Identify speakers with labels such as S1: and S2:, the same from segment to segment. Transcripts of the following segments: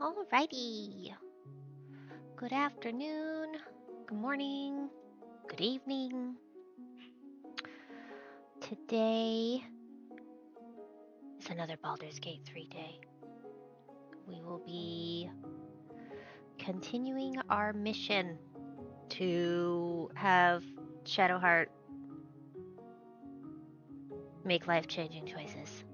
S1: Alrighty. Good afternoon, good morning, good evening. Today is another Baldur's Gate 3 day. We will be continuing our mission to have Shadowheart make life-changing choices.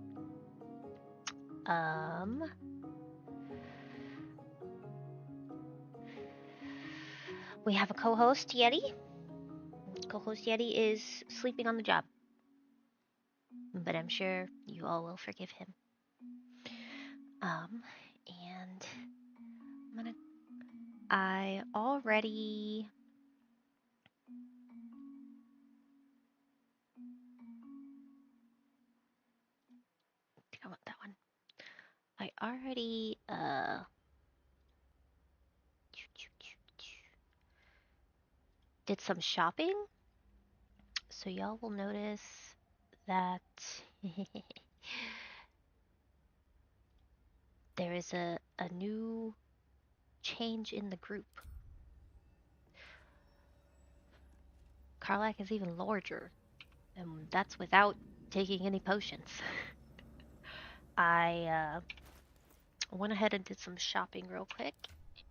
S1: We have a co-host, Yeti. Co-host Yeti is sleeping on the job, but I'm sure you all will forgive him. And I already I want that one. I already did some shopping, so y'all will notice that there is a new change in the group. Karlach is even larger, and that's without taking any potions. I went ahead and did some shopping real quick,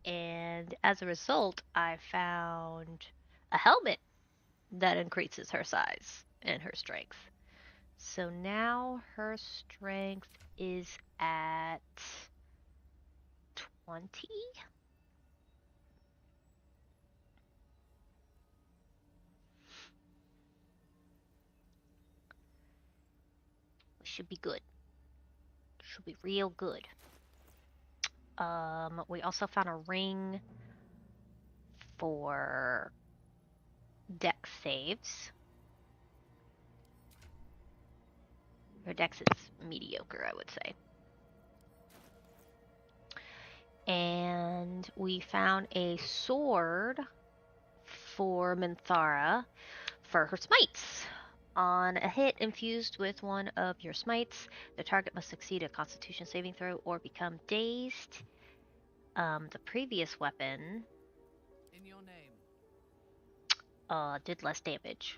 S1: and as a result, I found a helmet that increases her size and her strength. So now her strength is at 20? Should be good. Should be real good. We also found a ring for dex saves. Her dex is mediocre, I would say. And we found a sword for Minthara for her smites. On a hit infused with one of your smites, the target must succeed a Constitution saving throw or become dazed. The previous weapon
S2: in your name
S1: did less damage,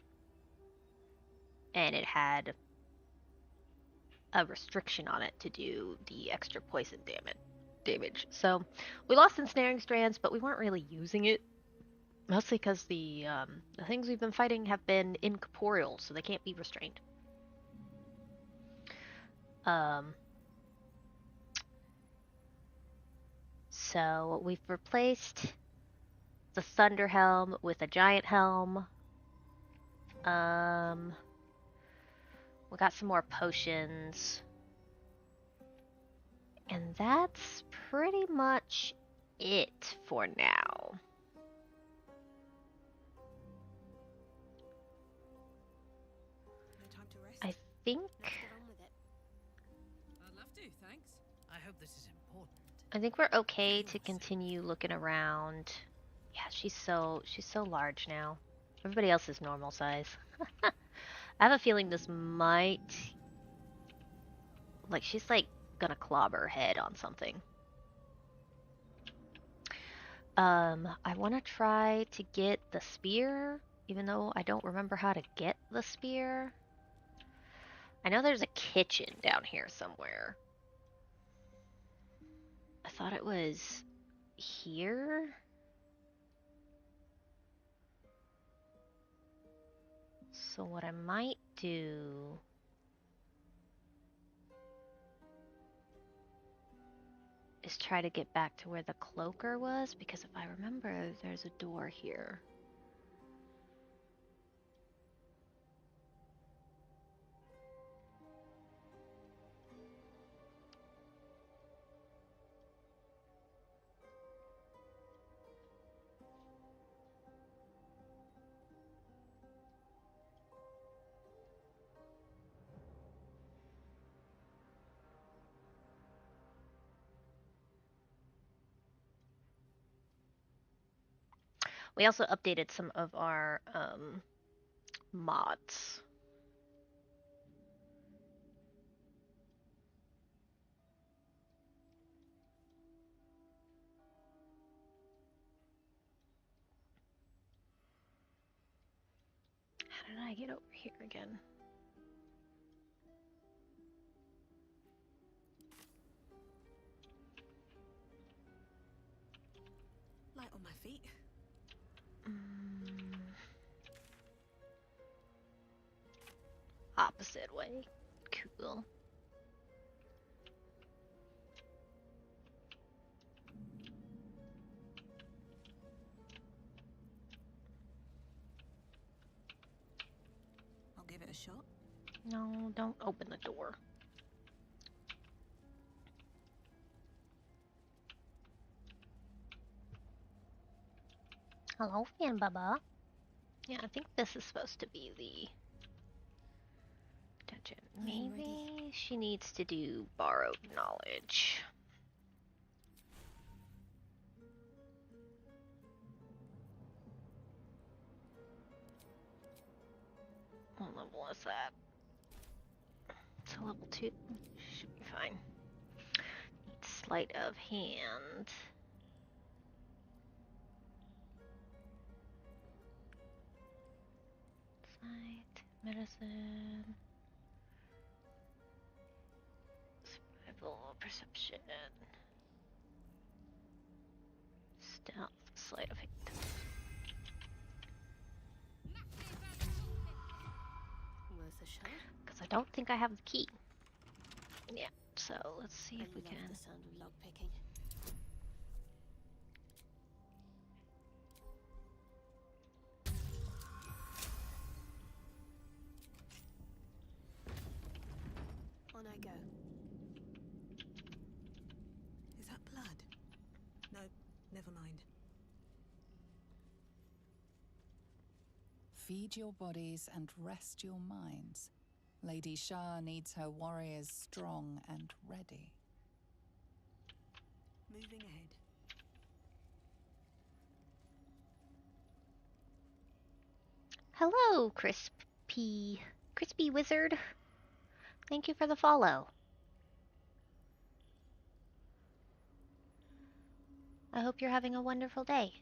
S1: and it had a restriction on it to do the extra poison damage. So we lost ensnaring strands, but we weren't really using it. Mostly because the things we've been fighting have been incorporeal, so they can't be restrained. So we've replaced the Thunder Helm with a Giant Helm. We got some more potions. And that's pretty much it for now. I think
S2: I'd love to, thanks. I hope this is important.
S1: I think we're okay to continue looking around. Yeah, she's so large now. Everybody else is normal size. I have a feeling this might, like, she's like gonna clobber her head on something. I want to try to get the spear, even though I don't remember how to get the spear. I know there's a kitchen down here somewhere. I thought it was here. So what I might do is try to get back to where the cloaker was, because if I remember, there's a door here. We also updated some of our mods. did I get over here again?
S3: Light on my feet.
S1: Opposite way. Cool.
S3: I'll give it a shot.
S1: No, don't open the door. Hello, Fan Baba. Yeah, I think this is supposed to be the dungeon. Maybe she needs to do borrowed knowledge. What level is that? It's a level 2. Should be fine. Need sleight of hand. Sight, medicine, survival, perception, stealth, sleight of hand.
S3: Worth a shot.
S1: Because I don't think I have the key. Yeah, so let's see if we
S3: love
S1: can.
S3: the sound of log picking. On I go. Is that blood? No, never mind.
S4: Feed your bodies and rest your minds. Lady Shah needs her warriors strong and ready.
S3: Moving ahead.
S1: Hello, Crispy Wizard. Thank you for the follow. I hope you're having a wonderful day.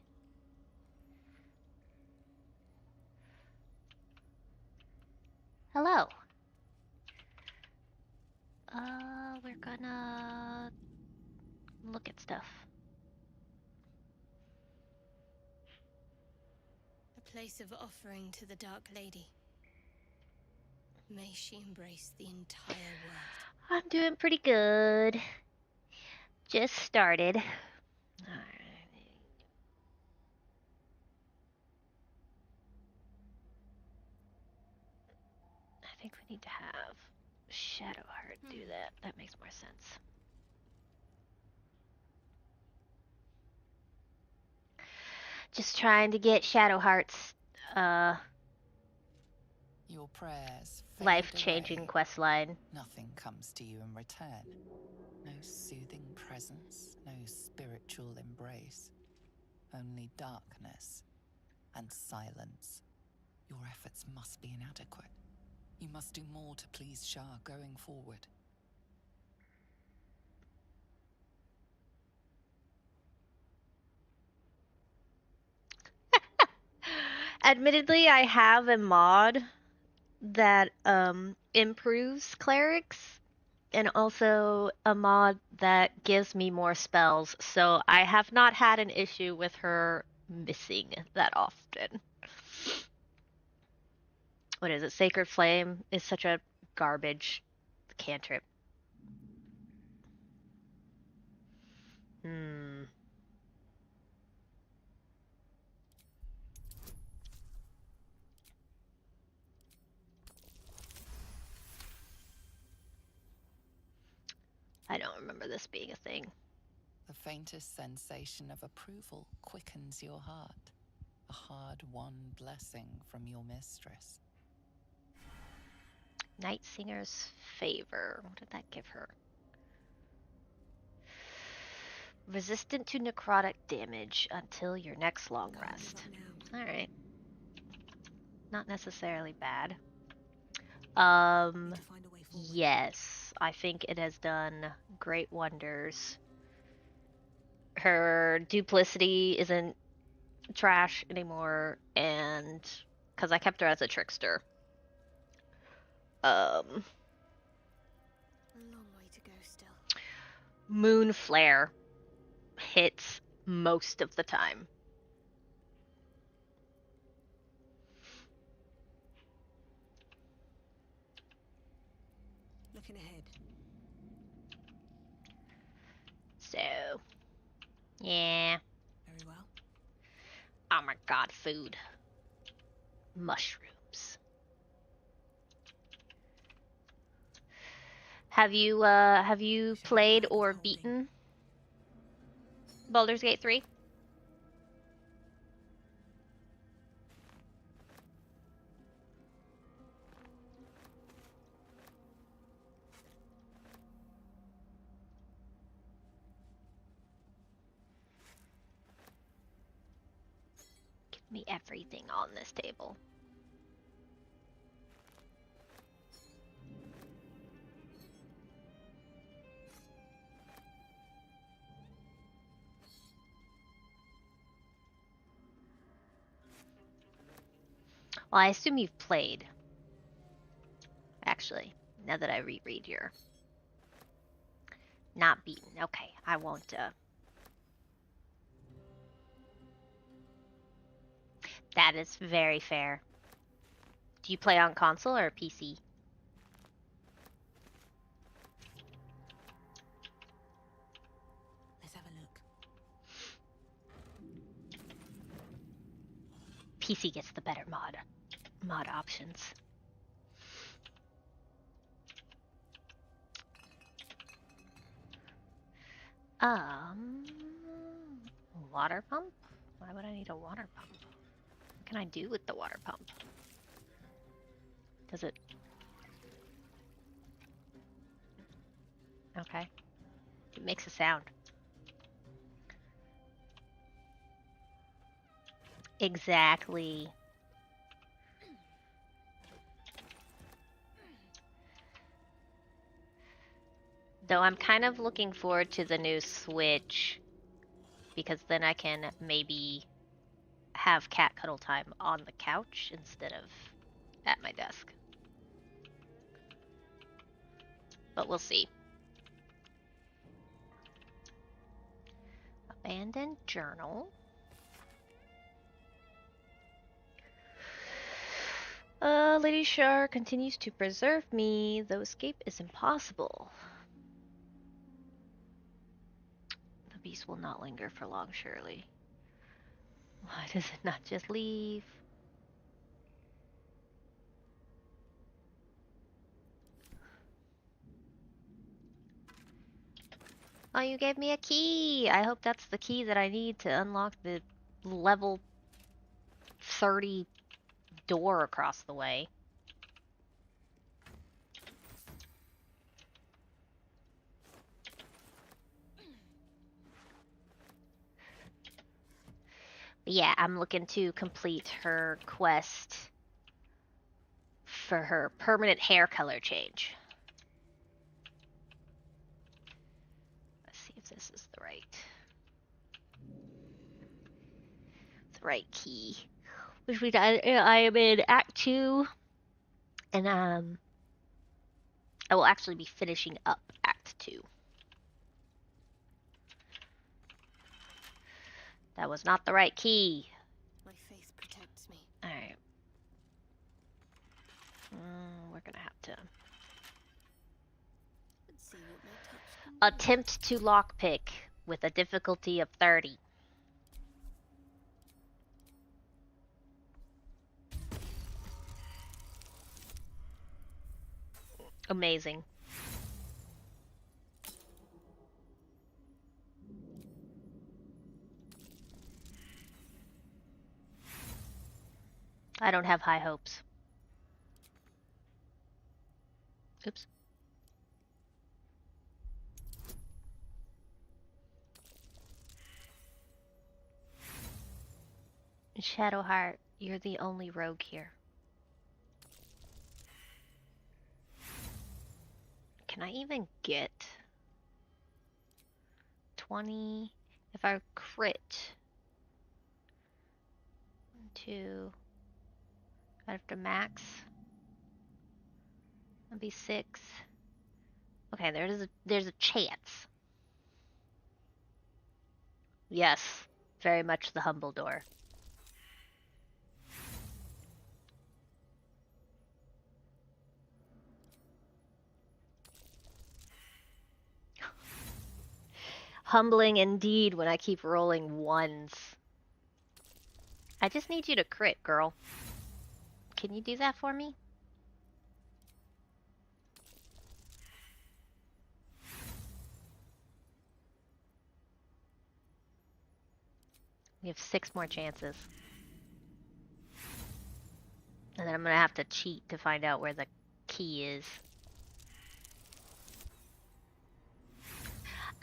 S1: Hello. We're gonna look at stuff.
S5: A place of offering to the Dark Lady. May she embrace the entire world.
S1: I'm doing pretty good. Just started. I think we need to have Shadowheart do that. That makes more sense. Just trying to get Shadowheart's
S4: Your prayers fade
S1: life-changing
S4: away.
S1: questline.
S4: Nothing comes to you in return. No soothing presence, no spiritual embrace. Only darkness and silence. Your efforts must be inadequate. You must do more to please Shah going forward.
S1: Admittedly, I have a mod that improves clerics, and also a mod that gives me more spells, so I have not had an issue with her missing that often. What is it? Sacred Flame is such a garbage cantrip. I don't remember this being a thing.
S4: The faintest sensation of approval quickens your heart. A hard-won blessing from your mistress.
S1: Night Singer's Favor. What did that give her? Resistant to necrotic damage until your next long rest. Alright. Not necessarily bad. Yes. I think it has done great wonders. Her duplicity isn't trash anymore, and because I kept her as a trickster.
S5: A long way to go still.
S1: Moon Flare hits most of the time.
S3: Looking ahead.
S1: So, yeah.
S3: Very well.
S1: Oh my god, food. Mushrooms. Have you played or beaten Baldur's Gate 3? Give me everything on this table. Well, I assume you've played. Actually, now that I reread your... Not beaten. Okay, I won't, That is very fair. Do you play on console or PC?
S3: Let's have a look.
S1: PC gets the better mod options. Water pump? Why would I need a water pump? What can I do with the water pump? Does it... Okay. It makes a sound. Exactly. Though I'm kind of looking forward to the new Switch, because then I can maybe have cat cuddle time on the couch instead of at my desk. But we'll see. Abandoned journal. Lady Shar continues to preserve me, though escape is impossible. The beast will not linger for long, surely. Why does it not just leave? Oh, you gave me a key! I hope that's the key that I need to unlock the level 30 door across the way. But yeah, I'm looking to complete her quest for her permanent hair color change. Let's see if this is the right key. Which we got. I am in Act 2, and I will actually be finishing up Act 2. That was not the right key.
S5: My faith protects me.
S1: Alright. We're gonna have to...
S5: Let's see what my touch can do.
S1: Attempt to lockpick with a difficulty of 30. Amazing. I don't have high hopes. Oops. Shadowheart, you're the only rogue here. Can I even get 20 if I crit? 1, 2, After max. That'd be 6. Okay, there's a chance. Yes, very much the humble door. Humbling indeed when I keep rolling 1s. I just need you to crit, girl. Can you do that for me? We have 6 more chances. And then I'm gonna have to cheat to find out where the key is.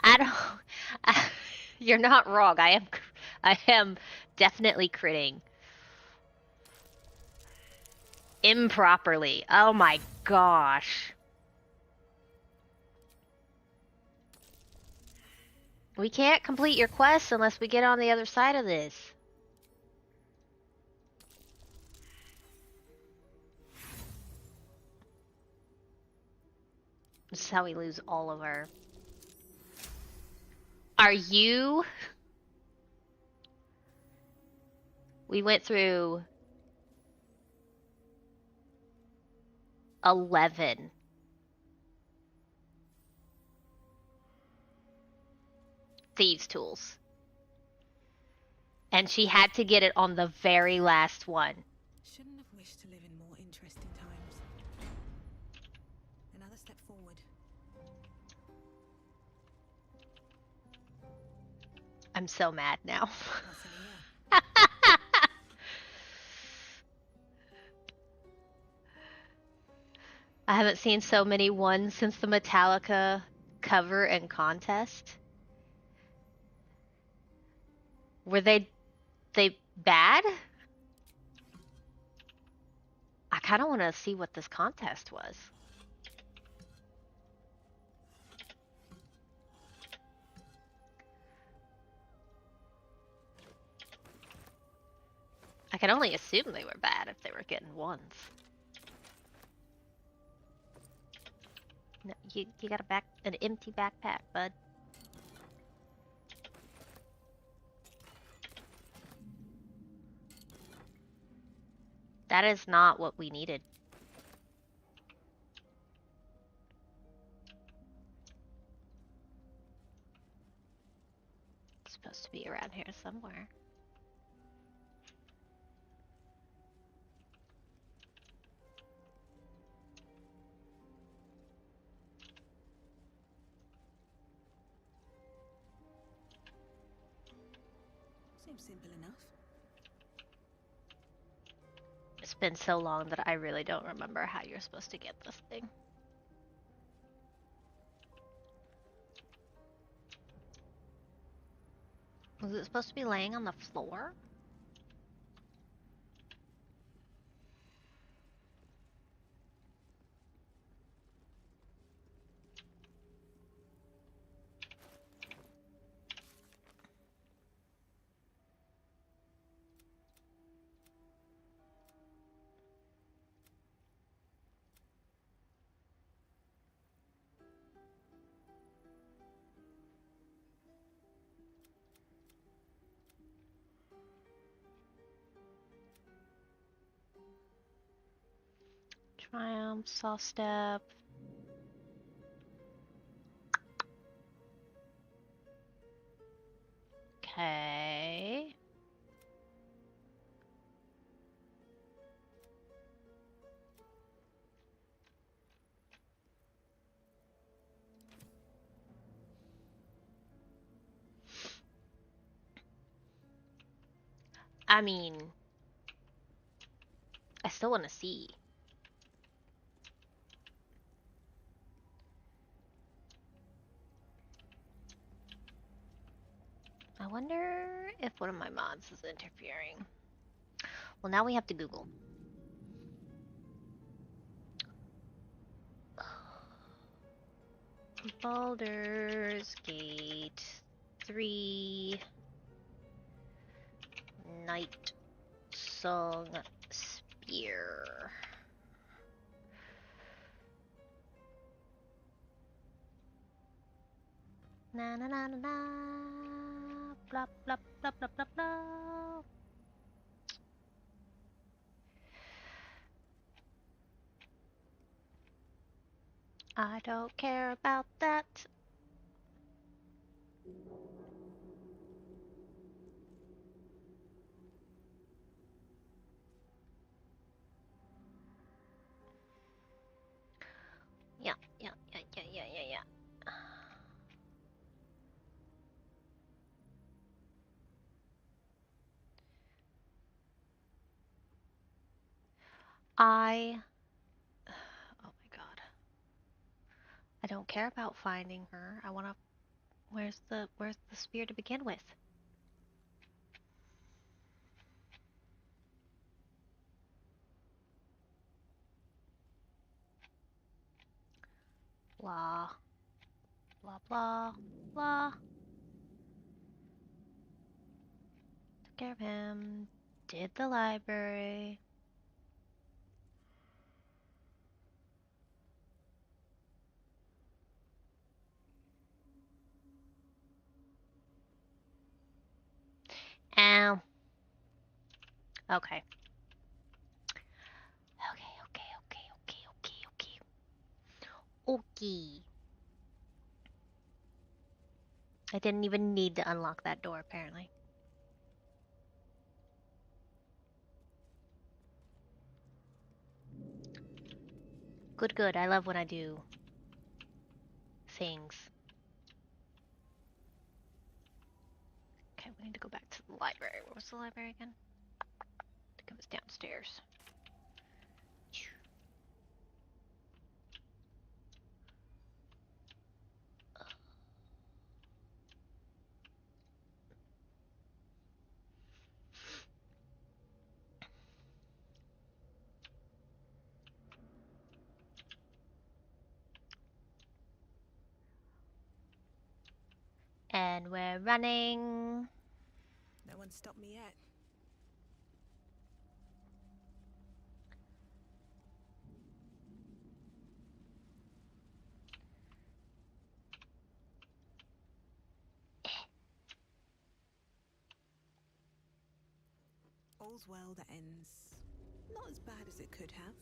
S1: I don't... You're not wrong. I am definitely critting. Improperly. Oh my gosh. We can't complete your quest unless we get on the other side of this. This is how we lose all of our... Are you... We went through 11. Thieves' tools. And she had to get it on the very last one.
S3: Shouldn't have wished to live in more interesting times. Another step forward.
S1: I'm so mad now.
S3: What's in here?
S1: I haven't seen so many ones since the Metallica cover and contest. Were they bad? I kind of want to see what this contest was. I can only assume they were bad if they were getting 1s. No, you got an empty backpack, bud. That is not what we needed. It's supposed to be around here somewhere.
S3: Seems simple enough.
S1: It's been so long that I really don't remember how you're supposed to get this thing. Was it supposed to be laying on the floor? Triumph, soft step. Okay. I mean, I still want to see. I wonder if one of my mods is interfering. Well, now we have to Google. Baldur's Gate 3 Nightsong spear. Na na na na na. Blah blah blah blah blah blah. I don't care about that. Yeah. Oh my god. I don't care about finding her. I wanna. Where's the spear to begin with? Blah. Blah blah blah. Took care of him. Did the library. Ow. Okay. Okay. I didn't even need to unlock that door, apparently. Good. I love when I do things. Okay, we need to go back to the library. Where was the library again? I think it was downstairs. And we're running.
S3: No one stopped me yet. All's well that ends not as bad as it could have.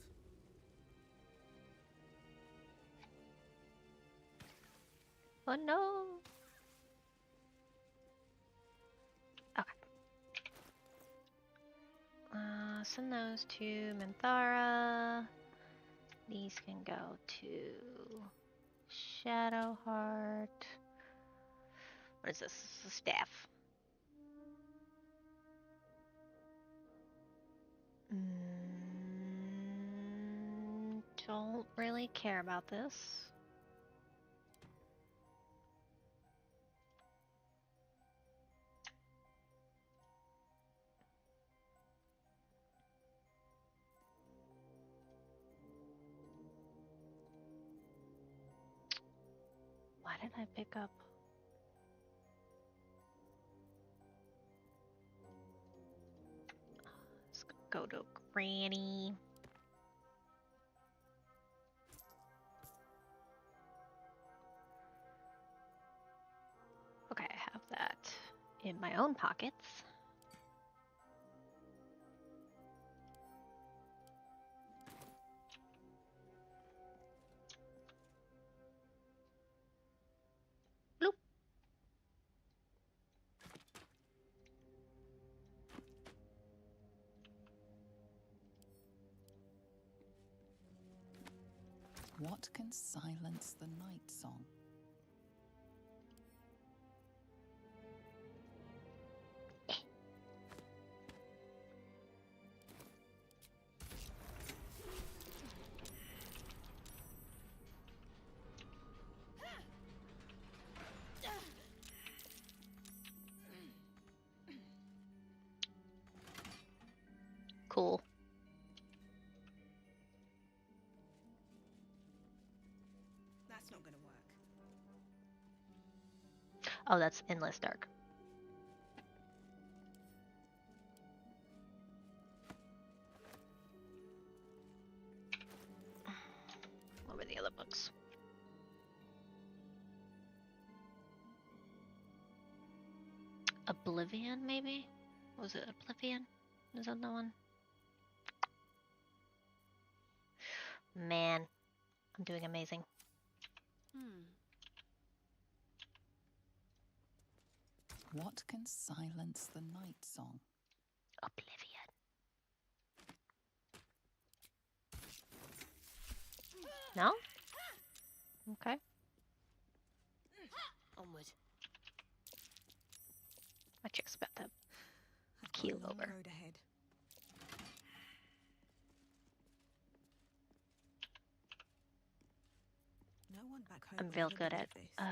S1: Oh no. Okay. Send those to Minthara. These can go to Shadowheart. What is this? This is a staff. Don't really care about this. Why did I pick up? Let's go to Granny. Okay, I have that in my own pockets. Bloop.
S4: What can silence the Nightsong?
S1: Cool.
S3: That's not gonna work.
S1: Oh, that's Endless Dark. Oblivion, maybe? Was it Oblivion? Is that the one? Man, I'm doing amazing.
S4: What can silence the Nightsong?
S1: Oblivion. No? Okay.
S5: Onward.
S1: What you expect them?
S3: I've got
S1: Keel
S3: a long
S1: over.
S3: road ahead. No one back home
S1: I'm
S3: will
S1: real
S3: ever
S1: good at
S3: believe this.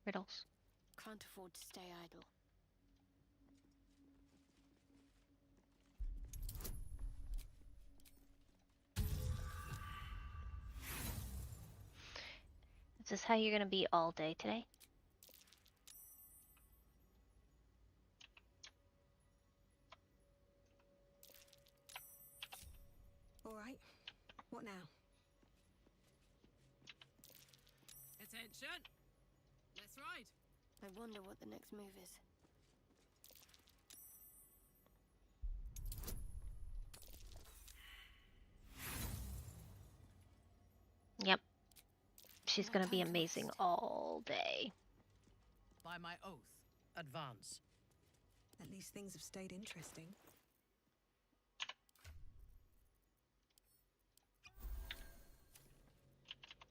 S1: riddles.
S5: Can't afford to stay idle.
S1: Is this how you're gonna be all day today?
S3: All right. What now?
S2: Attention! Let's ride!
S5: I wonder what the next move is.
S1: Yep. She's
S5: Not
S1: gonna be
S5: time to
S1: amazing
S5: waste.
S1: all day.
S2: By my oath, advance.
S3: At least things have stayed interesting.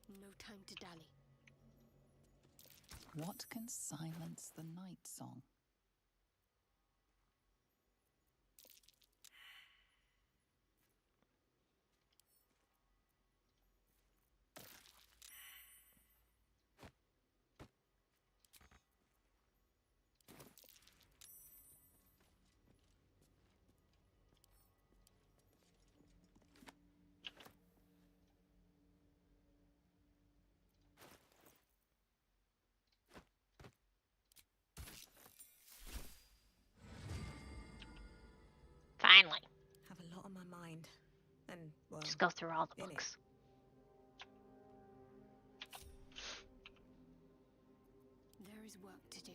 S5: No time to dally.
S4: What can silence the Nightsong?
S1: Finally.
S3: Have a lot on my mind. And, well,
S1: Just go through all the
S3: in it.
S1: books.
S5: There is work to do.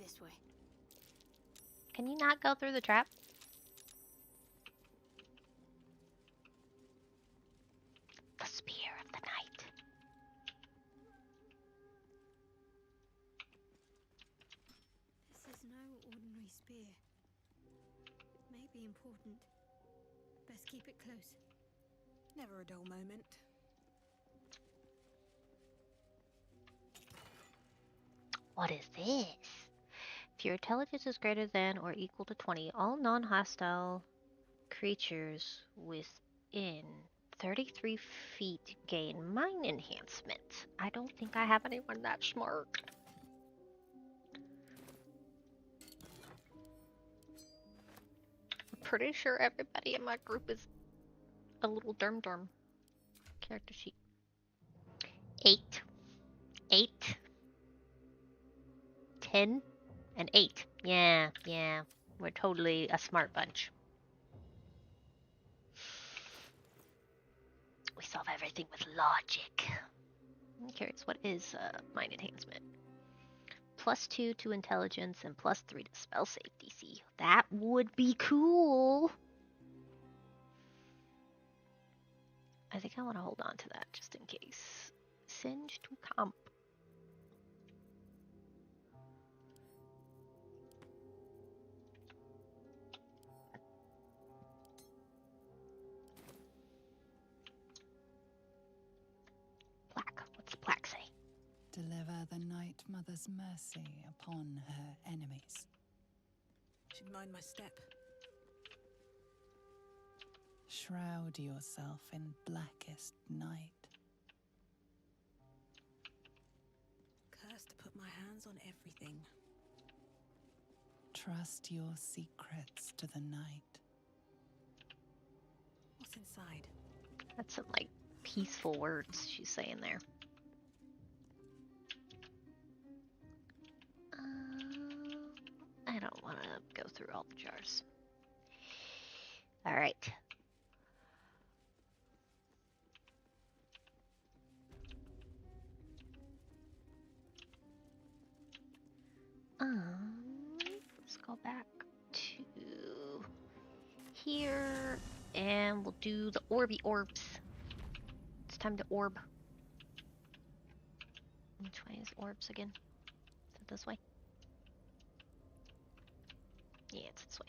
S5: This way.
S1: Can you not go through the trap? The Spear of the Night.
S5: This is no ordinary spear. It may be important. Best keep it close.
S3: Never a dull moment.
S1: What is this? If your intelligence is greater than or equal to 20, all non-hostile creatures within 33 feet gain mind enhancement. I don't think I have anyone that smart. I'm pretty sure everybody in my group is a little derm. Character sheet. 8. 8. 10. And 8. Yeah. We're totally a smart bunch. We solve everything with logic. I'm curious, what is mind enhancement? +2 to intelligence and +3 to spell save DC. That would be cool. I think I want to hold on to that just in case. Singe to comp. Plaque. What's the plaque say?
S4: Deliver the Night Mother's mercy upon her enemies.
S3: Should mind my step.
S4: Shroud yourself in blackest night.
S3: Cursed to put my hands on everything.
S4: Trust your secrets to the night.
S3: What's inside?
S1: That's some like peaceful words she's saying there. I don't want to go through all the jars. All right. here, and we'll do the orby orbs. It's time to orb. Which way is orbs again? Is it this way? Yeah, it's this way.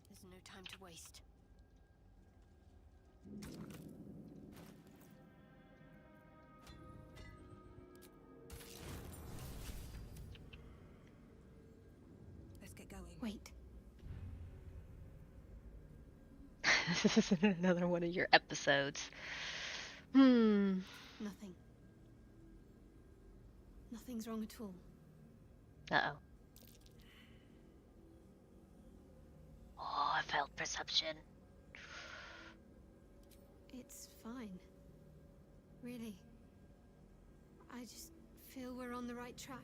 S5: There's no time to waste.
S3: Let's get going.
S5: Wait.
S1: This isn't another one of your episodes. Hmm.
S5: Nothing. Nothing's wrong at all.
S1: Uh-oh. Oh, I felt perception.
S5: It's fine. Really. I just feel we're on the right track.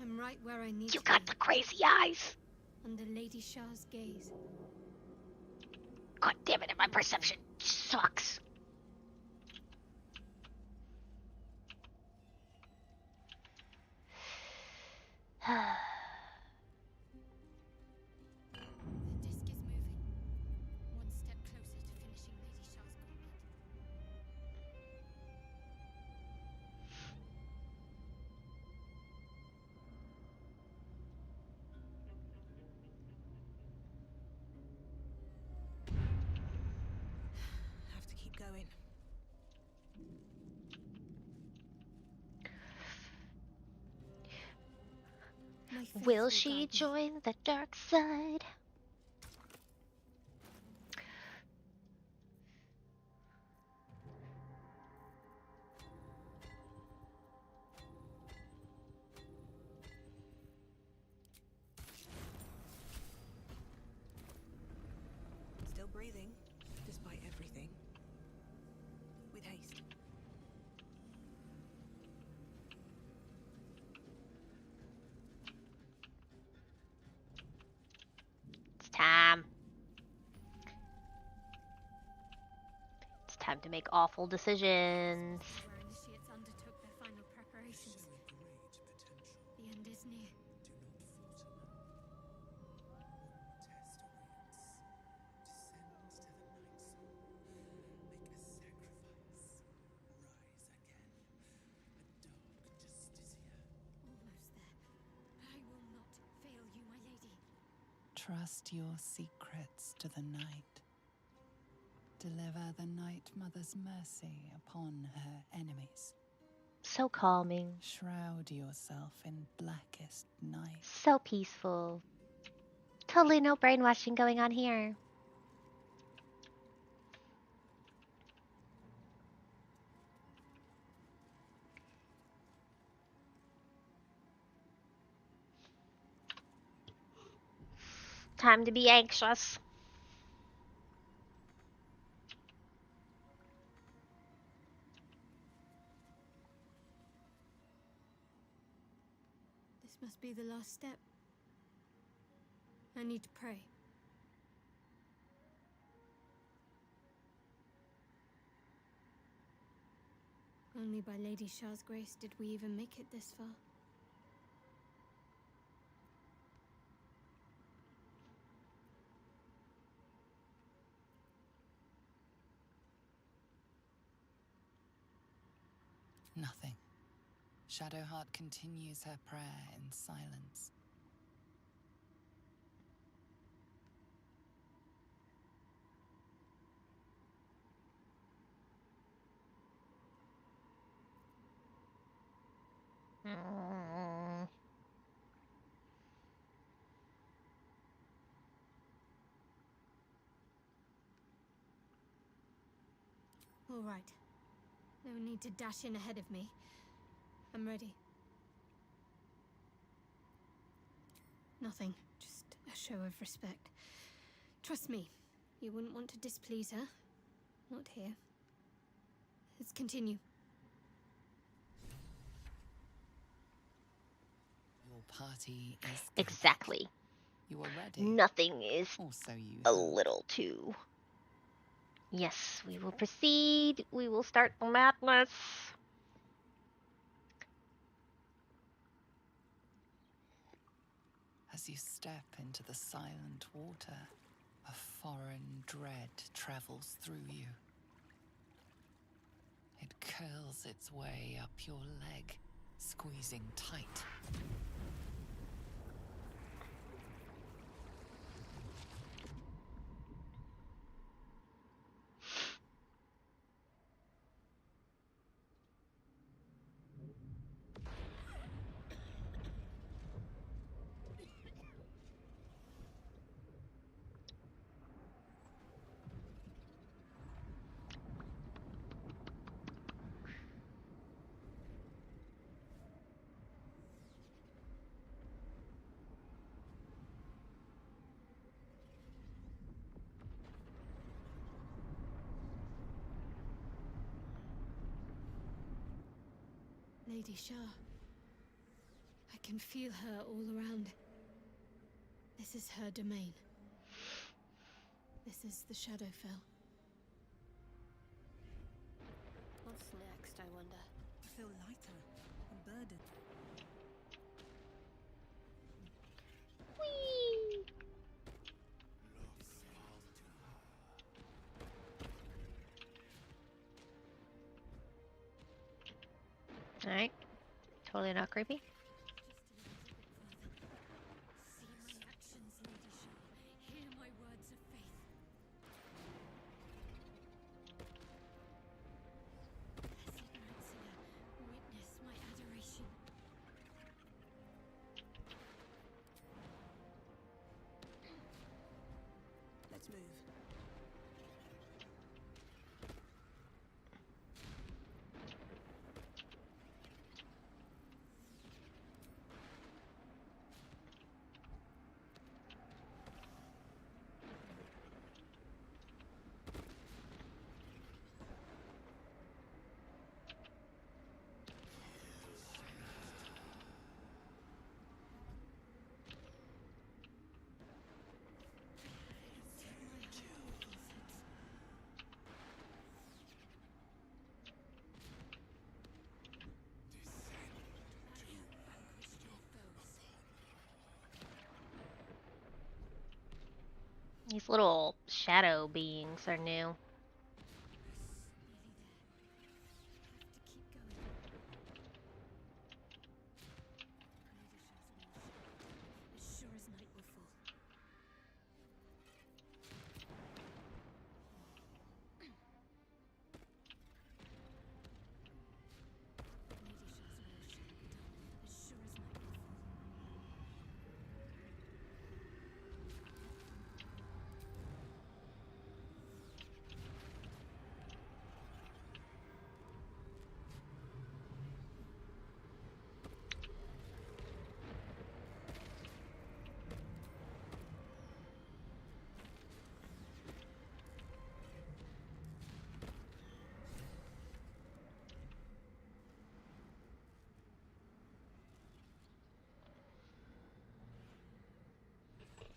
S5: I'm right where I need
S1: You
S5: to
S1: got
S5: be,
S1: the crazy eyes!
S5: under Lady Shah's gaze.
S1: God damn it, my perception sucks.
S5: The disc is moving. One step closer to finishing Lady Shah's gauntlet.
S3: Have to keep going.
S5: My faith
S1: Will she
S5: guide me.
S1: join the dark side?
S3: Still breathing, despite everything. With haste.
S1: It's time. It's time to make awful decisions.
S5: Where initiates undertook their final preparations. The end is near. Almost there. I will not fail you, my lady.
S4: Trust your secrets to the night. Deliver the Night Mother's mercy upon her enemies.
S1: So calming.
S4: Shroud yourself in blackest night.
S1: So peaceful. Totally no brainwashing going on here. Time to be anxious.
S5: This must be the last step. I need to pray. Only by Lady Shah's grace did we even make it this far.
S4: Nothing. Shadowheart continues her prayer in silence.
S5: All right. No need to dash in ahead of me. I'm ready. Nothing. Just a show of respect. Trust me, you wouldn't want to displease her. Not here. Let's continue.
S4: party is complete.
S1: Exactly.
S4: You are ready.
S1: Nothing is
S4: Also, you
S1: a
S4: hope.
S1: little too. Yes, we will proceed. We will start the madness.
S4: As you step into the silent water, a foreign dread travels through you. It curls its way up your leg, squeezing tight.
S5: Lady Shah. I can feel her all around. This is her domain. This is the Shadowfell.
S3: What's next, I wonder? I feel lighter, unburdened.
S1: Whee! Alright. Totally not creepy.
S5: See my actions, Lady Shah. Hear my words of faith. Blessed Ransila, witness my adoration.
S3: Let's move.
S1: These little shadow beings are new.
S5: As sure as night will fall.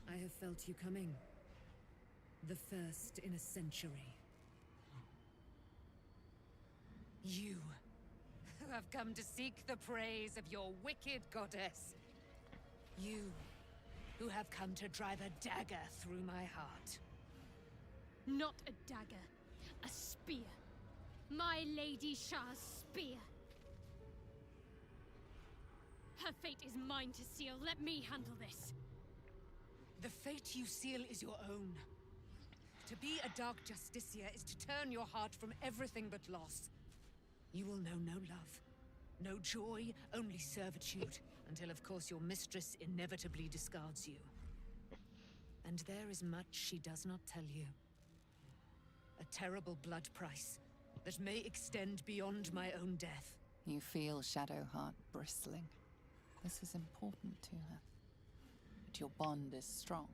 S2: I have felt you coming. The first in a century. You, who have come to seek the praise of your wicked goddess. You, who have come to drive a dagger through my heart.
S5: Not a dagger, a spear. My Lady Shah's spear. Her fate is mine to seal. Let me handle this.
S2: The fate you seal is your own. To be a Dark Justicia is to turn your heart from everything but loss. You will know no love, no joy, only servitude, until of course your mistress inevitably discards you. And there is much she does not tell you. A terrible blood price that may extend beyond my own death.
S4: You feel Shadowheart bristling. This is important to her. But your bond is strong.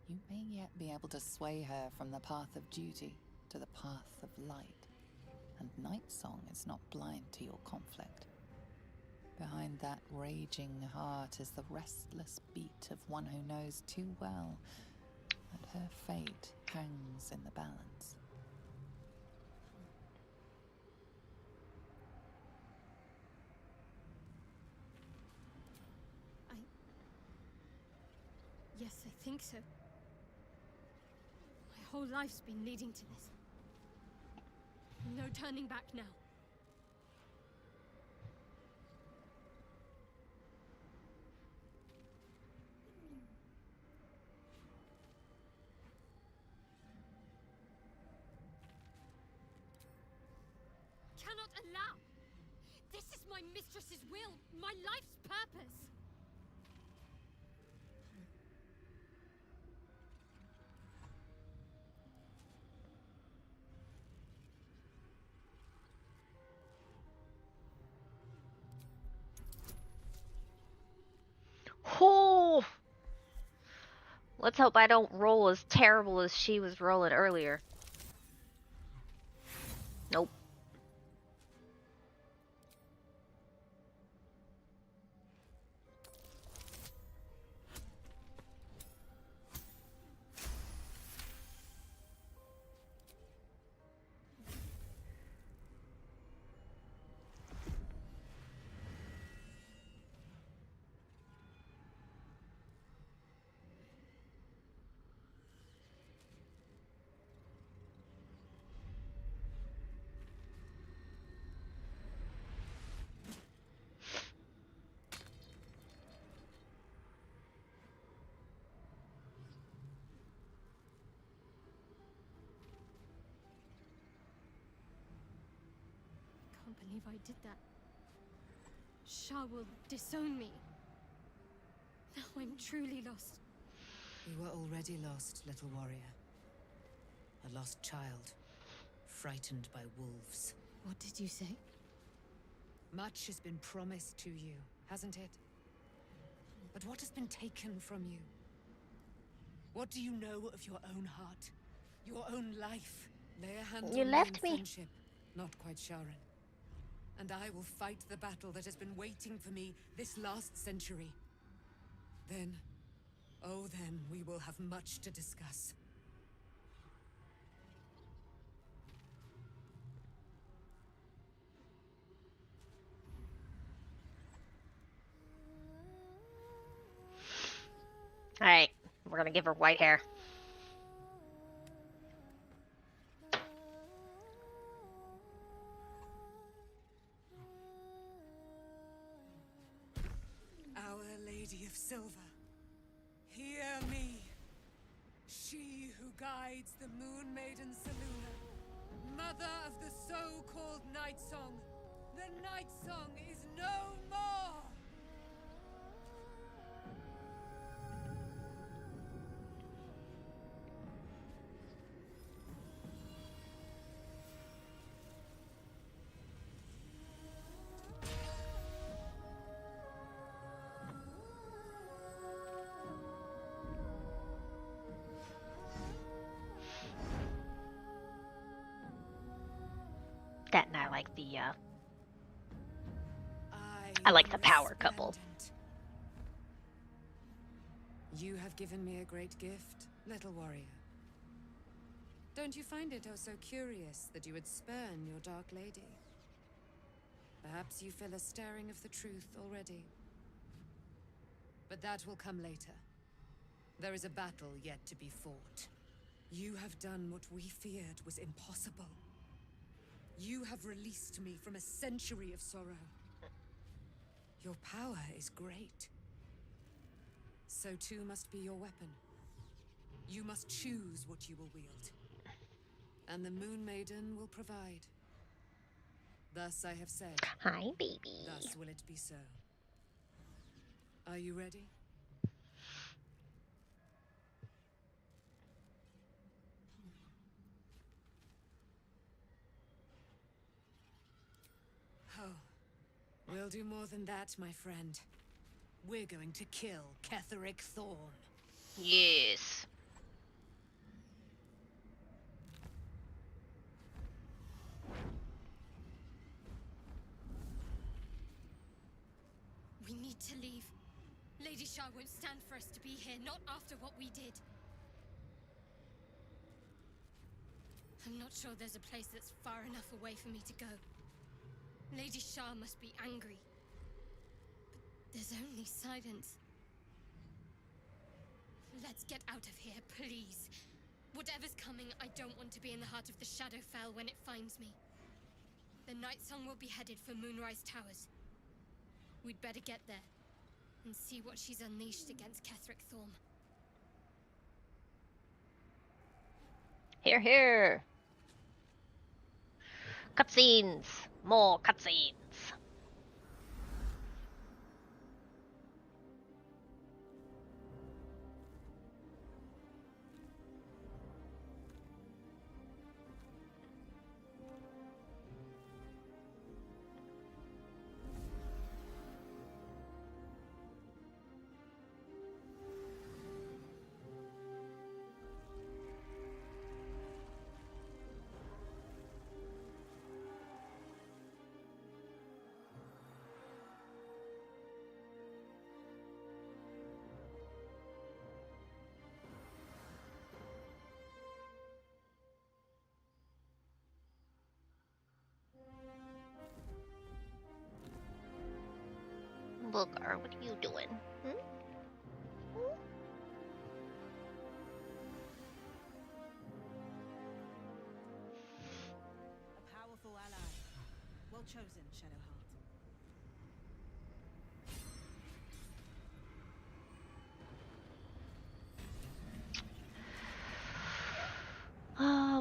S4: You may yet be able to sway her from the path of duty to the path of light. And Nightsong is not blind to your conflict. Behind that raging heart is the restless beat of one who knows too well that her fate hangs in the balance.
S5: Yes, I think so. My whole life's been leading to this. No turning back now. Cannot allow! This is my mistress's will, my life's purpose!
S1: Oh! Let's hope I don't roll as terrible as she was rolling earlier. Nope.
S5: I can't believe I did that. Shah will disown me. Now I'm truly lost.
S2: You were already lost, little warrior. A lost child, frightened by wolves.
S5: What did you say?
S2: Much has been promised to you, hasn't it? But what has been taken from you? What do you know of your own heart? Your own life? Lay a hand
S1: You
S2: on
S1: left
S2: me in
S1: me.
S2: friendship, not quite Sharon. And I will fight the battle that has been waiting for me this last century. Then, oh then, we will have much to discuss.
S1: Alright, we're gonna give her white hair.
S2: Our Lady of Silver, hear me. She who guides the Moon Maiden Selûne, mother of the so-called Nightsong. The Nightsong is no more!
S1: That and I like the I like the power couple.
S2: Resplendent. You have given me a great gift, little warrior. Don't you find it oh so curious that you would spurn your dark lady? Perhaps you feel a stirring of the truth already. But that will come later. There is a battle yet to be fought. You have done what we feared was impossible. You have released me from a century of sorrow. Your power is great. So too must be your weapon. You must choose what you will wield. And the Moon Maiden will provide. Thus I have said.
S1: Hi, baby.
S2: Thus will it be so. Are you ready? Oh, we'll do more than that, my friend. We're going to kill Cleric Thorn.
S1: Yes.
S5: Lady Shah won't stand for us to be here, not after what we did. I'm not sure there's a place that's far enough away for me to go. Lady Shah must be angry. But there's only silence. Let's get out of here, please. Whatever's coming, I don't want to be in the heart of the Shadowfell when it finds me. The Nightsong will be headed for Moonrise Towers. We'd better get there and see what she's unleashed against Ketheric Thorm.
S1: Here, here. Cutscenes. More cutscenes. Booger, what are you doing? Hmm?
S3: A powerful ally. Well chosen, Shadowheart.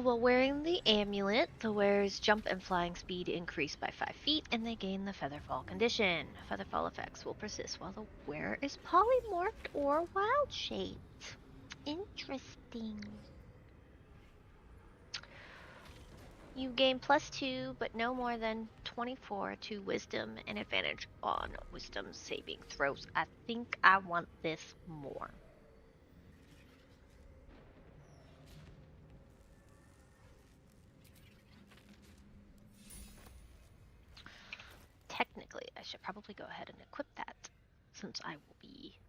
S1: While wearing the amulet, the wearer's jump and flying speed increase by 5 feet, and they gain the Featherfall condition. Featherfall effects will persist while the wearer is polymorphed or wild-shaped. Interesting. You gain +2, but no more than 24 to Wisdom and advantage on Wisdom saving throws. I think I want this more. Technically, I should probably go ahead and equip that, since I will be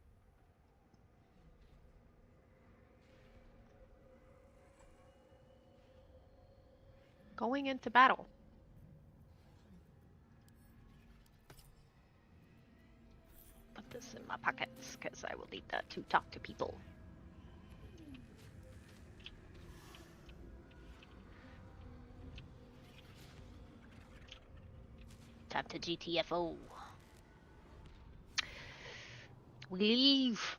S1: going into battle. Put this in my pockets, because I will need that to talk to people. Time to GTFO. We leave.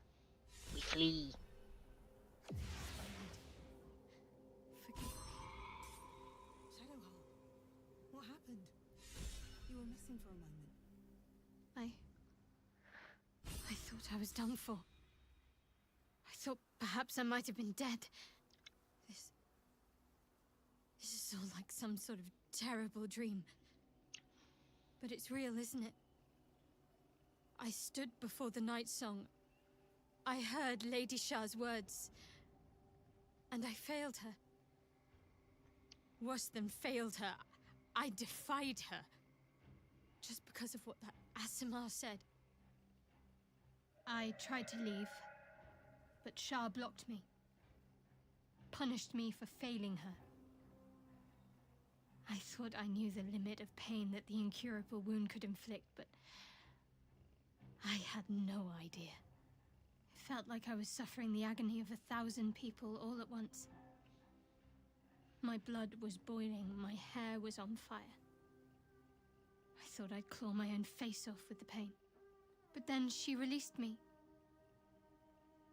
S1: We flee.
S3: Forgive me. Shadowheart, what happened? You were missing for a moment.
S5: I thought I was done for. I thought perhaps I might have been dead. This is all like some sort of terrible dream. But it's real, isn't it? I stood before the Nightsong. I heard Lady Shah's words. And I failed her. Worse than failed her, I defied her. Just because of what that Aasimar said. I tried to leave, but Shah blocked me. Punished me for failing her. I thought I knew the limit of pain that the incurable wound could inflict, but I had no idea. It felt like I was suffering the agony of 1,000 people all at once. My blood was boiling, my hair was on fire. I thought I'd claw my own face off with the pain. But then she released me.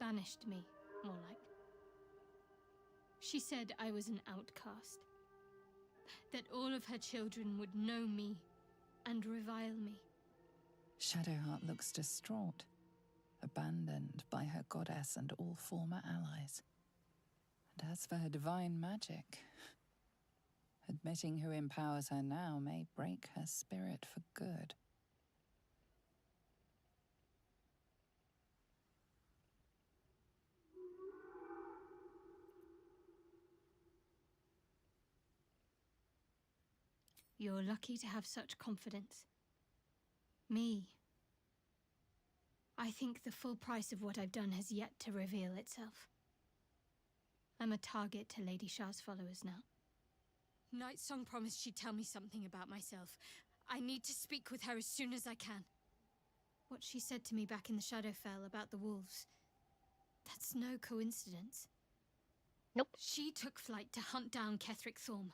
S5: Banished me, more like. She said I was an outcast. That all of her children would know me and revile me.
S4: Shadowheart looks distraught, abandoned by her goddess and all former allies. And as for her divine magic, admitting who empowers her now may break her spirit for good.
S5: You're lucky to have such confidence. Me, I think the full price of what I've done has yet to reveal itself. I'm a target to Lady Shah's followers now. Nightsong promised she'd tell me something about myself. I need to speak with her as soon as I can. What she said to me back in the Shadowfell about the wolves, that's no coincidence.
S1: Nope.
S5: She took flight to hunt down Ketheric Thorm.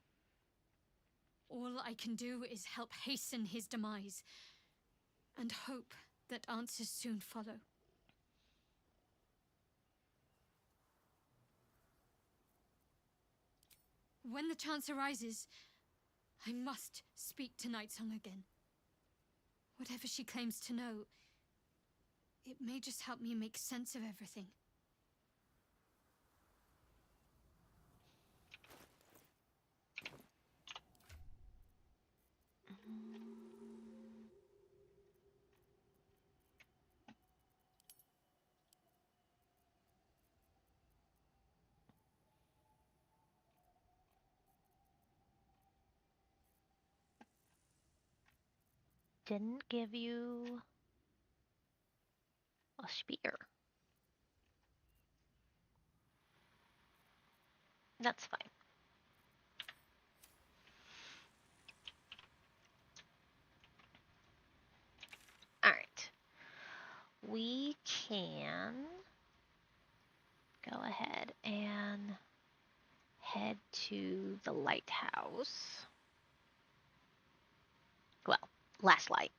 S5: All I can do is help hasten his demise, and hope that answers soon follow. When the chance arises, I must speak to Nightsong again. Whatever she claims to know, it may just help me make sense of everything.
S1: Didn't give you a spear. That's fine. Alright. We can go ahead and head to the lighthouse. Well, last light.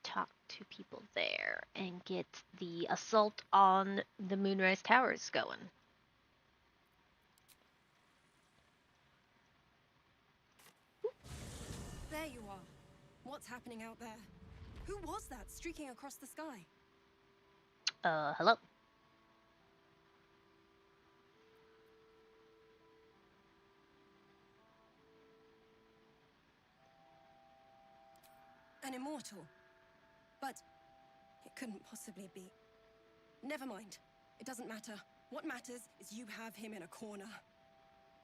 S1: Talk to people there and get the assault on the Moonrise Towers going.
S3: There you are. What's happening out there? Who was that streaking across the sky?
S1: Hello?
S3: An immortal. But it couldn't possibly be. Never mind. It doesn't matter. What matters is you have him in a corner.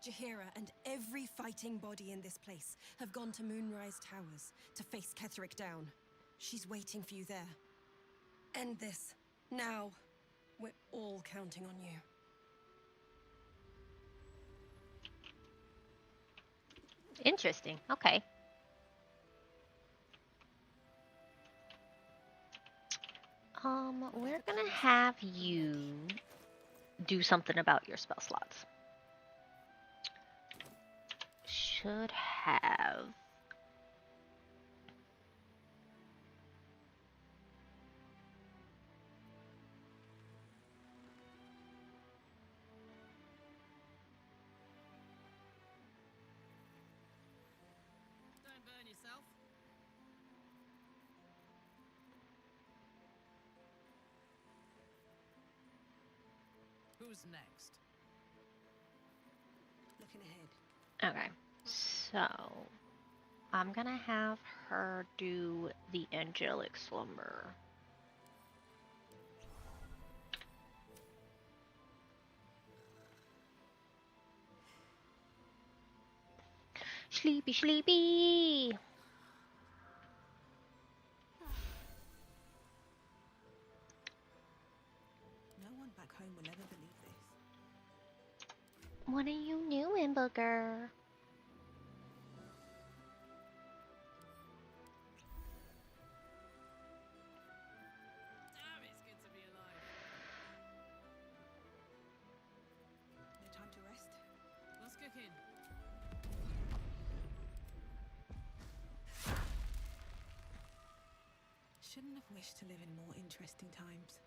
S3: Jaheira and every fighting body in this place have gone to Moonrise Towers to face Ketheric down. She's waiting for you there. End this. Now. We're all counting on you.
S1: Interesting. Okay. We're gonna have you do something about your spell slots. Should have
S2: Don't burn yourself. Who's next?
S3: Looking ahead.
S1: okay. So I'm gonna have her do the angelic slumber. Sleepy, sleepy.
S3: No one back home will ever believe this.
S1: What are you doing, Booger?
S2: Damn, it's good to be alive.
S3: No time to rest.
S2: What's cooking?
S3: Shouldn't have wished to live in more interesting times.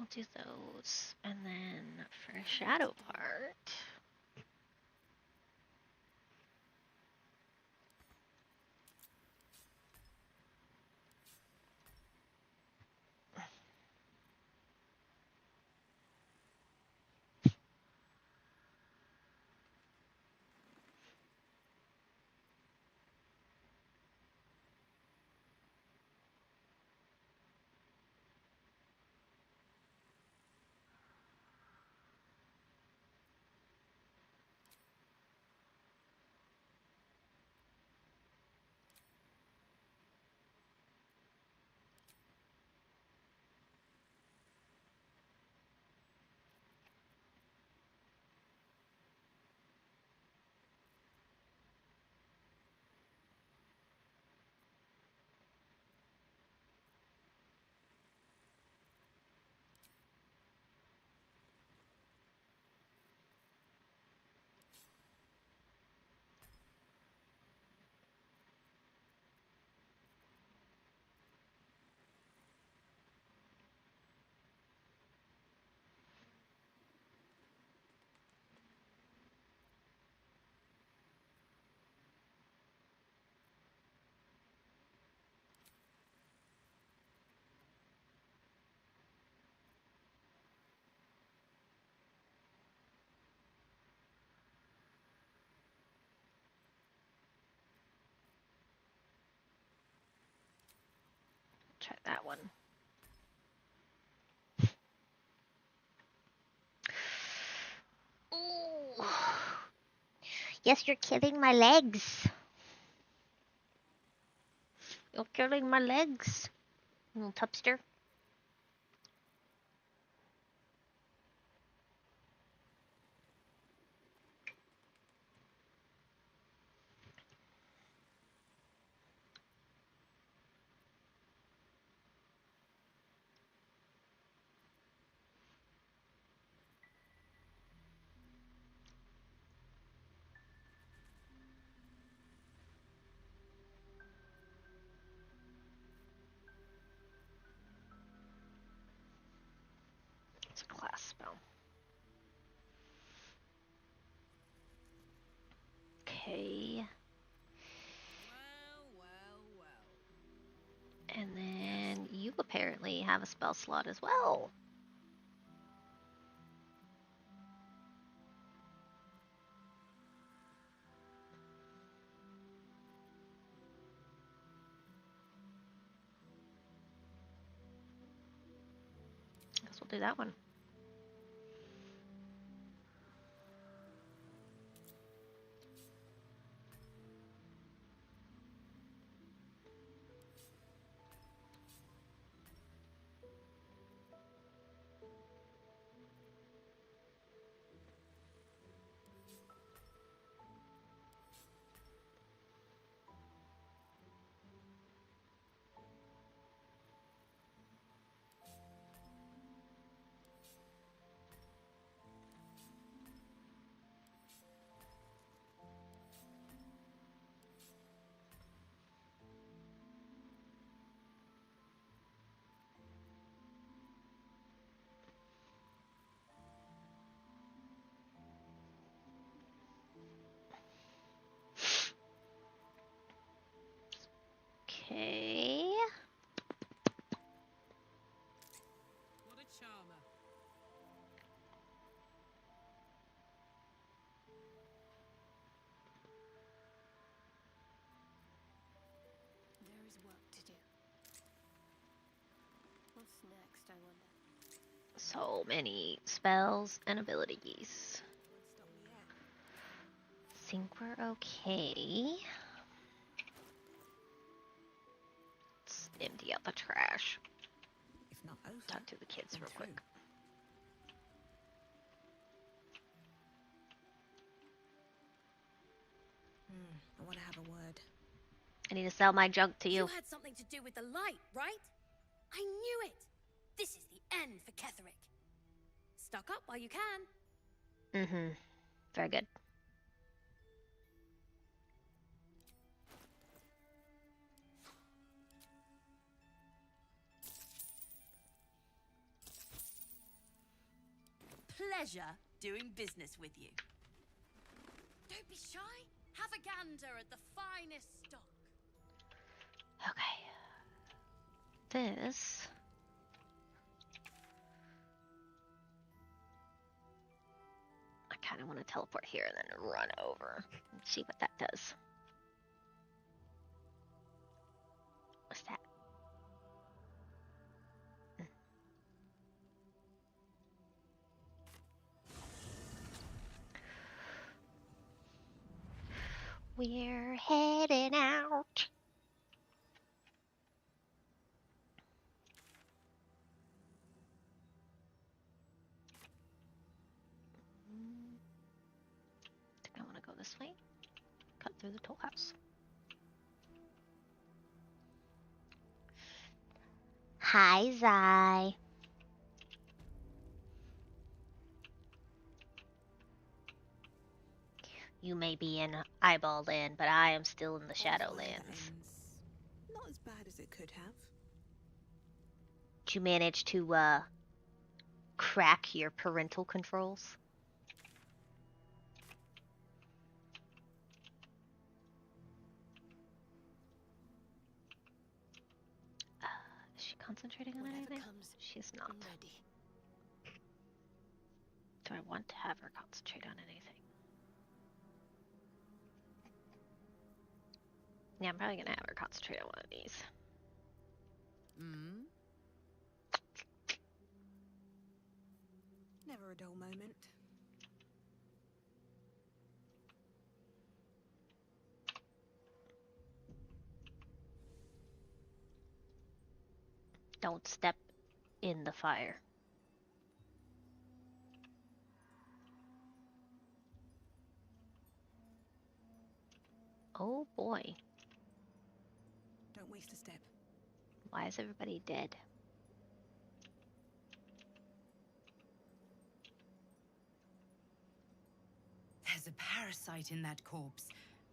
S1: We'll do those. And then for a shadow part. Try that one. Ooh. Yes, you're killing my legs. You're killing my legs, little tupster. It's a class spell. Okay. And then you apparently have a spell slot as well. Guess we'll do that one. Okay.
S2: What a charmer.
S3: There is work to do. What's next, I wonder?
S1: So many spells and abilities.
S2: Won't stop me yet.
S1: Think we're okay. Let's empty out the trash.
S2: If not over,
S1: Talk to the kids
S2: then
S1: real quick.
S2: through. I want to have a word.
S1: I need to sell my junk to you.
S3: You had something to do with the light, right? I knew it! This is the end for Ketheric. Stock up while you can.
S1: Mm-hmm. Very good.
S6: pleasure doing business with you.
S2: Don't be shy. Have a gander at the finest stock.
S1: Okay. This. I kind of want to teleport here and then run over and see what that does. What's that? We're heading out. I think I want to go this way. Cut through the toll house. Hi, Zai. You may be in Eyeball Land, but I am still in the Shadowlands.
S3: Not as bad as it could have.
S1: Did you manage to, crack your parental controls? Is she concentrating on anything? She's not.
S3: Ready.
S1: Do I want to have her concentrate on anything? Yeah, I'm probably gonna have her concentrate on one of these.
S3: Never a dull moment.
S1: Don't step in the fire. Oh boy.
S3: Don't waste a step.
S1: Why is everybody dead?
S6: There's a parasite in that corpse,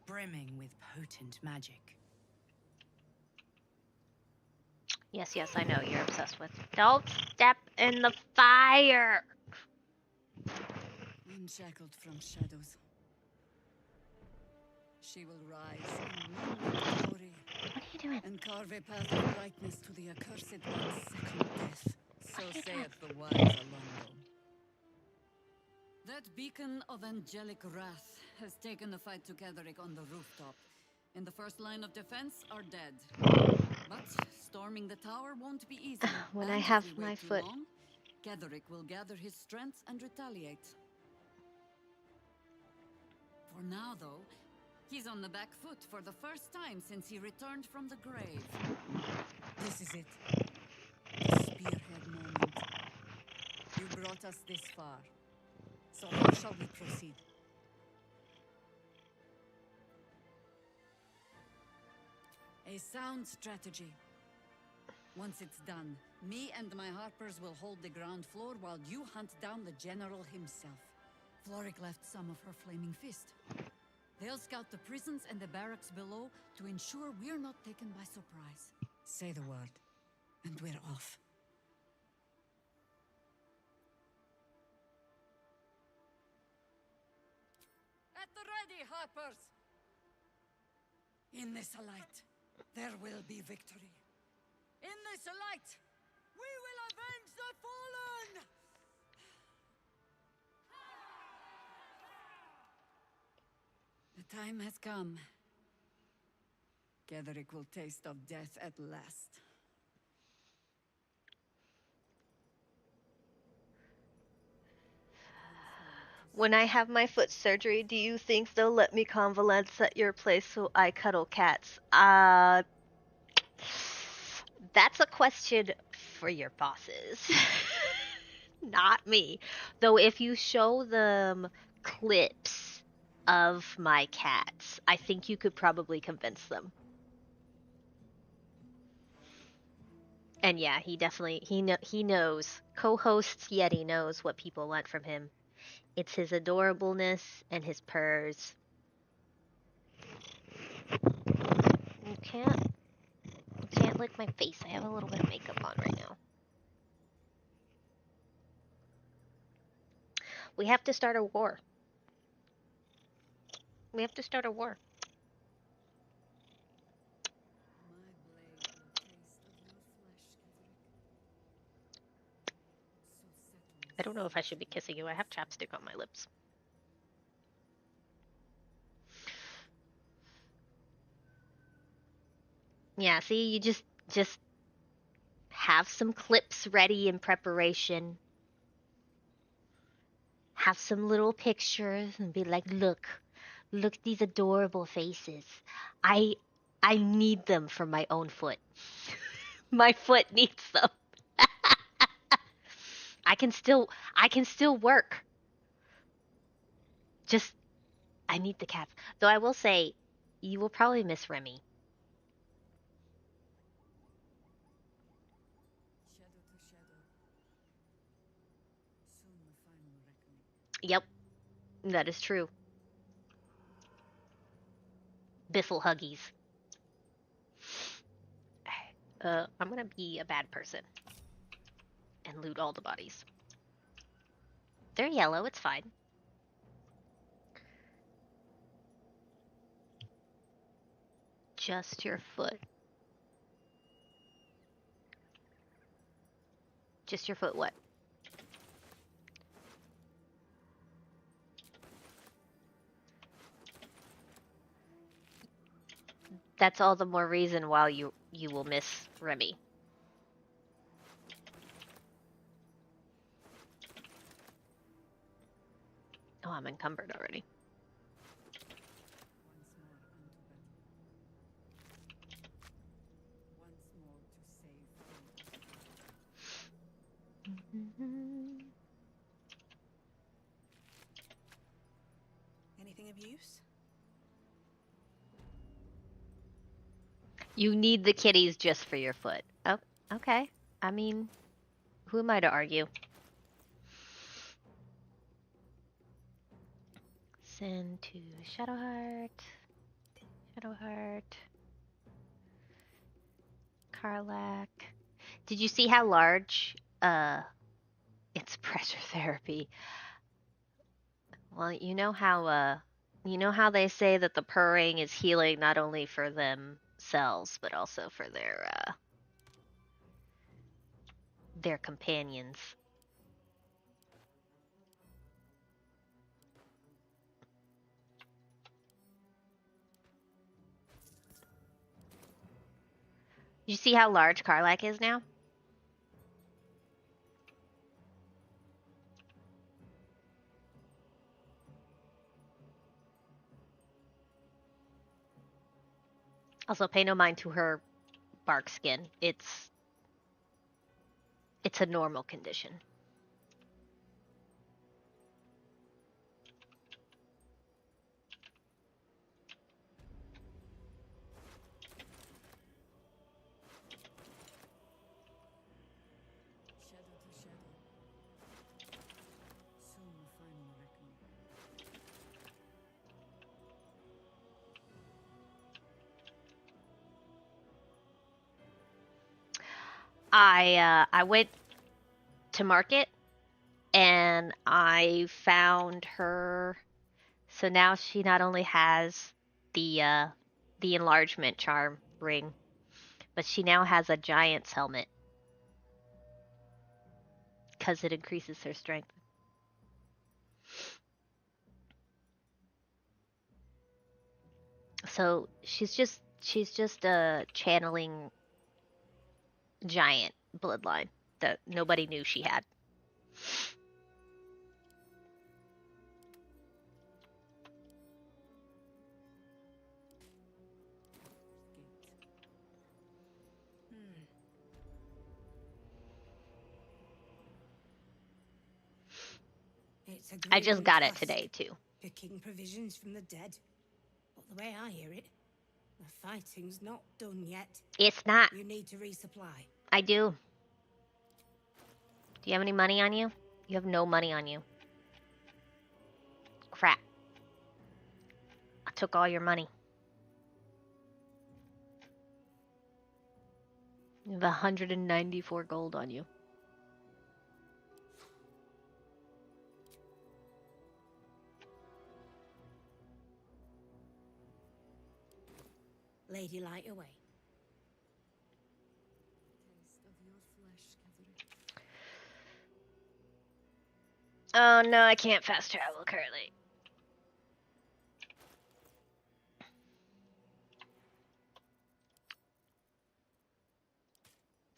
S6: brimming with potent magic.
S1: Yes, yes, I know you're obsessed with. Don't step in the fire!
S2: Unshackled from shadows, she will rise in moonlit glory
S1: What are you doing?
S2: and carve a path of brightness to the accursed one's second death. So saith the wise Alongo. That beacon of angelic wrath has taken the fight to Cleric on the rooftop. In the first line of defense are dead. But storming the tower won't be easy.
S1: When
S2: And
S1: I
S2: if
S1: have
S2: we
S1: my
S2: wait too
S1: foot.
S2: long, Cleric will gather his strength and retaliate. For now, though, he's on the back foot for the first time since he returned from the grave. This is it. The spearhead moment. You brought us this far. So how shall we proceed? A sound strategy. Once it's done, me and my Harpers will hold the ground floor while you hunt down the General himself. Floric left some of her flaming fist. They'll scout the prisons and the barracks below to ensure we're not taken by surprise. Say the word, and we're off. At the ready, Harpers! In this light, there will be victory. In this light, we will avenge the fallen! The time has come. Cleric will taste of death at last.
S1: When I have my foot surgery, do you think they'll let me convalesce at your place so I cuddle cats? That's a question for your bosses. Not me. Though if you show them clips of my cats, I think you could probably convince them. And yeah, he definitely he knows. Co-host Yeti knows what people want from him. It's his adorableness and his purrs. You can't lick my face. I have a little bit of makeup on right now. We have to start a war. We have to start a war.
S2: My blade will taste of your flesh, Cleric.
S1: I don't know if I should be kissing you. I have chapstick on my lips. Yeah, see, you just have some clips ready in preparation. Have some little pictures and be like, look at these adorable faces. I need them for my own foot. My foot needs them. I can still work. Just I need the cats. Though I will say, you will probably miss Remy.
S2: Shadow to shadow. Soon the final reckoning.
S1: Yep, that is true. Biffle huggies. I'm gonna be a bad person and loot all the bodies. They're yellow, it's fine. Just your foot. Just your foot, what? That's all the more reason why you will miss Remy. Oh, I'm encumbered already.
S3: Anything of use?
S1: You need the kitties just for your foot. Oh, okay. I mean, who am I to argue? Send to Shadowheart. Shadowheart. Karlak. Did you see how large it's pressure therapy? Well, you know how they say that the purring is healing not only for themselves but also for their companions. You see how large Karlak is now? Also, pay no mind to her bark skin. It's a normal condition.
S2: Shadow to shadow. Soon the final reckoning.
S1: I went to market and I found her. So now she not only has the enlargement charm ring, but she now has a giant's helmet because it increases her strength. So she's just channeling giant bloodline that nobody knew she had.
S7: It's a
S1: I just
S7: grim
S1: got it
S7: task,
S1: today too.
S7: picking provisions from the dead. But the way I hear it, the fighting's not done yet.
S1: It's not.
S7: You need to resupply.
S1: I do. Do you have any money on you? You have no money on you. Crap. I took all your money. You have 194 gold on you.
S7: Lady Light away.
S1: Oh no, I can't fast travel currently.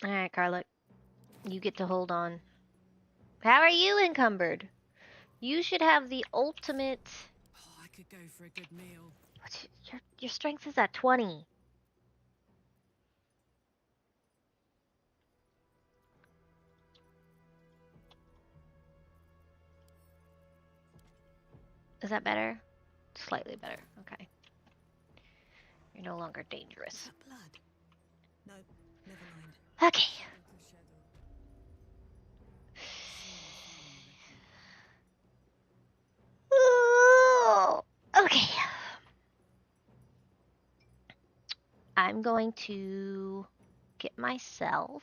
S1: Alright, Carlick. You get to hold on. How are you encumbered? You should have the ultimate.
S2: Oh, I could go for a good meal.
S1: Your strength is at 20. Is that better? Slightly better. Okay. You're no longer dangerous.
S7: Blood. No, never mind.
S1: Okay. Ooh, okay. I'm going to get myself.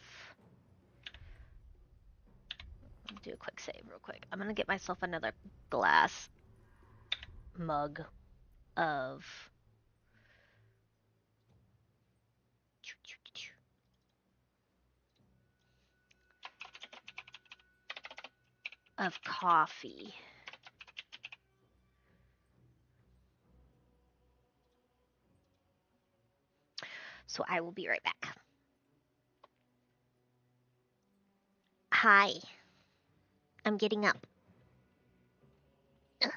S1: Do a quick save real quick. I'm gonna get myself another glass mug of coffee. So I will be right back. Hi. I'm getting up. Ugh.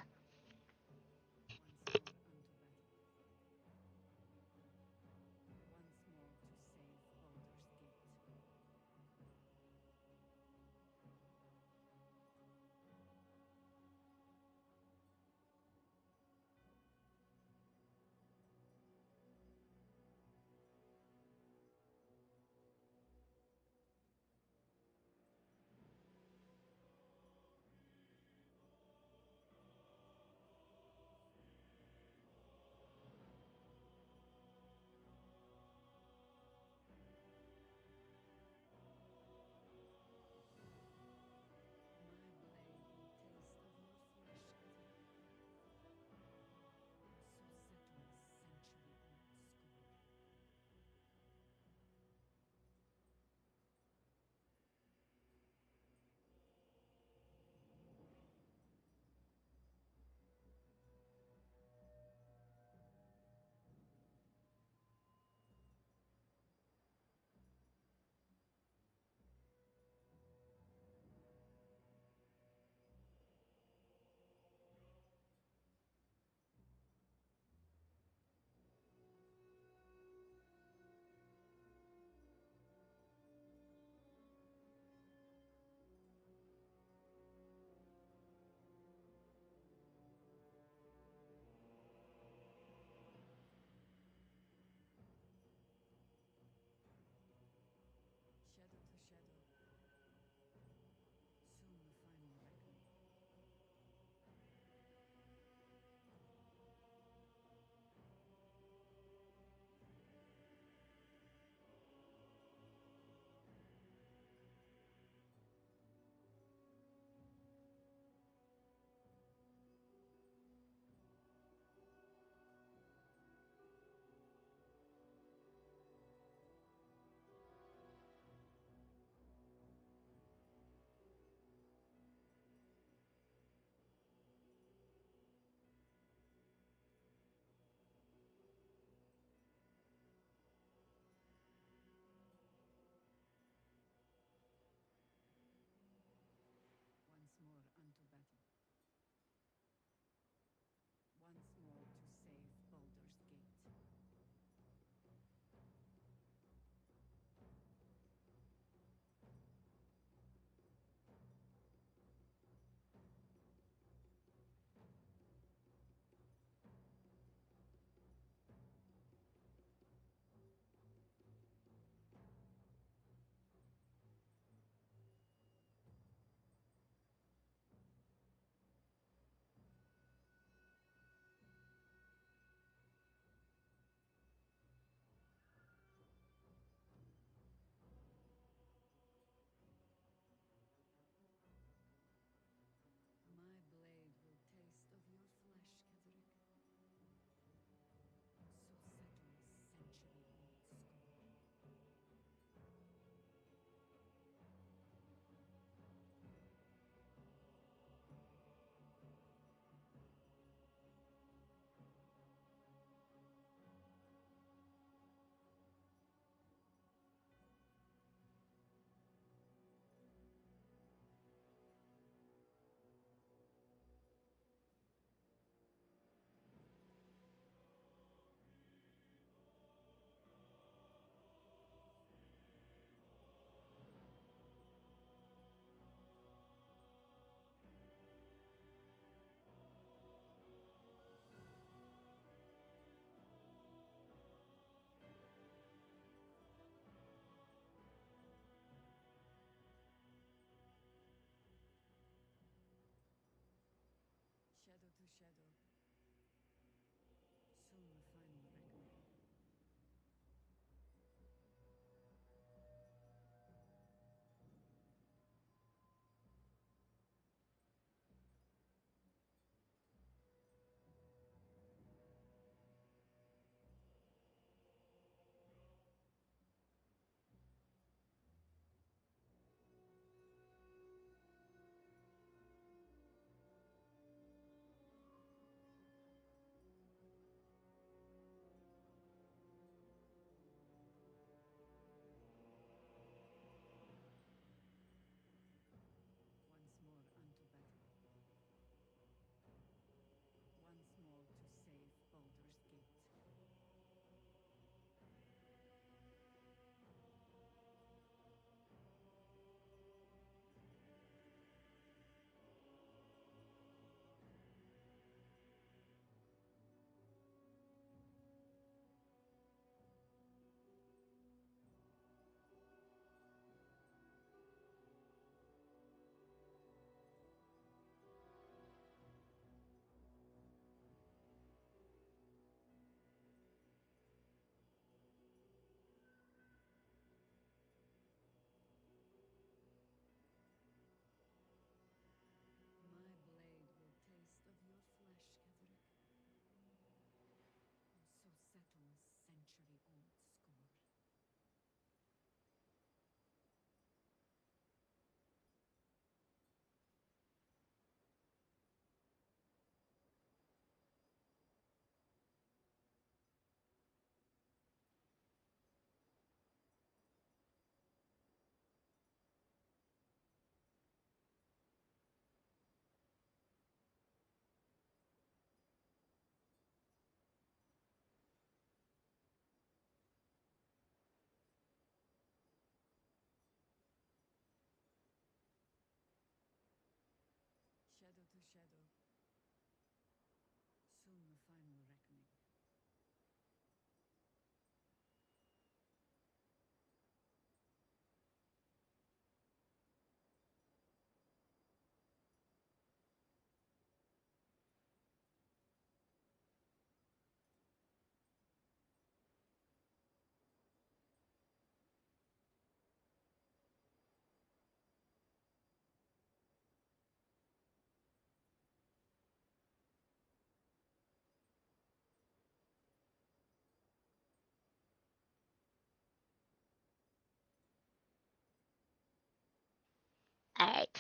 S1: Alright.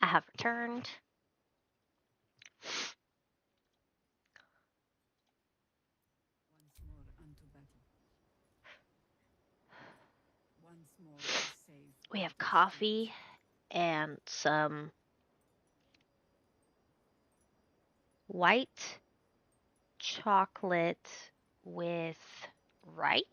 S1: I have returned.
S2: Once more unto battle. Once more to save.
S1: We have
S2: what is
S1: coffee and some white chocolate with rice.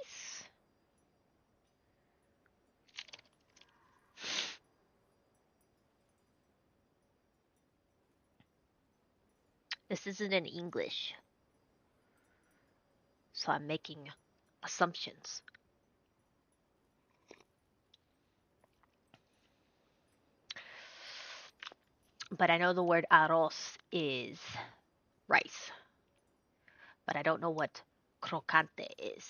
S1: This isn't in English, so I'm making assumptions. But I know the word arroz is rice. But I don't know what crocante is.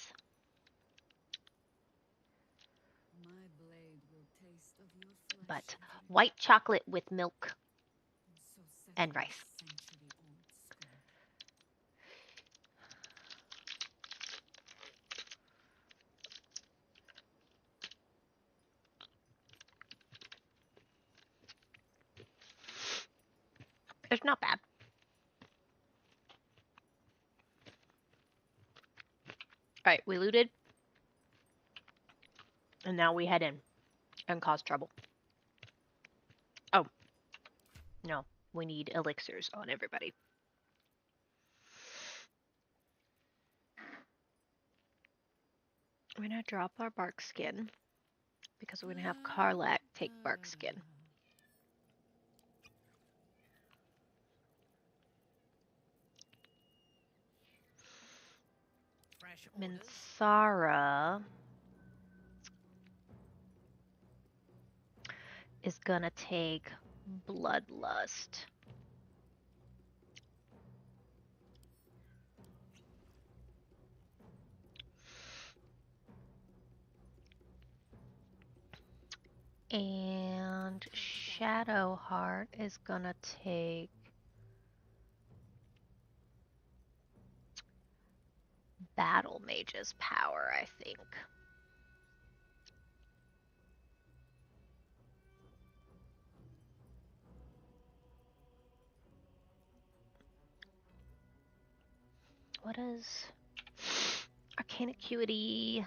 S2: My blade will taste of your flesh
S1: But
S2: again.
S1: white chocolate with milk
S2: So set
S1: and
S2: my
S1: rice.
S2: century-old skull.
S1: It's not bad. Alright, we looted. And now we head in and cause trouble. Oh. No, we need elixirs on everybody. We're gonna drop our bark skin because we're gonna have Karlak take bark skin.
S6: Fresh orders.
S1: Minsara is gonna take Bloodlust. And Shadowheart is gonna take Battle Mage's power, I think. What is Arcane Acuity?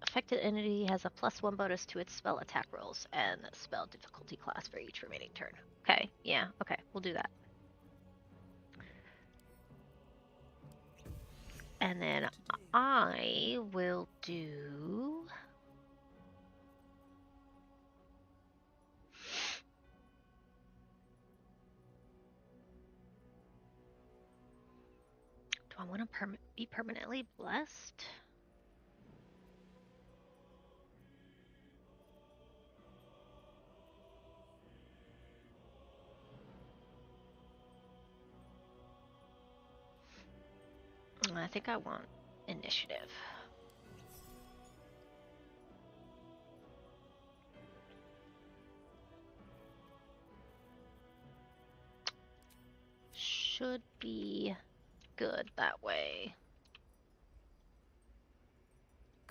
S1: Affected entity has a +1 bonus to its spell attack rolls and spell difficulty class for each remaining turn. Okay, yeah, okay, we'll do that. And then I will do... Do I want to be permanently blessed? I think I want initiative. Should be good that way.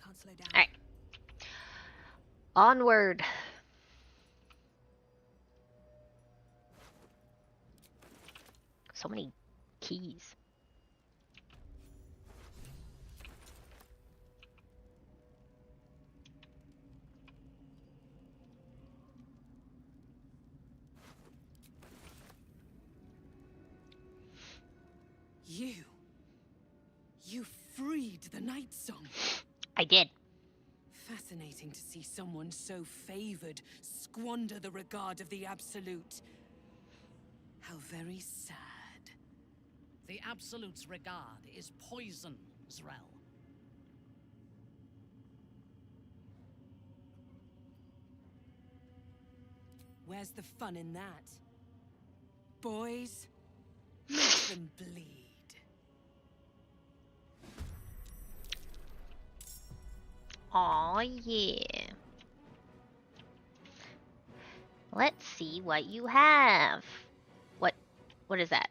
S3: Can't slow down.
S1: Alright. Onward. So many keys.
S2: You freed the Nightsong.
S1: I did.
S2: Fascinating to see someone so favored squander the regard of the Absolute. How very sad.
S8: The Absolute's regard is poison, Zrel.
S2: Where's the fun in that? Boys, make them bleed.
S1: Aw, yeah. Let's see what you have. What is that?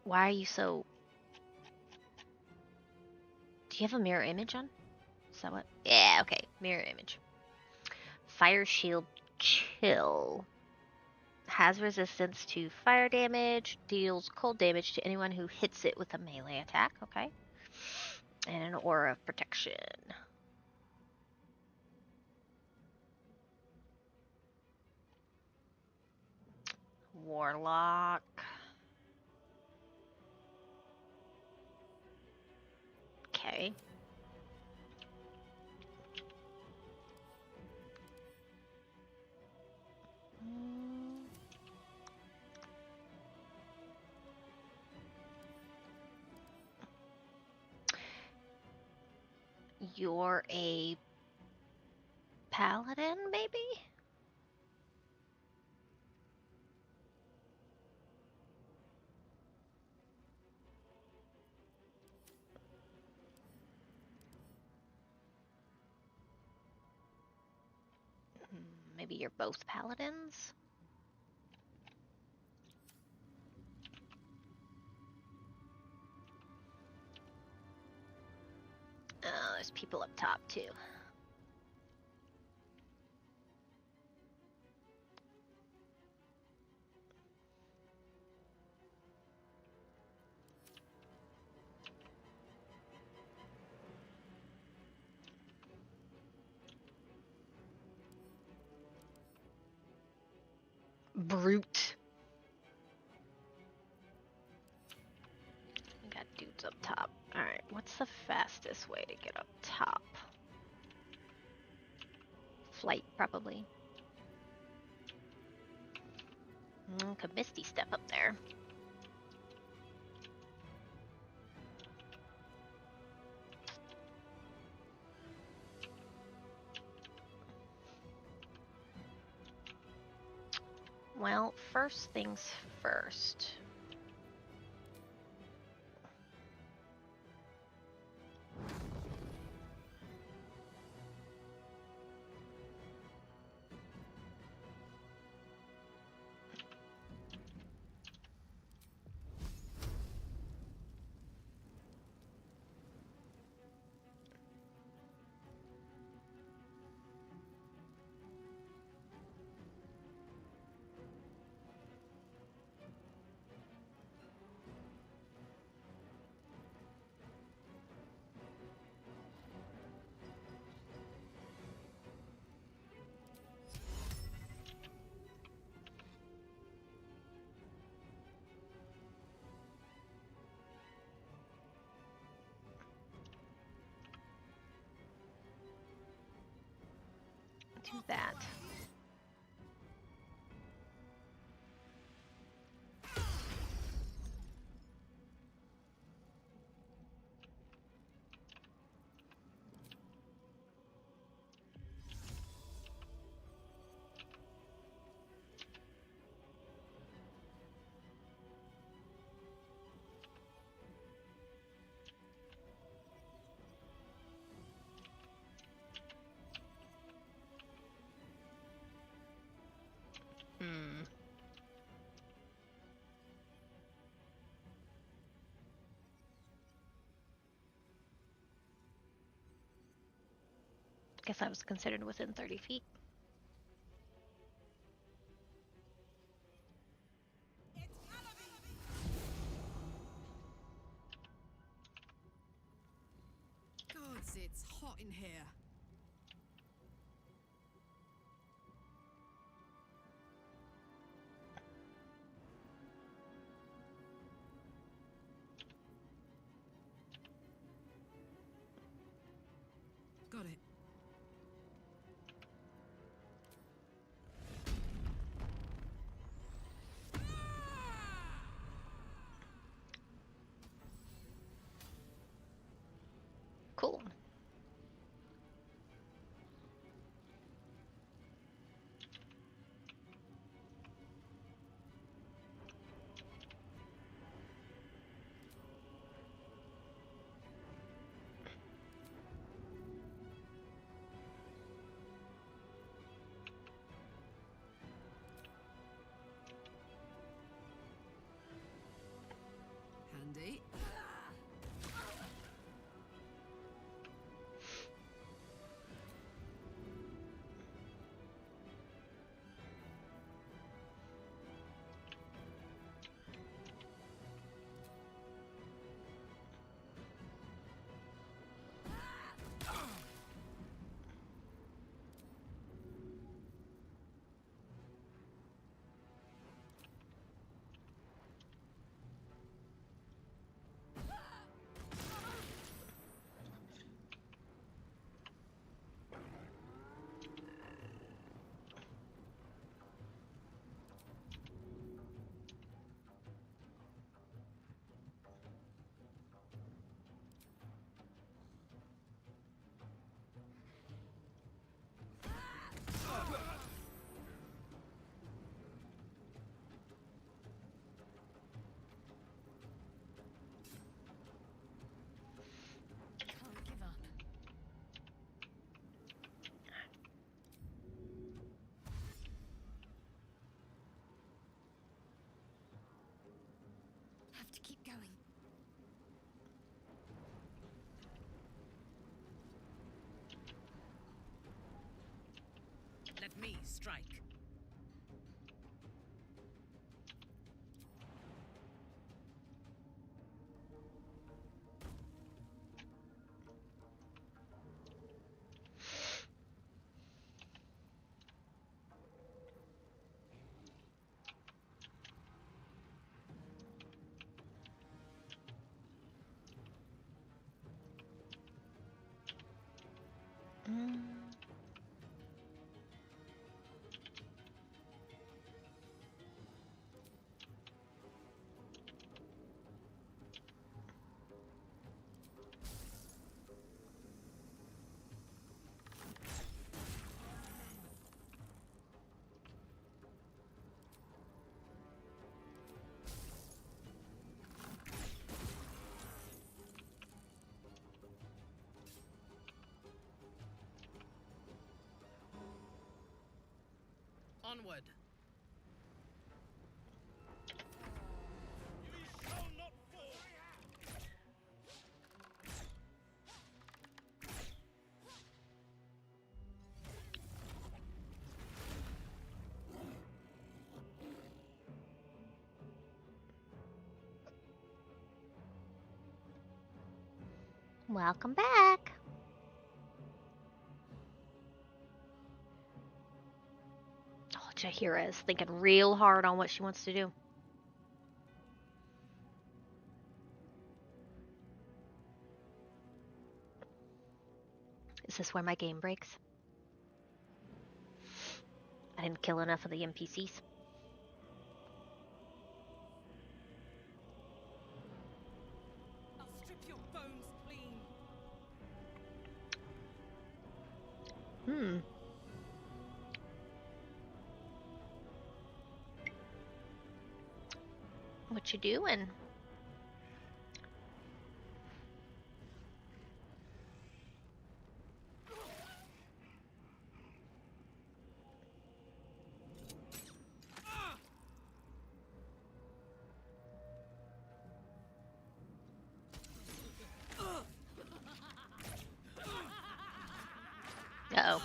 S1: Why are you so... Do you have a mirror image on? Is that what? Yeah, okay. Mirror image. Fire shield chill. Has resistance to fire damage, deals cold damage to anyone who hits it with a melee attack, okay. And an aura of protection. Warlock. Okay. You're a paladin, maybe? Maybe you're both paladins? Oh, there's people up top too. Brute. We got dudes up top. Alright, what's the fastest way to get up top? Flight, probably. Could Misty step up there. Well, first things first. Do that. Guess I was considered within 30 feet.
S2: Gods, it's hot in here. Got it.
S8: strike. Onward. You shall not fall.
S1: Welcome back. Oh, Jahira is thinking real hard on what she wants to do. Is this where my game breaks? I didn't kill enough of the NPCs.
S2: I'll strip your bones clean.
S1: What you doing? Uh-oh.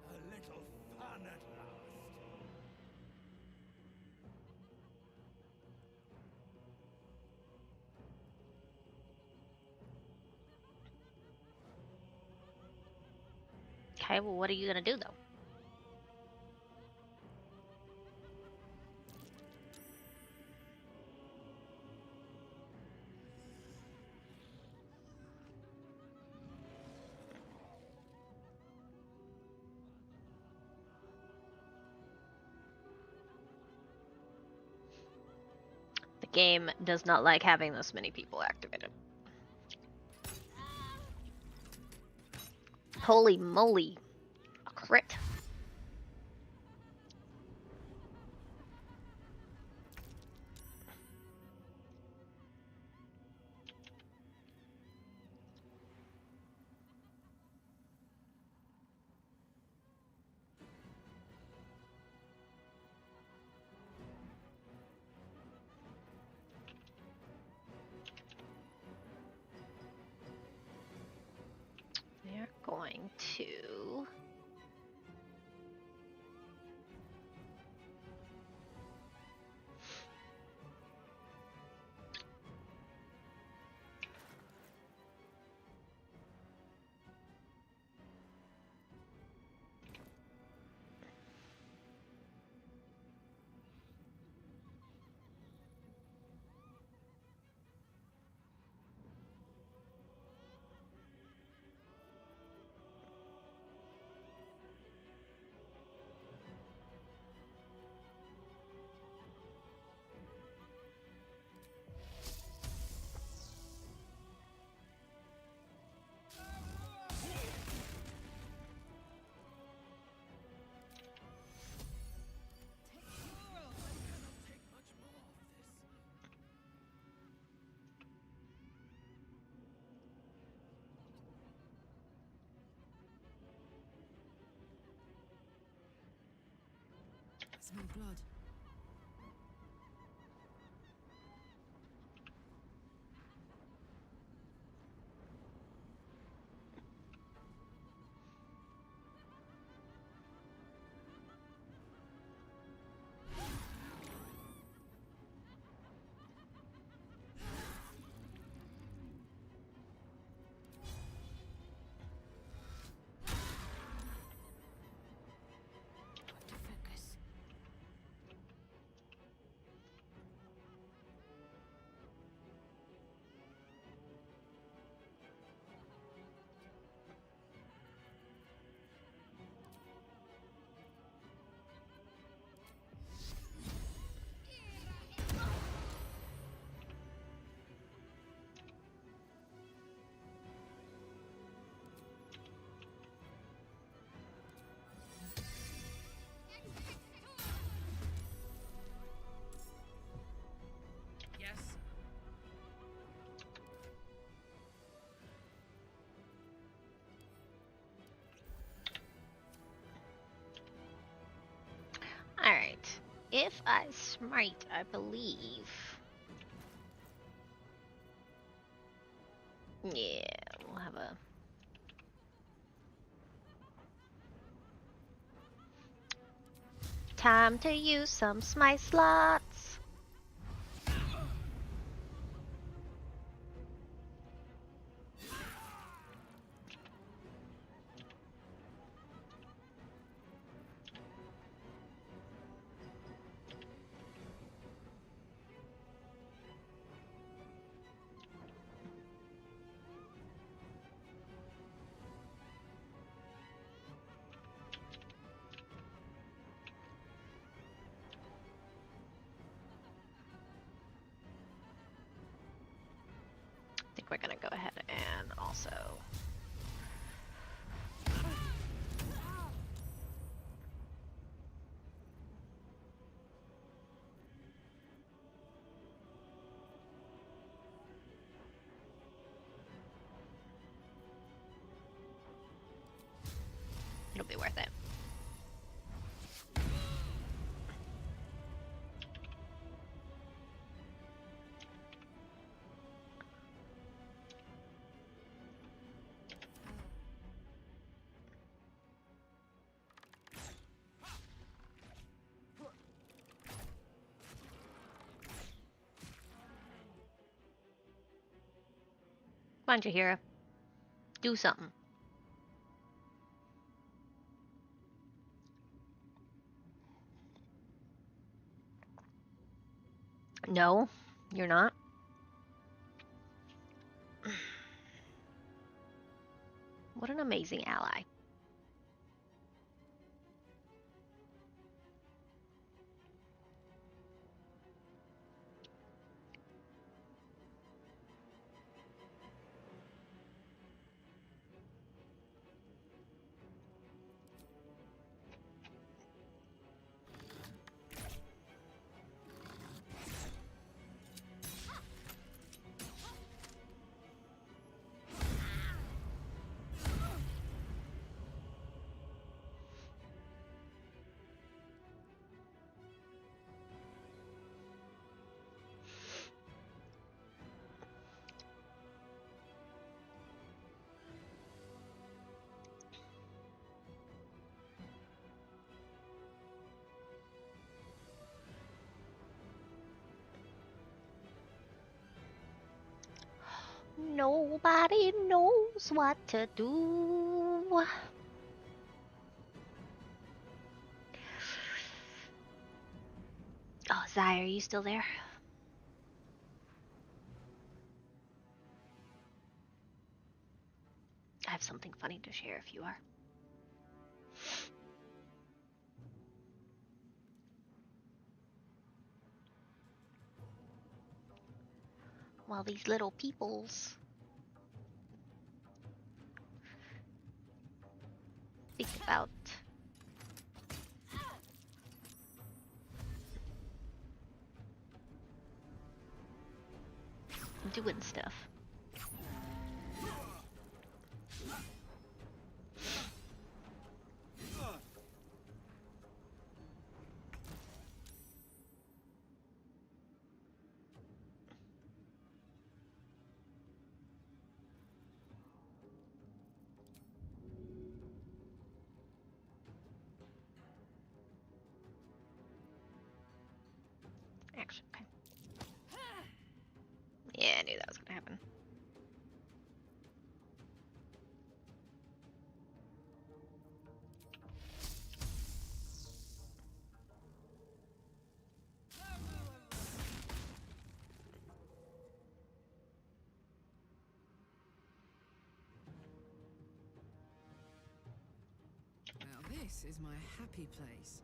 S9: A little fun at last.
S1: Okay, well, what are you gonna do, though? The game does not like having this many people activated. Holy moly. A crit. They're going to...
S2: smell blood.
S5: To focus.
S6: Yes.
S1: Alright. If I smite, I believe. Yeah, we'll have a. Time to use some smite slots. I think we're gonna go ahead and also. It'll be worth it. Come on, Jahira. Do something. No, you're not. What an amazing ally. Nobody knows what to do. Oh, Zai, are you still there? I have something funny to share if you are. Well, these little peoples think about doing stuff. action. Okay. Yeah, I knew that was gonna happen.
S2: Now this is my happy place.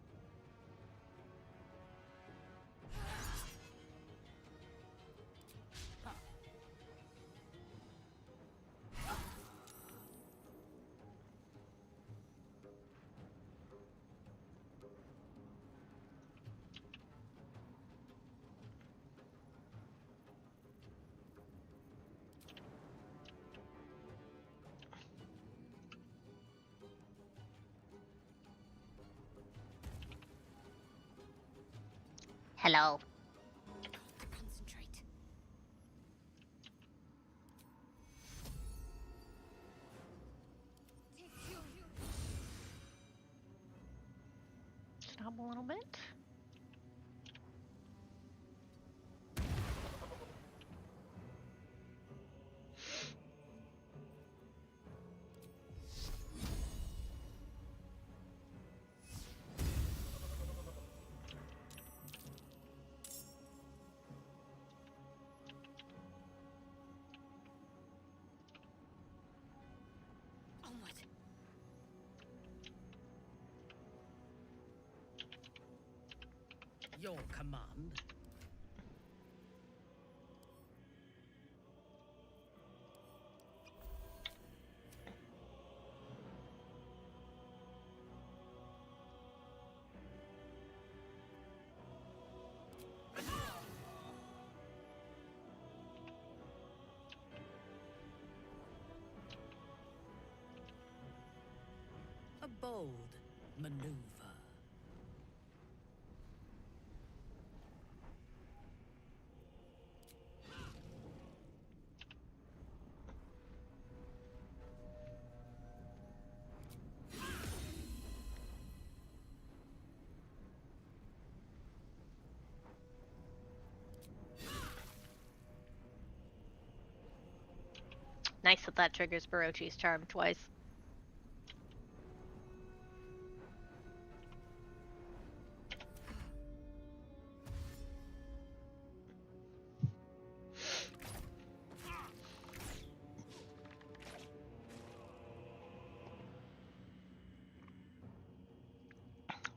S1: Hello.
S5: Concentrate.
S1: Stop a little bit.
S5: Onward.
S8: Your command. A bold maneuver.
S1: Nice that that triggers Barochi's charm twice.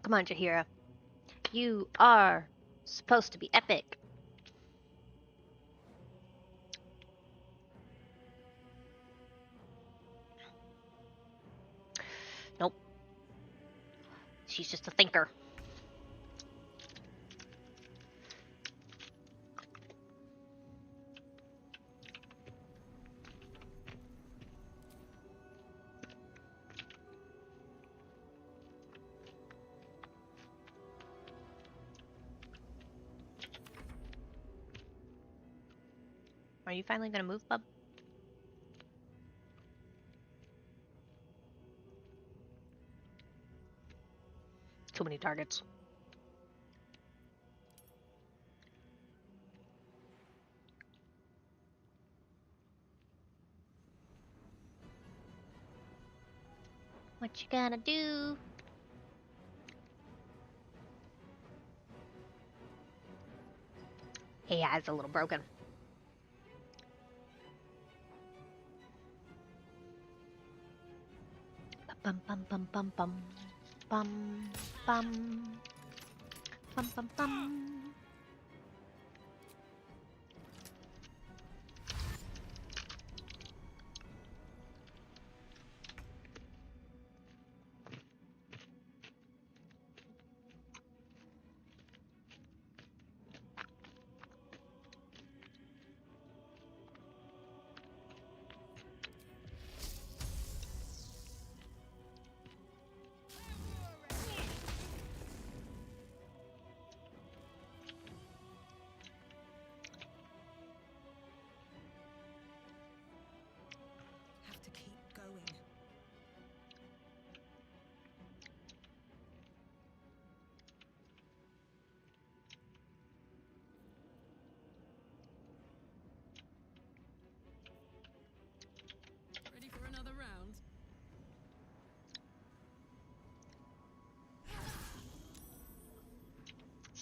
S1: Come on, Jaheira. You are supposed to be epic. Nope. She's just a thinker. Are you finally gonna move, bub? Too many targets. What you gonna do? Yeah, it's a little broken. Bum bum bum bum bum bum bum bum bum bum.
S3: Have to keep going.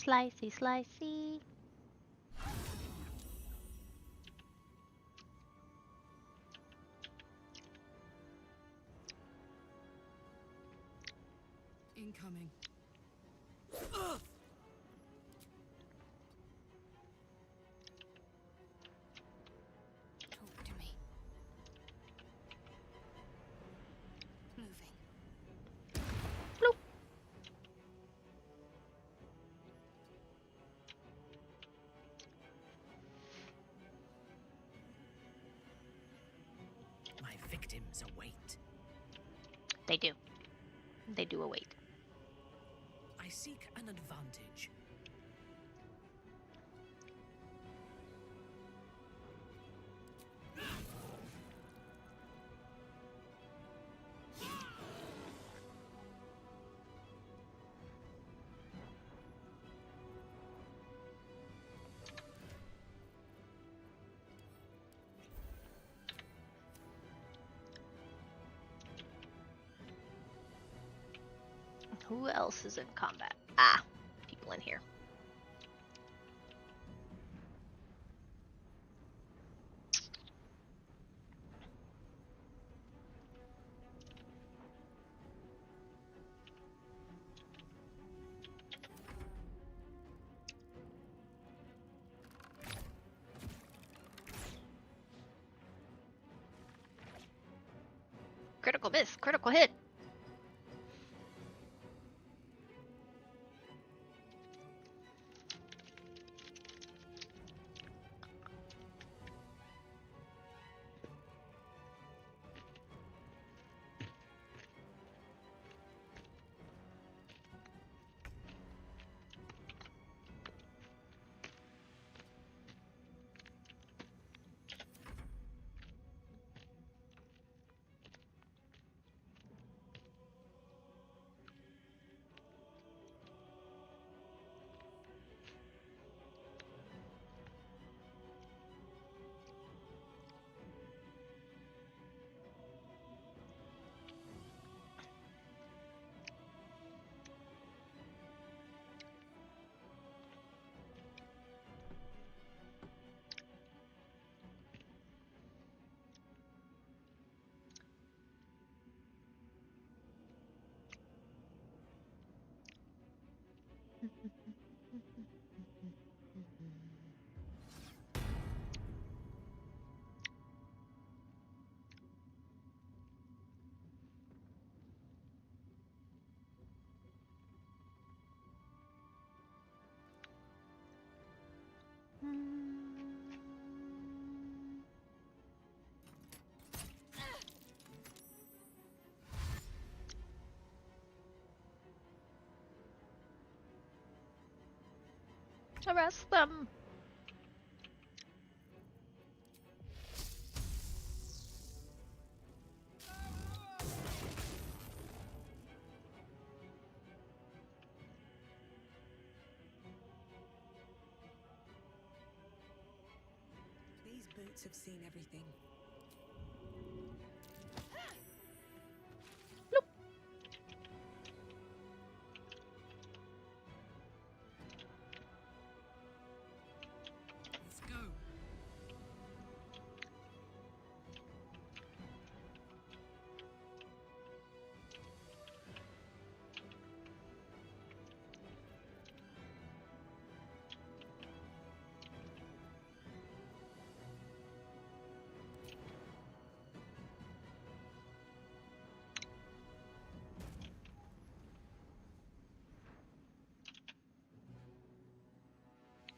S1: Slicey, slicey.
S2: Incoming.
S5: Talk to me. Moving.
S1: Bloop.
S8: My victims await.
S1: They do. They do await.
S8: I seek an advantage.
S1: Who else is in combat? Ah, people in here. Critical miss, critical hit. Arrest them.
S3: These boots have seen everything.
S2: Let's go.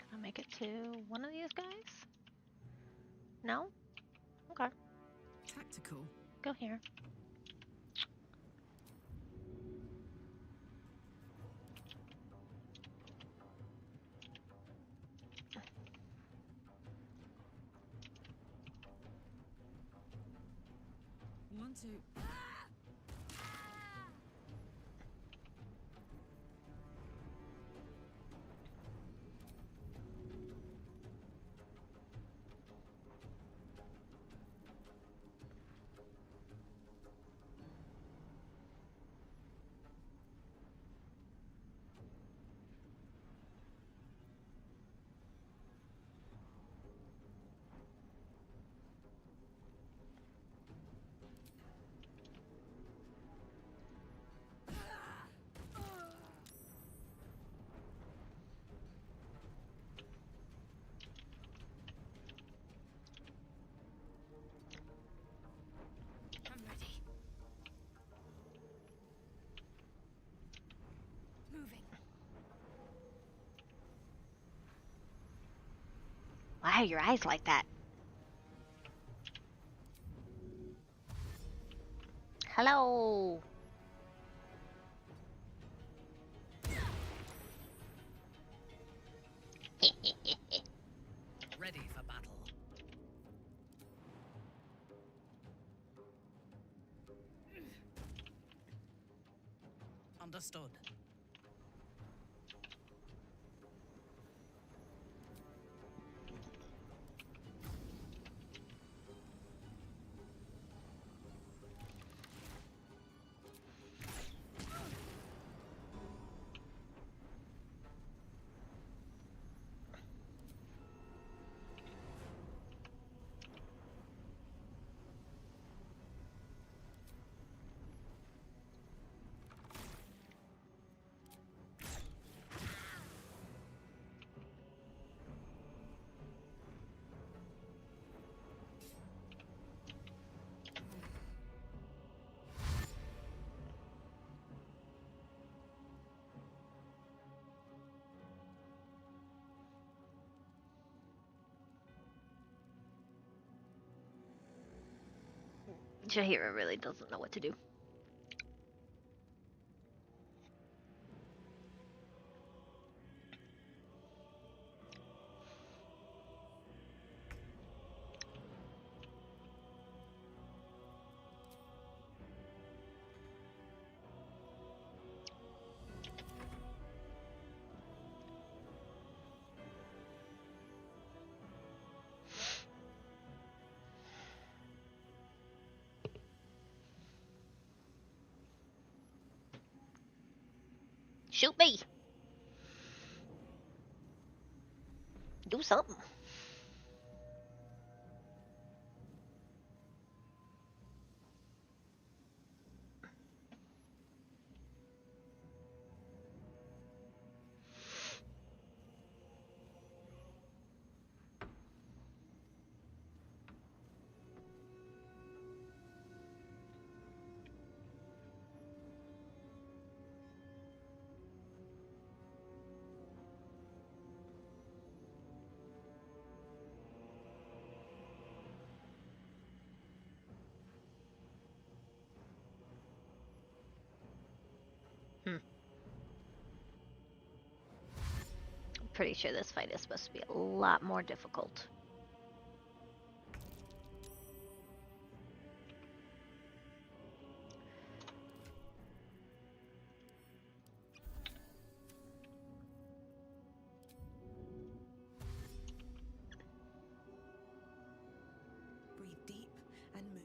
S1: Can I make it to one of these guys? No? Okay,
S2: Tactical.
S1: go here.
S2: Want to.
S1: Why are your eyes like that? Hello.
S8: Ready for battle. Understood.
S1: Jaheira really doesn't know what to do. Shoot me! Do something. Pretty sure this fight is supposed to be a lot more difficult.
S3: Breathe deep and move.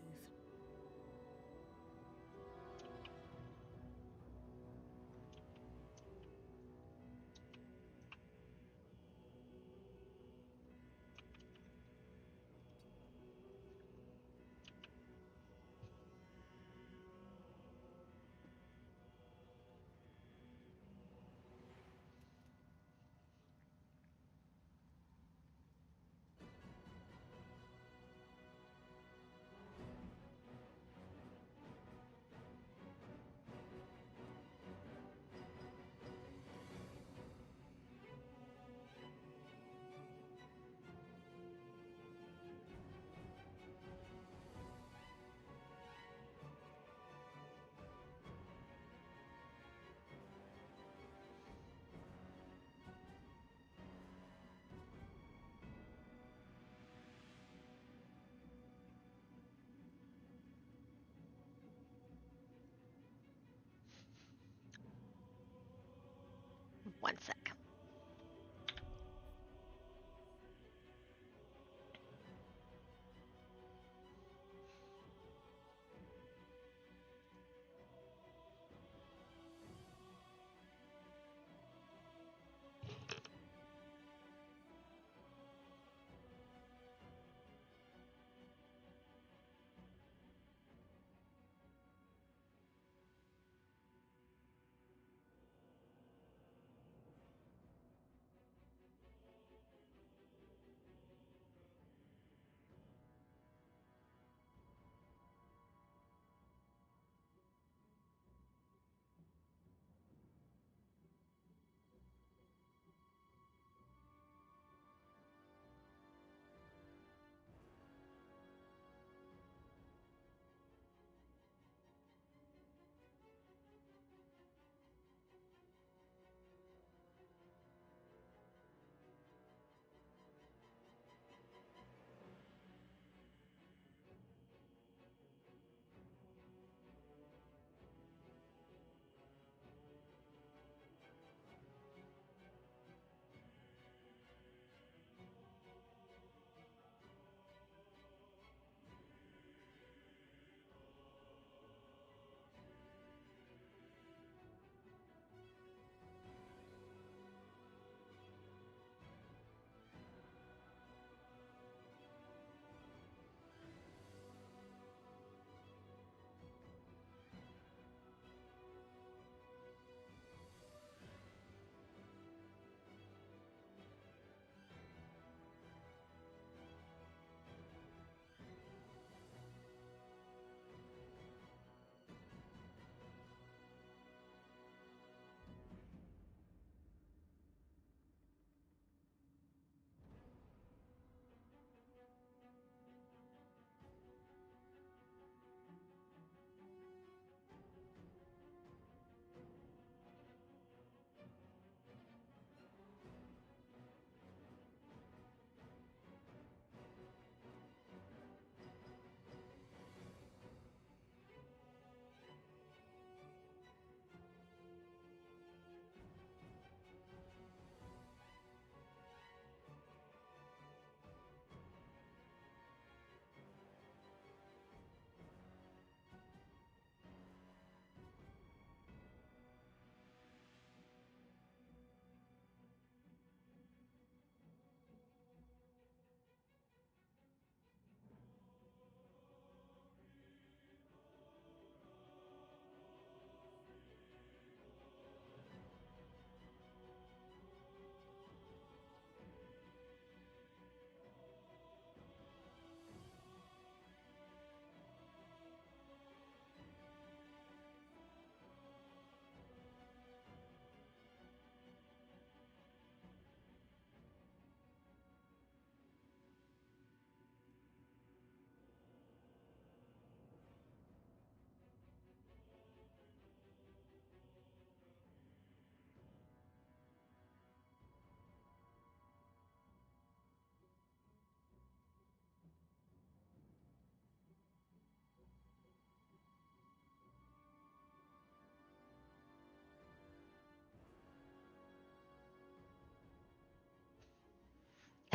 S3: One sec.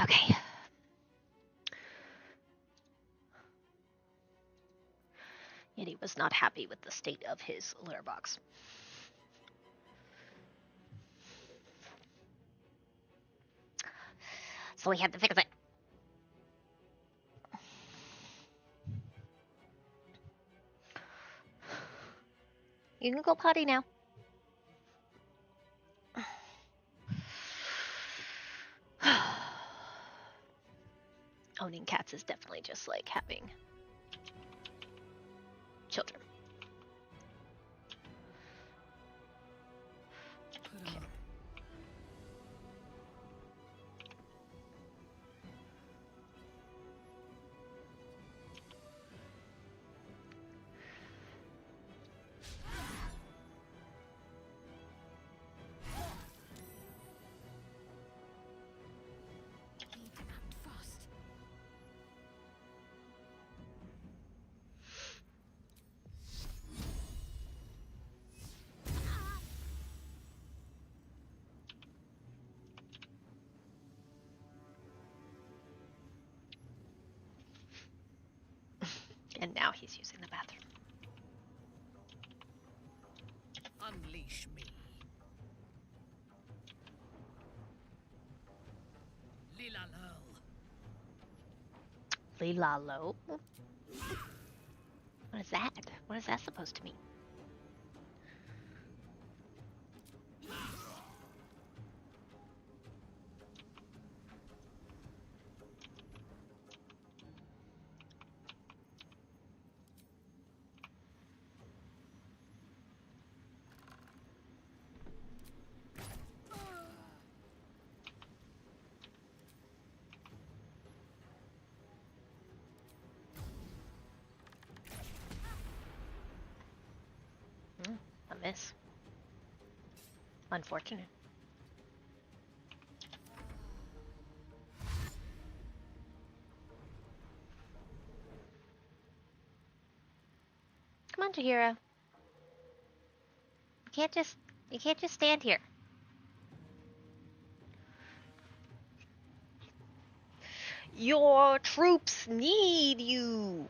S1: Okay. Yet he was not happy with the state of his litter box. So we had to fix it. You can go potty now. Owning cats is definitely just like having children.
S2: Put up.
S5: Need to act fast.
S1: And now he's using the bathroom.
S8: Unleash me. Lila Lurl.
S1: Lilalo? What is that? What is that supposed to mean? A miss. Unfortunate. Come on, Jahira. You can't just stand here. Your troops need you.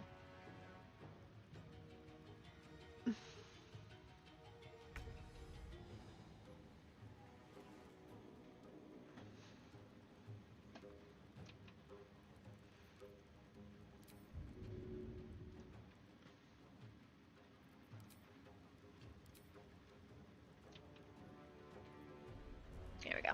S1: Here we go.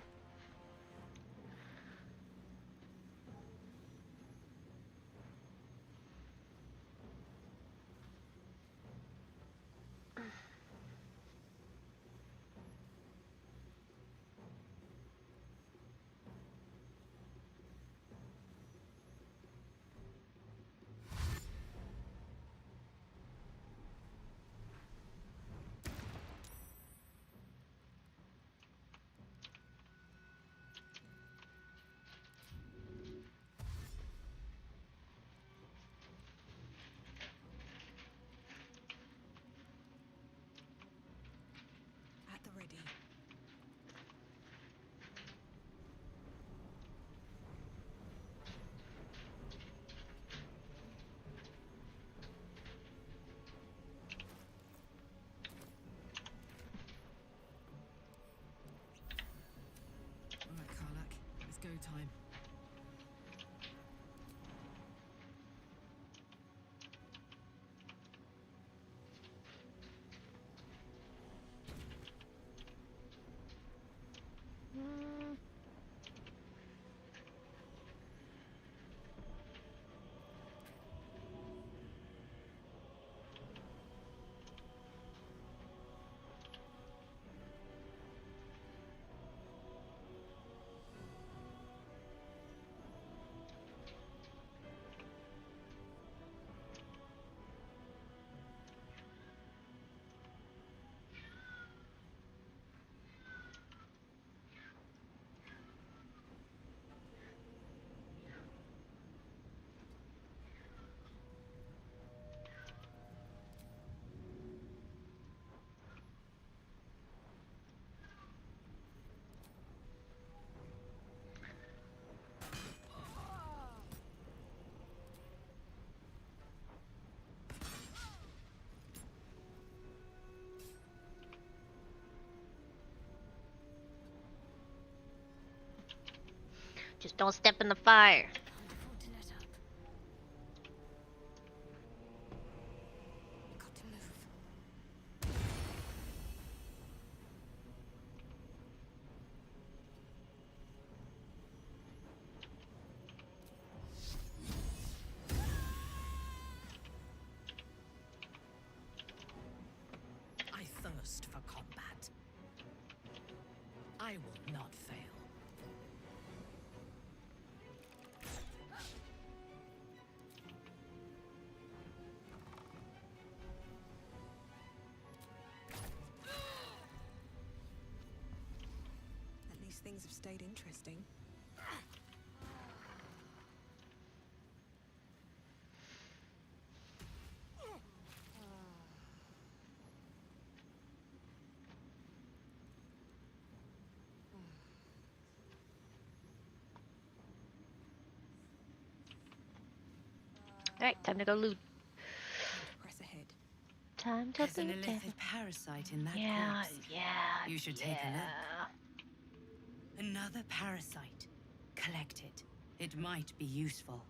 S1: Just don't step in the fire.
S5: Can't afford to let up. Got to move.
S8: I thirst for combat. I will not fail.
S3: At least things have stayed interesting.
S1: Alright, time to go loot.
S3: Press ahead.
S1: Time to
S6: There's an
S1: loot.
S6: illithid parasite in that
S1: Yeah,
S6: corpse.
S1: yeah.
S6: You should take a look. Another parasite. Collect it. It might be useful.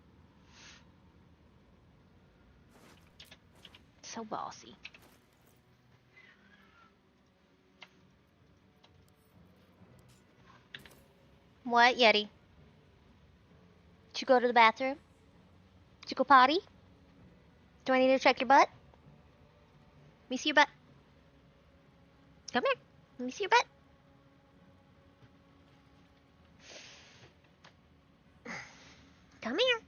S1: So bossy. What, Yeti? Did you go to the bathroom? Did you go potty? Do I need to check your butt? Let me see your butt. Come here. Let me see your butt. Come here.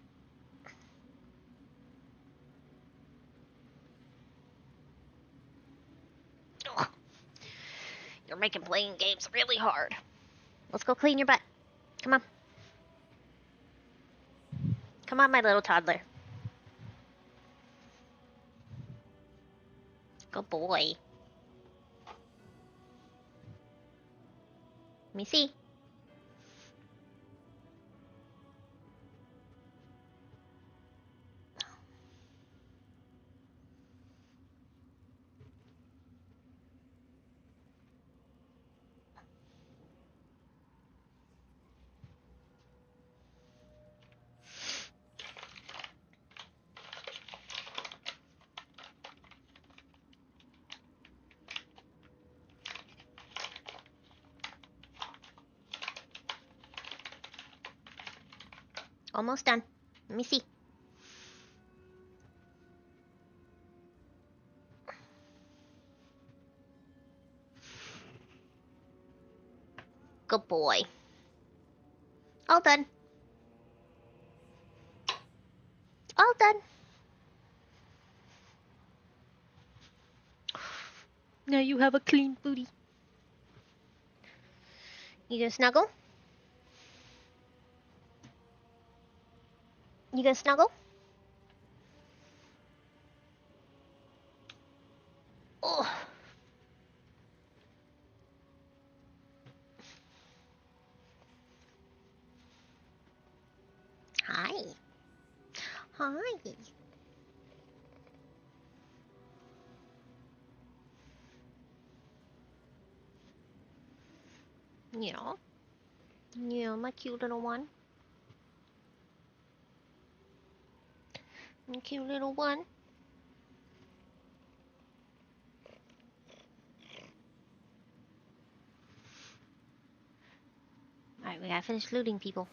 S1: Ugh. You're making playing games really hard. Let's go clean your butt. Come on. Come on, my little toddler. Good boy. Let me see. Almost done. Let me see. Good boy. All done. All done. Now you have a clean booty. You gonna snuggle? You gonna snuggle? Oh. Hi. Hi. Yeah. Yeah, my cute little one. My cute little one. Alright, we gotta finish looting, people.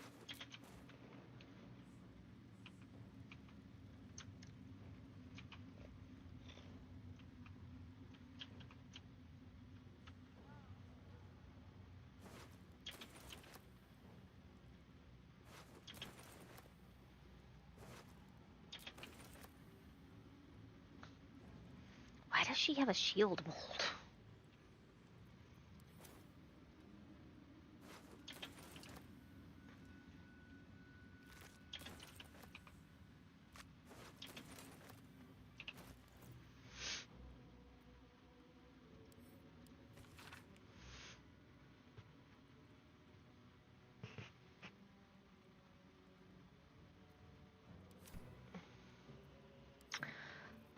S1: Why does she have a shield mold?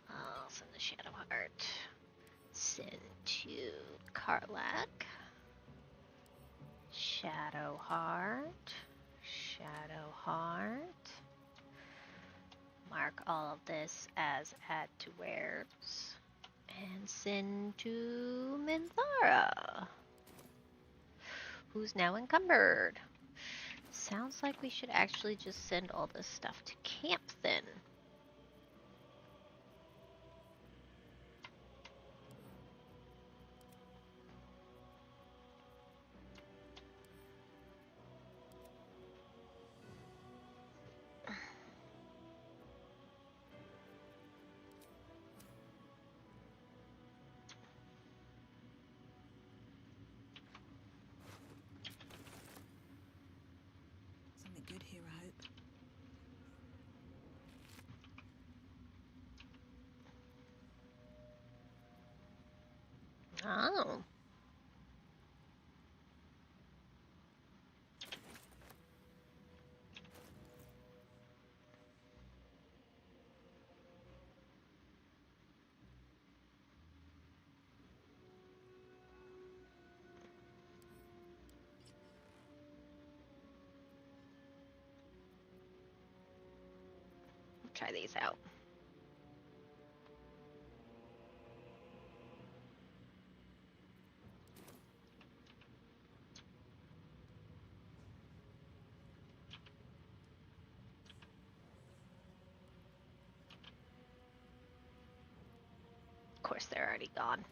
S1: I'll send the Shadow Heart. Send to Karlak. Shadow Heart. Shadow Heart. Mark all of this as add to wares. And send to Minthara, who's now encumbered. Sounds like we should actually just send all this stuff to camp then.
S3: Something good here, I hope.
S1: Oh. Try these out. Of course, they're already gone.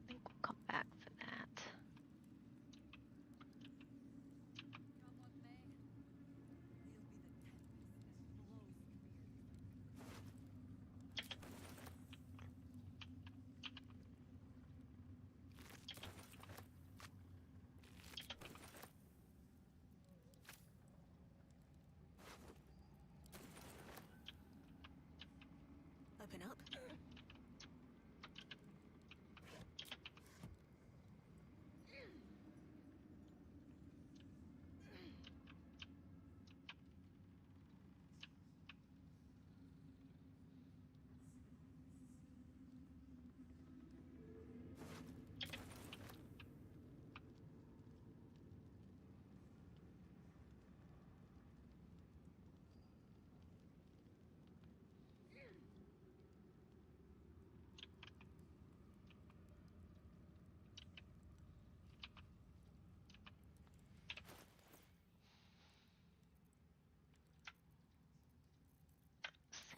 S1: I think we'll come back for that.
S3: Open up.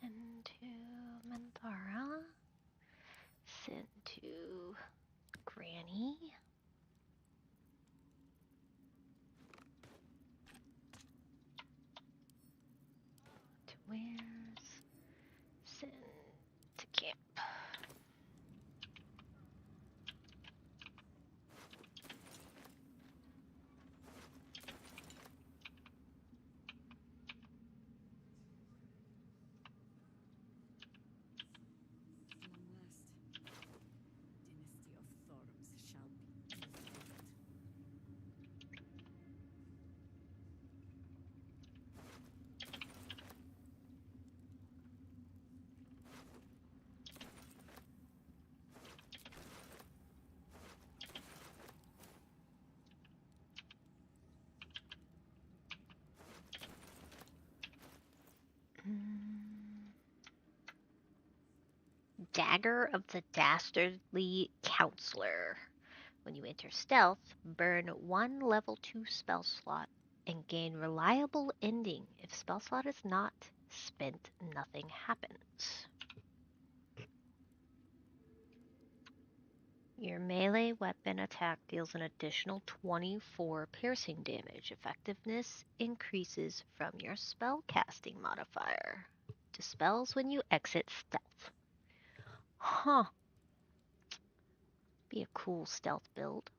S3: Send to Minthara. Send to Granny. To wares. Send to camp. Dagger of the Dastardly Counselor. When you enter stealth, burn one level 2 spell slot and gain reliable ending. If spell slot is not spent, nothing happens. Your melee weapon attack deals an additional 24 piercing damage. Effectiveness increases from your spell casting modifier.
S1: Dispels when you exit stealth. Huh. Be a cool stealth build.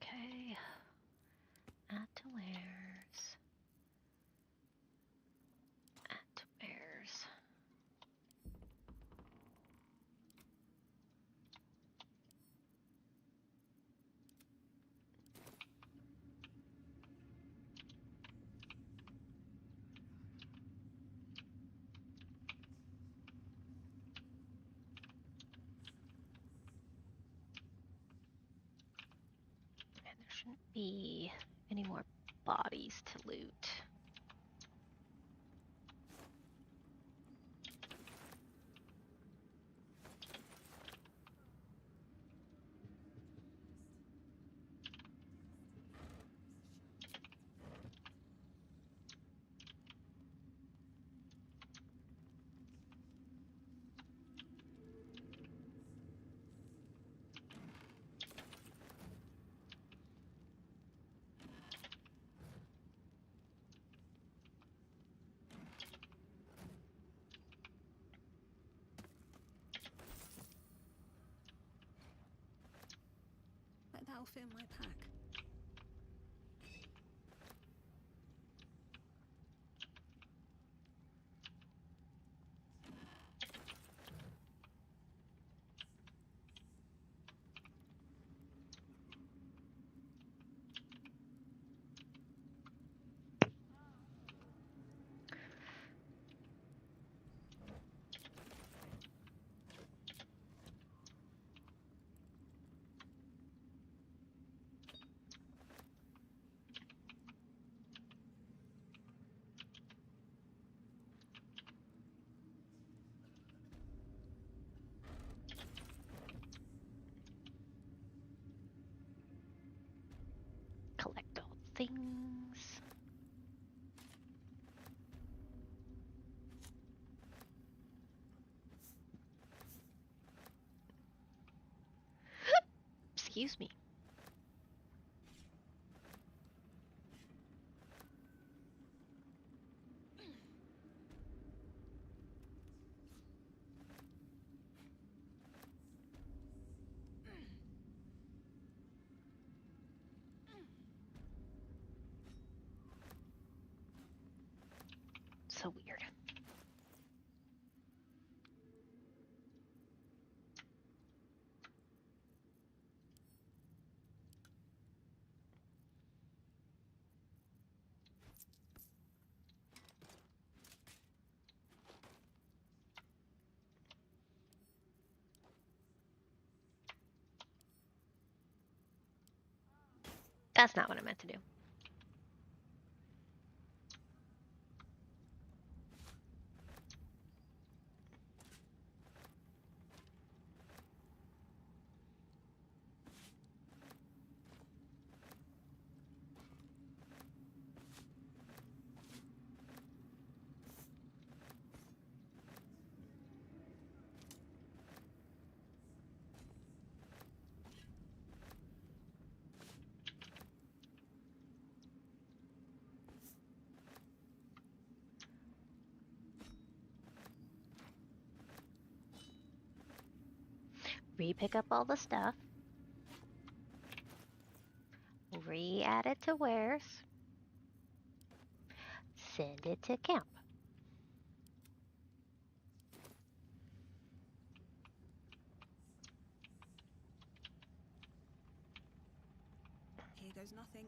S1: Okay. Add to wares. Add to wares. And there shouldn't be any more bodies to loot.
S3: But that'll fit in my pack.
S1: Collect all things. Excuse me. So weird. That's not what I meant to do. Re-pick up all the stuff. Re-add it to wares. Send it to camp.
S3: Here goes nothing.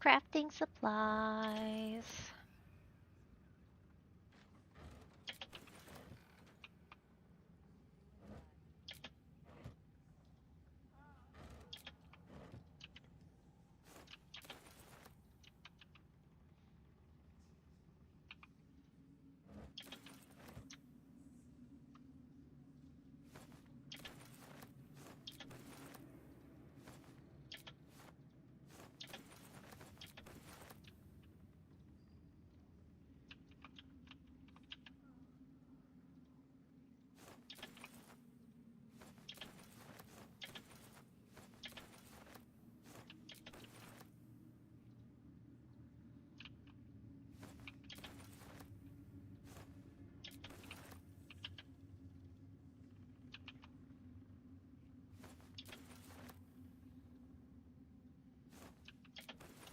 S1: Crafting supplies.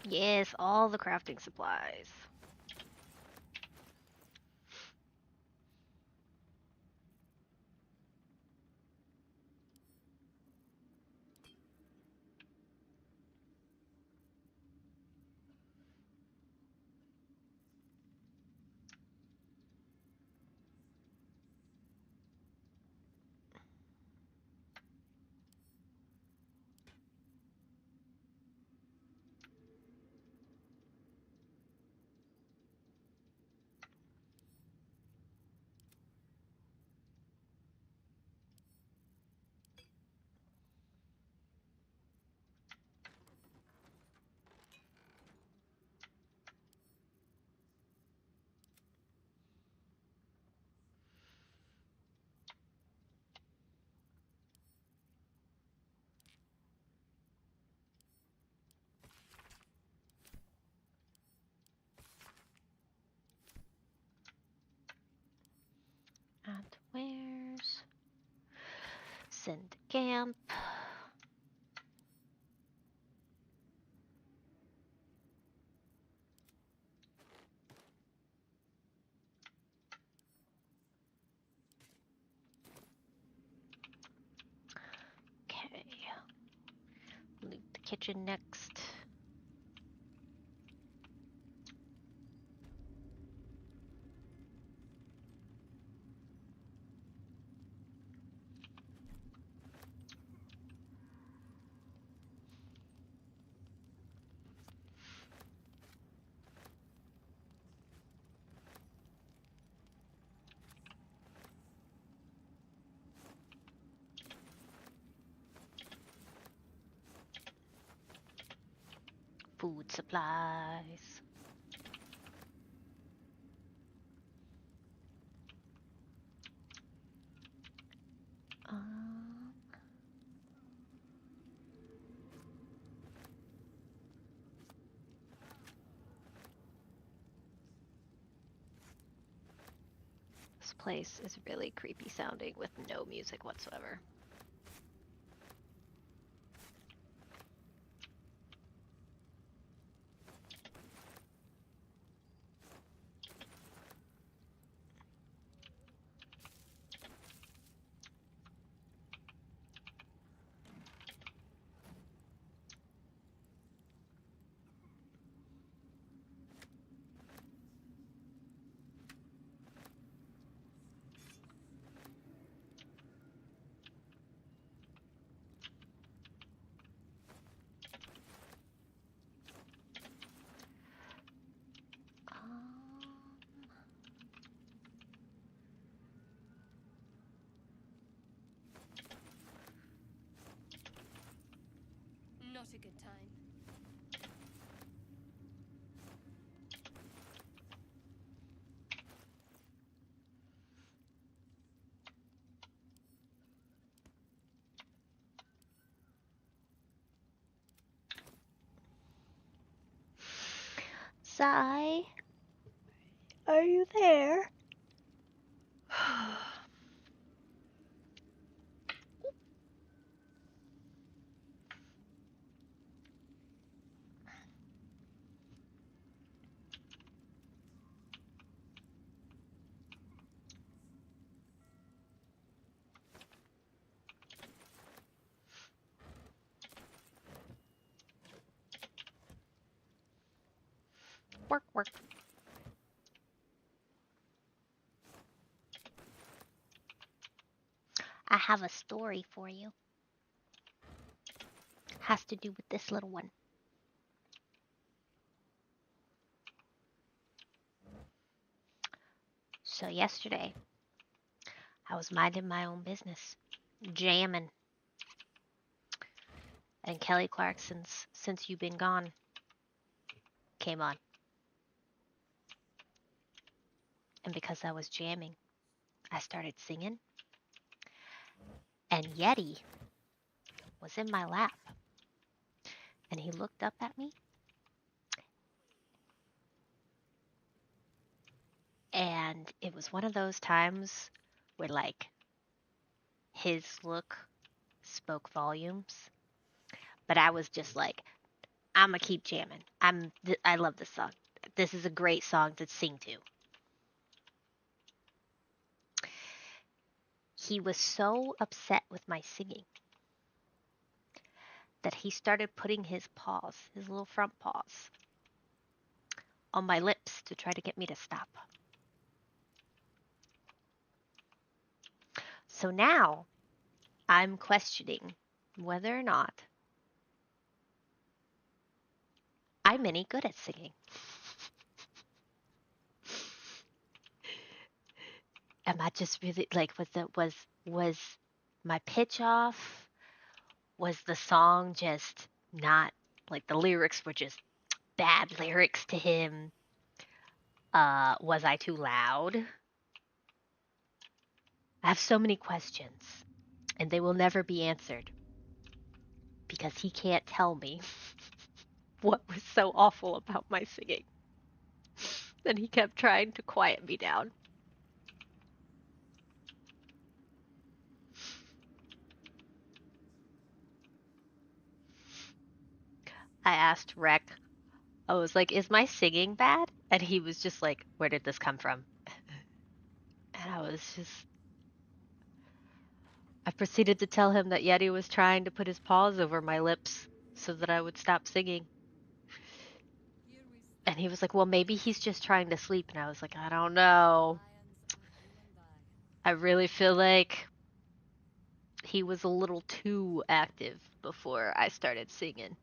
S1: Yes, all the crafting supplies. And where's send camp? Okay. Loot the kitchen next. Food supplies. Um, this place is really creepy sounding with no music whatsoever.
S5: Not a good time.
S1: Sai, are you there? work, work. I have a story for you. Has to do with this little one. So yesterday, I was minding my own business, jamming, and Kelly Clarkson's Since You've Been Gone came on. And because I was jamming, I started singing, and Yeti was in my lap, and he looked up at me, and it was one of those times where, like, his look spoke volumes, but I was just like, I'm gonna keep jamming. I love this song. This is a great song to sing to. He was so upset with my singing that he started putting his paws, his little front paws, on my lips to try to get me to stop. So now I'm questioning whether or not I'm any good at singing. Am I just really like was my pitch off? Was the song just not like the lyrics were just bad lyrics to him? Was I too loud? I have so many questions, and they will never be answered because he can't tell me what was so awful about my singing. And he kept trying to quiet me down. I asked Rec, I was like, is my singing bad? And he was just like, where did this come from? And I proceeded to tell him that Yeti was trying to put his paws over my lips so that I would stop singing. And he was like, well, maybe he's just trying to sleep. And I was like, I don't know. I really feel like he was a little too active before I started singing.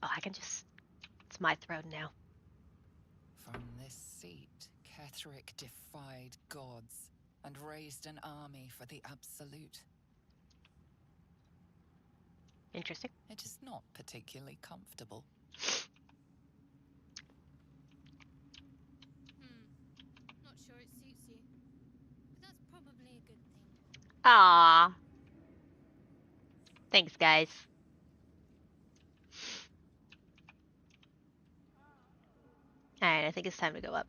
S1: Oh, it's my throne now.
S4: From this seat, Cleric defied gods and raised an army for the Absolute.
S1: Interesting.
S4: It is not particularly comfortable.
S5: Not sure it suits you, but that's probably a good thing.
S1: Ah. Thanks, guys. Alright, I think it's time to go up.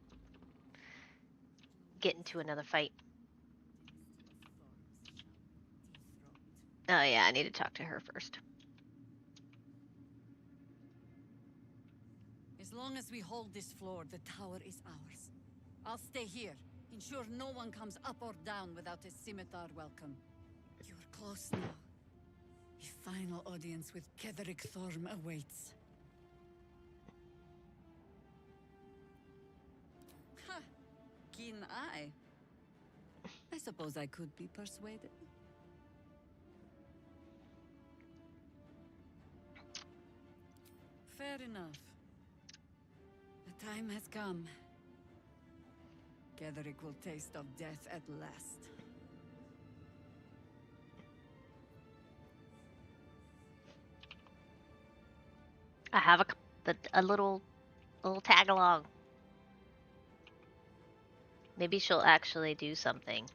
S1: Get into another fight. Oh yeah, I need to talk to her first.
S10: As long as we hold this floor, the tower is ours. I'll stay here. Ensure no one comes up or down without a scimitar welcome. You're close now. A final audience with Cleric Thorm awaits. Ha! Keen eye. I suppose I could be persuaded. Fair enough. The time has come. Cleric will taste of death at last.
S1: I have a little tag along. Maybe she'll actually do something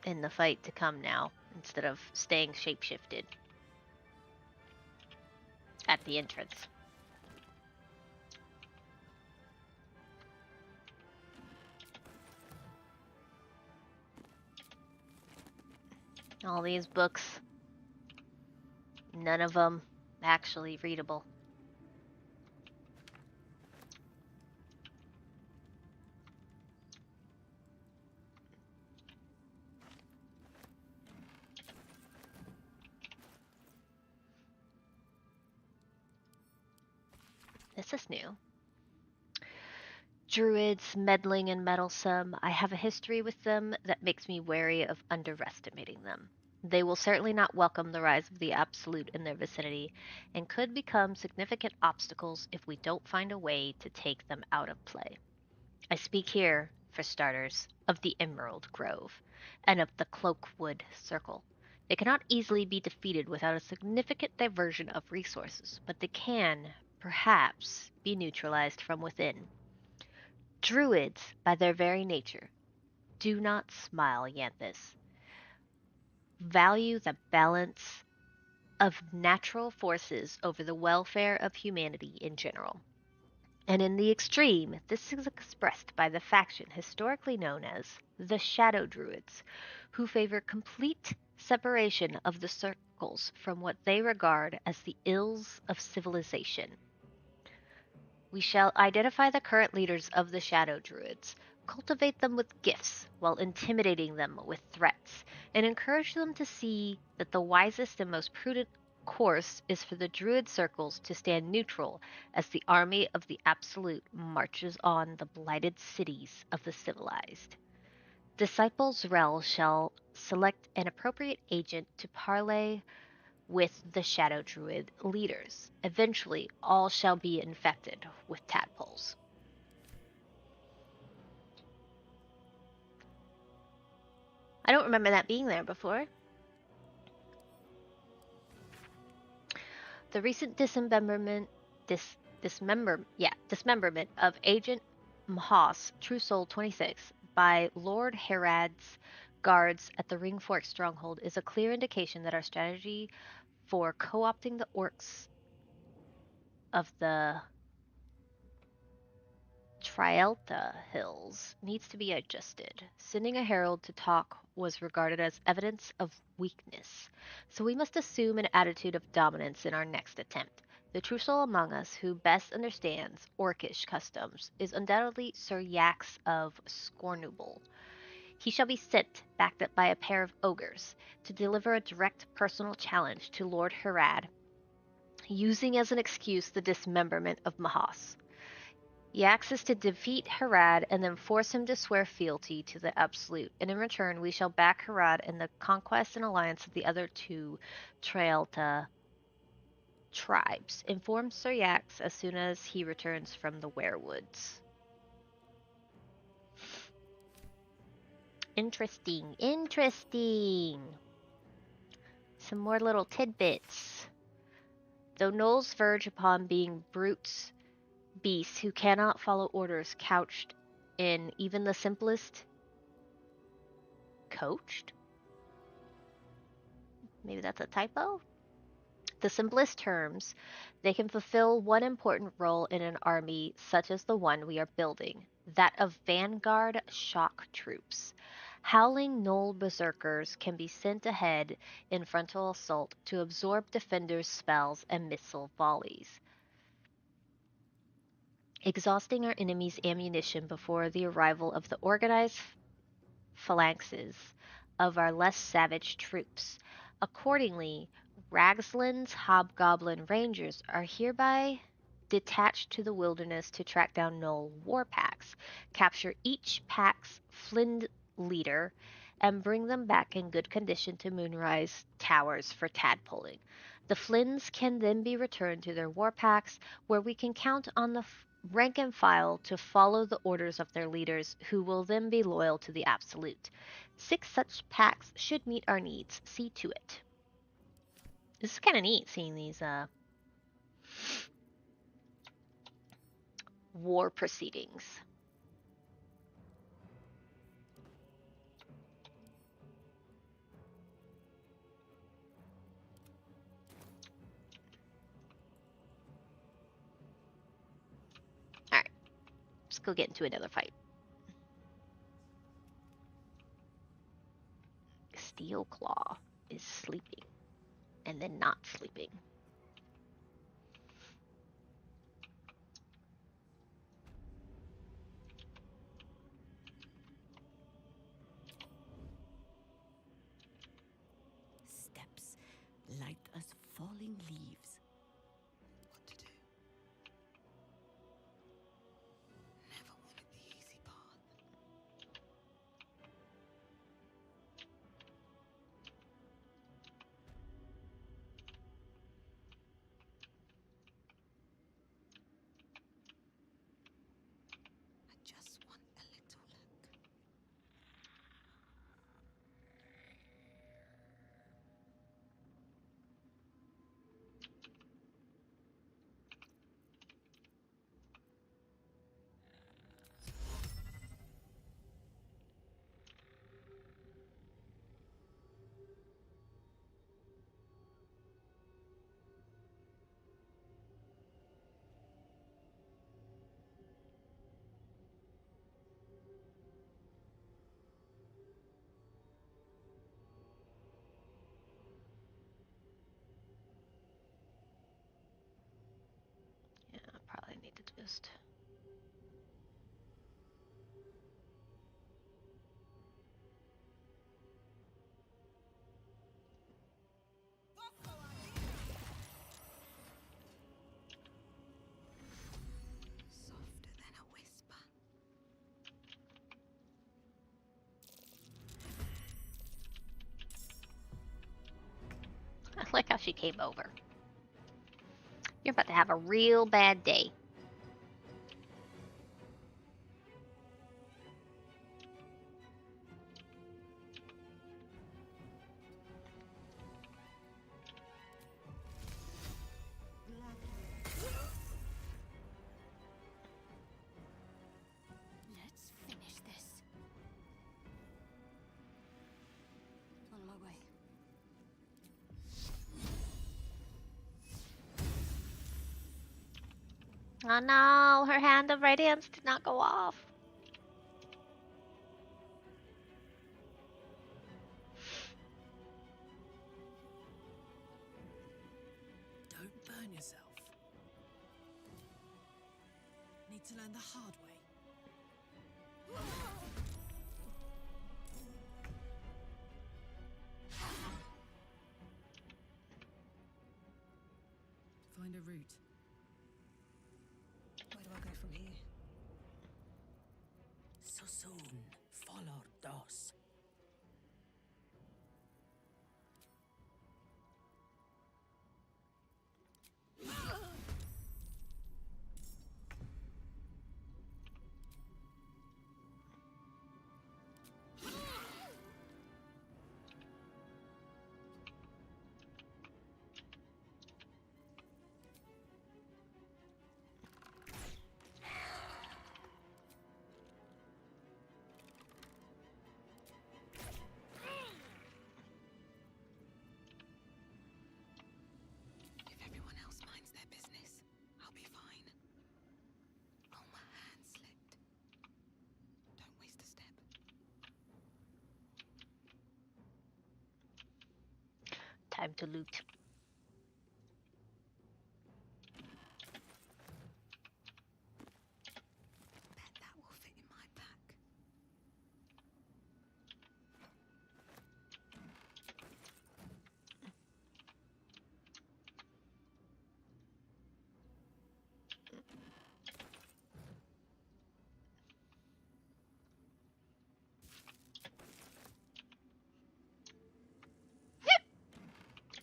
S1: in the fight to come now, instead of staying shapeshifted at the entrance. All these books, none of them actually readable. this is new. Druids, meddling and meddlesome. I have a history with them that makes me wary of underestimating them. They will certainly not welcome the rise of the Absolute in their vicinity, and could become significant obstacles if we don't find a way to take them out of play. I speak here, for starters, of the Emerald Grove, and of the Cloakwood Circle. They cannot easily be defeated without a significant diversion of resources, but they can, perhaps, be neutralized from within. Druids, by their very nature, do not smile, Yanthus. Value the balance of natural forces over the welfare of humanity in general. And in the extreme, this is expressed by the faction historically known as the Shadow Druids, who favor complete separation of the circles from what they regard as the ills of civilization. We shall identify the current leaders of the Shadow Druids, cultivate them with gifts while intimidating them with threats, and encourage them to see that the wisest and most prudent course is for the Druid circles to stand neutral as the army of the Absolute marches on the blighted cities of the civilized. Disciples REL shall select an appropriate agent to parley with the Shadow Druid leaders. Eventually, all shall be infected with tadpoles. I don't remember that being there before. The recent dismemberment of Agent Mahas, True Soul 26, by Lord Herad's guards at the Ring Fork stronghold is a clear indication that our strategy for co-opting the orcs of the Trielta Hills needs to be adjusted. Sending a herald to talk was regarded as evidence of weakness, so we must assume an attitude of dominance in our next attempt. The true soul among us who best understands orcish customs is undoubtedly Sir Yax of Scornuble. He shall be sent, backed up by a pair of ogres, to deliver a direct personal challenge to Lord Herad, using as an excuse the dismemberment of Mahas. Yax is to defeat Herad and then force him to swear fealty to the Absolute, and in return we shall back Herad in the conquest and alliance of the other two Traelta tribes. Inform Sir Yax as soon as he returns from the Werewoods. Interesting. Some more little tidbits. Though gnolls verge upon being brutes, beasts who cannot follow orders couched in even the simplest coached? Maybe that's a typo? The simplest terms, they can fulfill one important role in an army such as the one we are building, that of vanguard shock troops. Howling gnoll berserkers can be sent ahead in frontal assault to absorb defenders' spells and missile volleys, exhausting our enemy's ammunition before the arrival of the organized phalanxes of our less savage troops. Accordingly, Ragsland's Hobgoblin Rangers are hereby detached to the wilderness to track down gnoll war packs, capture each pack's Flind leader, and bring them back in good condition to Moonrise Towers for tadpoling. The Flinds can then be returned to their war packs, where we can count on the rank and file to follow the orders of their leaders, who will then be loyal to the Absolute. 6 such packs should meet our needs. See to it. This is kind of neat, seeing these war proceedings. Alright, let's go get into another fight. Steelclaw is sleeping, and then not sleeping.
S6: Steps light as falling leaves.
S4: What to do?
S1: confused.
S3: Softer than a whisper.
S1: I like how she came over. You're about to have a real bad day.
S5: Let's finish this. On my way.
S1: Oh no, her hand of radiance did not go off.
S8: Don't burn yourself. Need to learn the hard way. Find a route.
S3: Where do I go from here?
S6: So soon, follow dos.
S3: If everyone else minds their business, I'll be fine. Oh, my hand slipped. Don't waste a step.
S1: Time to loot.
S3: Bet that will fit in my pack.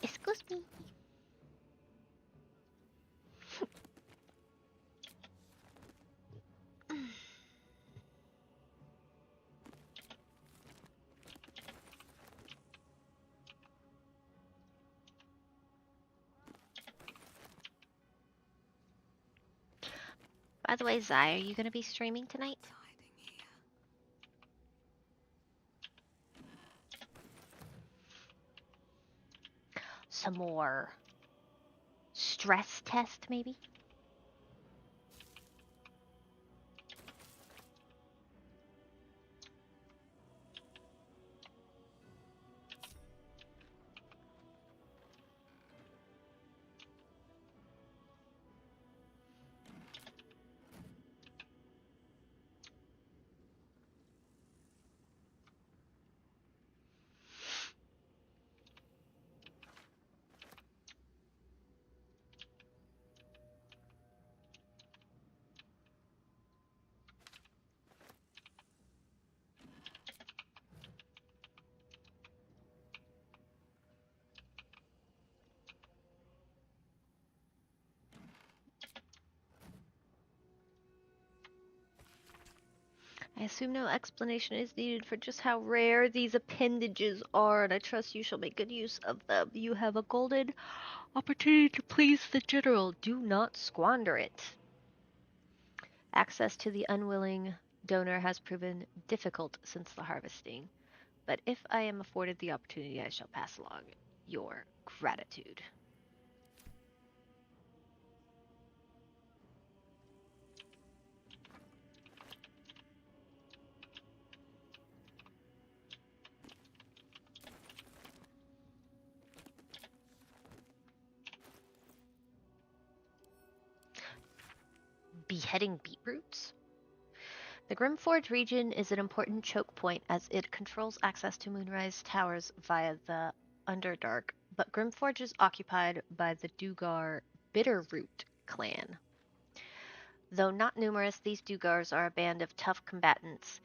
S1: Excuse me. By the way, Zai, are you going to be streaming tonight?
S3: It's hiding here.
S1: Some more stress test, maybe? I assume no explanation is needed for just how rare these appendages are, and I trust you shall make good use of them. You have a golden opportunity to please the general. Do not squander it. Access to the unwilling donor has proven difficult since the harvesting, but if I am afforded the opportunity, I shall pass along your gratitude. beheading beetroots? The Grimforge region is an important choke point as it controls access to Moonrise Towers via the Underdark, but Grimforge is occupied by the Dugar Bitterroot clan. Though not numerous, these Dugars are a band of tough combatants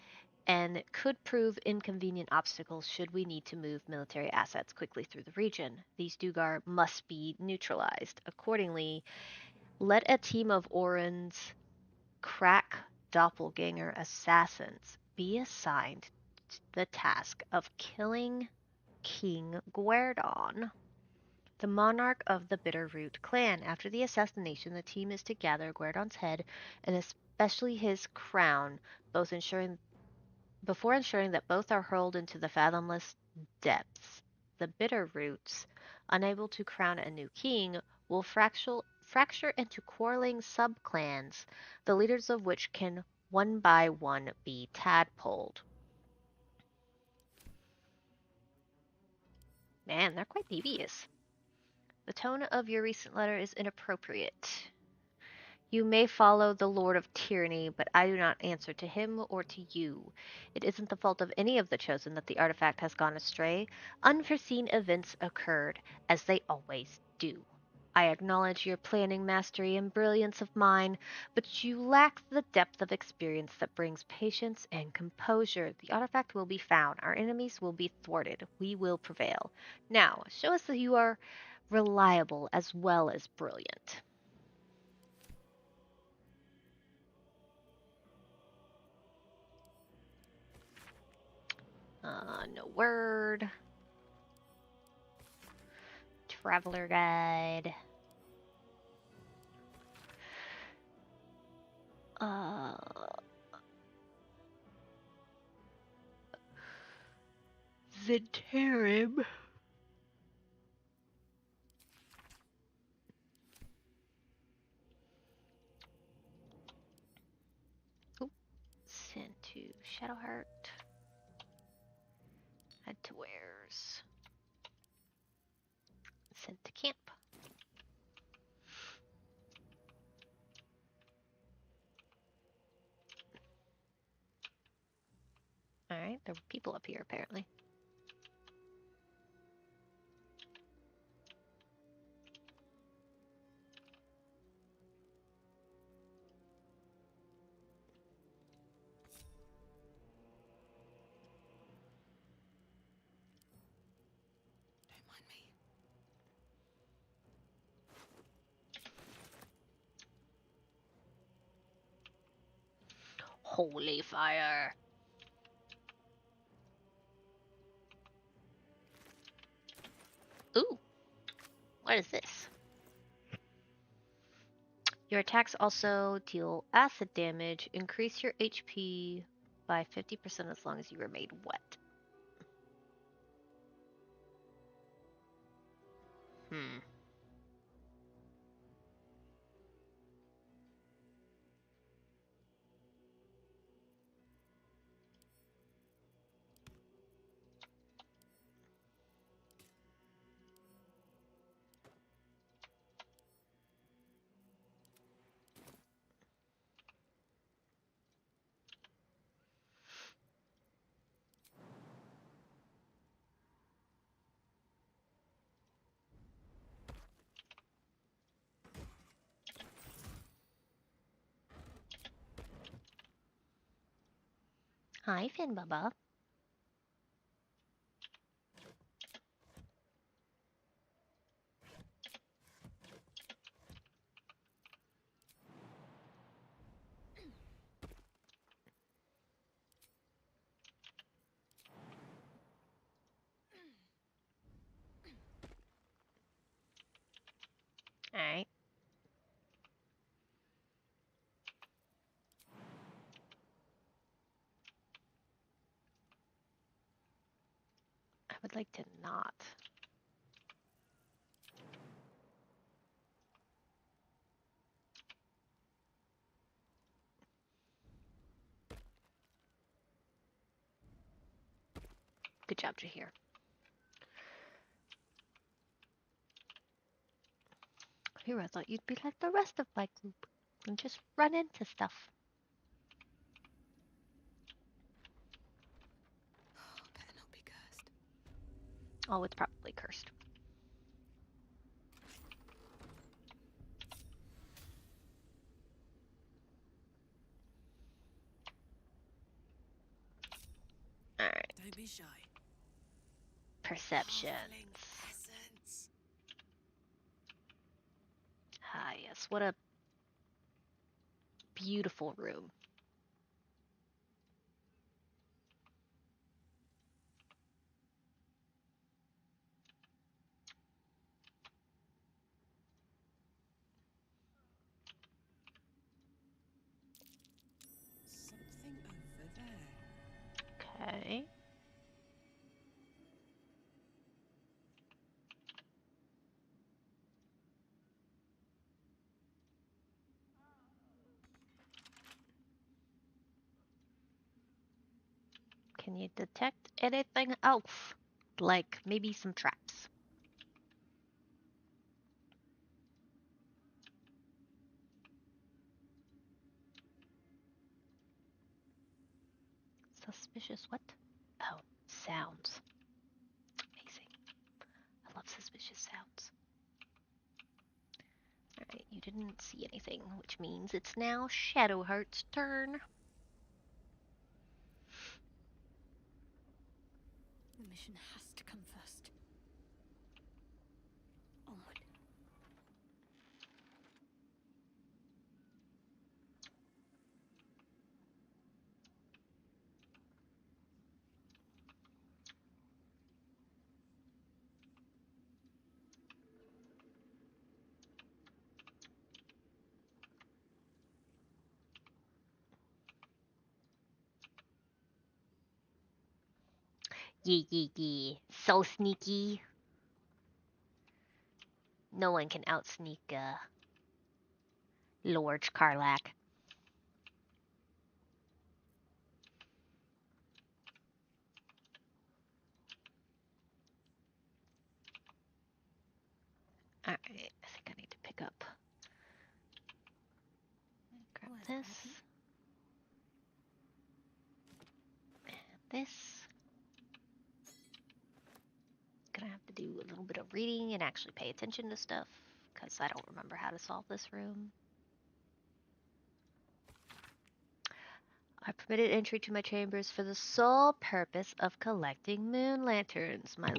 S1: and could prove inconvenient obstacles should we need to move military assets quickly through the region. These Dugar must be neutralized. Accordingly, let a team of Orin's crack doppelganger assassins be assigned the task of killing King Guerdon, the monarch of the Bitterroot clan. After the assassination, the team is to gather Guerdon's head and especially his crown, before ensuring that both are hurled into the fathomless depths. The Bitterroots, unable to crown a new king, will fracture into quarreling subclans, the leaders of which can one by one be tadpoled. Man, they're quite devious. The tone of your recent letter is inappropriate. You may follow the Lord of Tyranny, but I do not answer to him or to you. It isn't the fault of any of the Chosen that the artifact has gone astray. Unforeseen events occurred, as they always do. I acknowledge your planning mastery and brilliance of mind, but you lack the depth of experience that brings patience and composure. The artifact will be found. Our enemies will be thwarted. We will prevail. Now, show us that you are reliable as well as brilliant. No word. Traveler guide. Zentarim. Oh, send to Shadowheart. Add to wares. Send to camp. Alright, there were people up here apparently.
S7: Don't mind me.
S1: Holy fire. Ooh. What is this? Your attacks also deal acid damage. Increase your HP by 50% as long as you remain wet. Hi, Finn Bubba. Alright. I would like to not. Good job, Jahir. Here, I thought you'd be like the rest of my group. and just run into stuff.
S5: Better not be cursed.
S1: Oh, it's probably cursed. Alright.
S8: Don't be shy.
S1: Perception.
S8: Halfling essence.
S1: Ah, yes. What a beautiful room.
S8: Something over there.
S1: Okay. Can you detect anything else? Like maybe some traps. Suspicious what? Oh, sounds. Amazing. I love suspicious sounds. Alright, you didn't see anything, which means it's now Shadowheart's turn.
S5: The mission has to come first. Onward.
S1: Yee. So sneaky. No one can outsneak Lord Karlak. Alright, I think I need to pick up. Grab
S5: Where's
S1: this.
S5: Abby?
S1: And this. Gonna have to do a little bit of reading and actually pay attention to stuff, because I don't remember how to solve this room. I permitted entry to my chambers for the sole purpose of collecting moon lanterns. My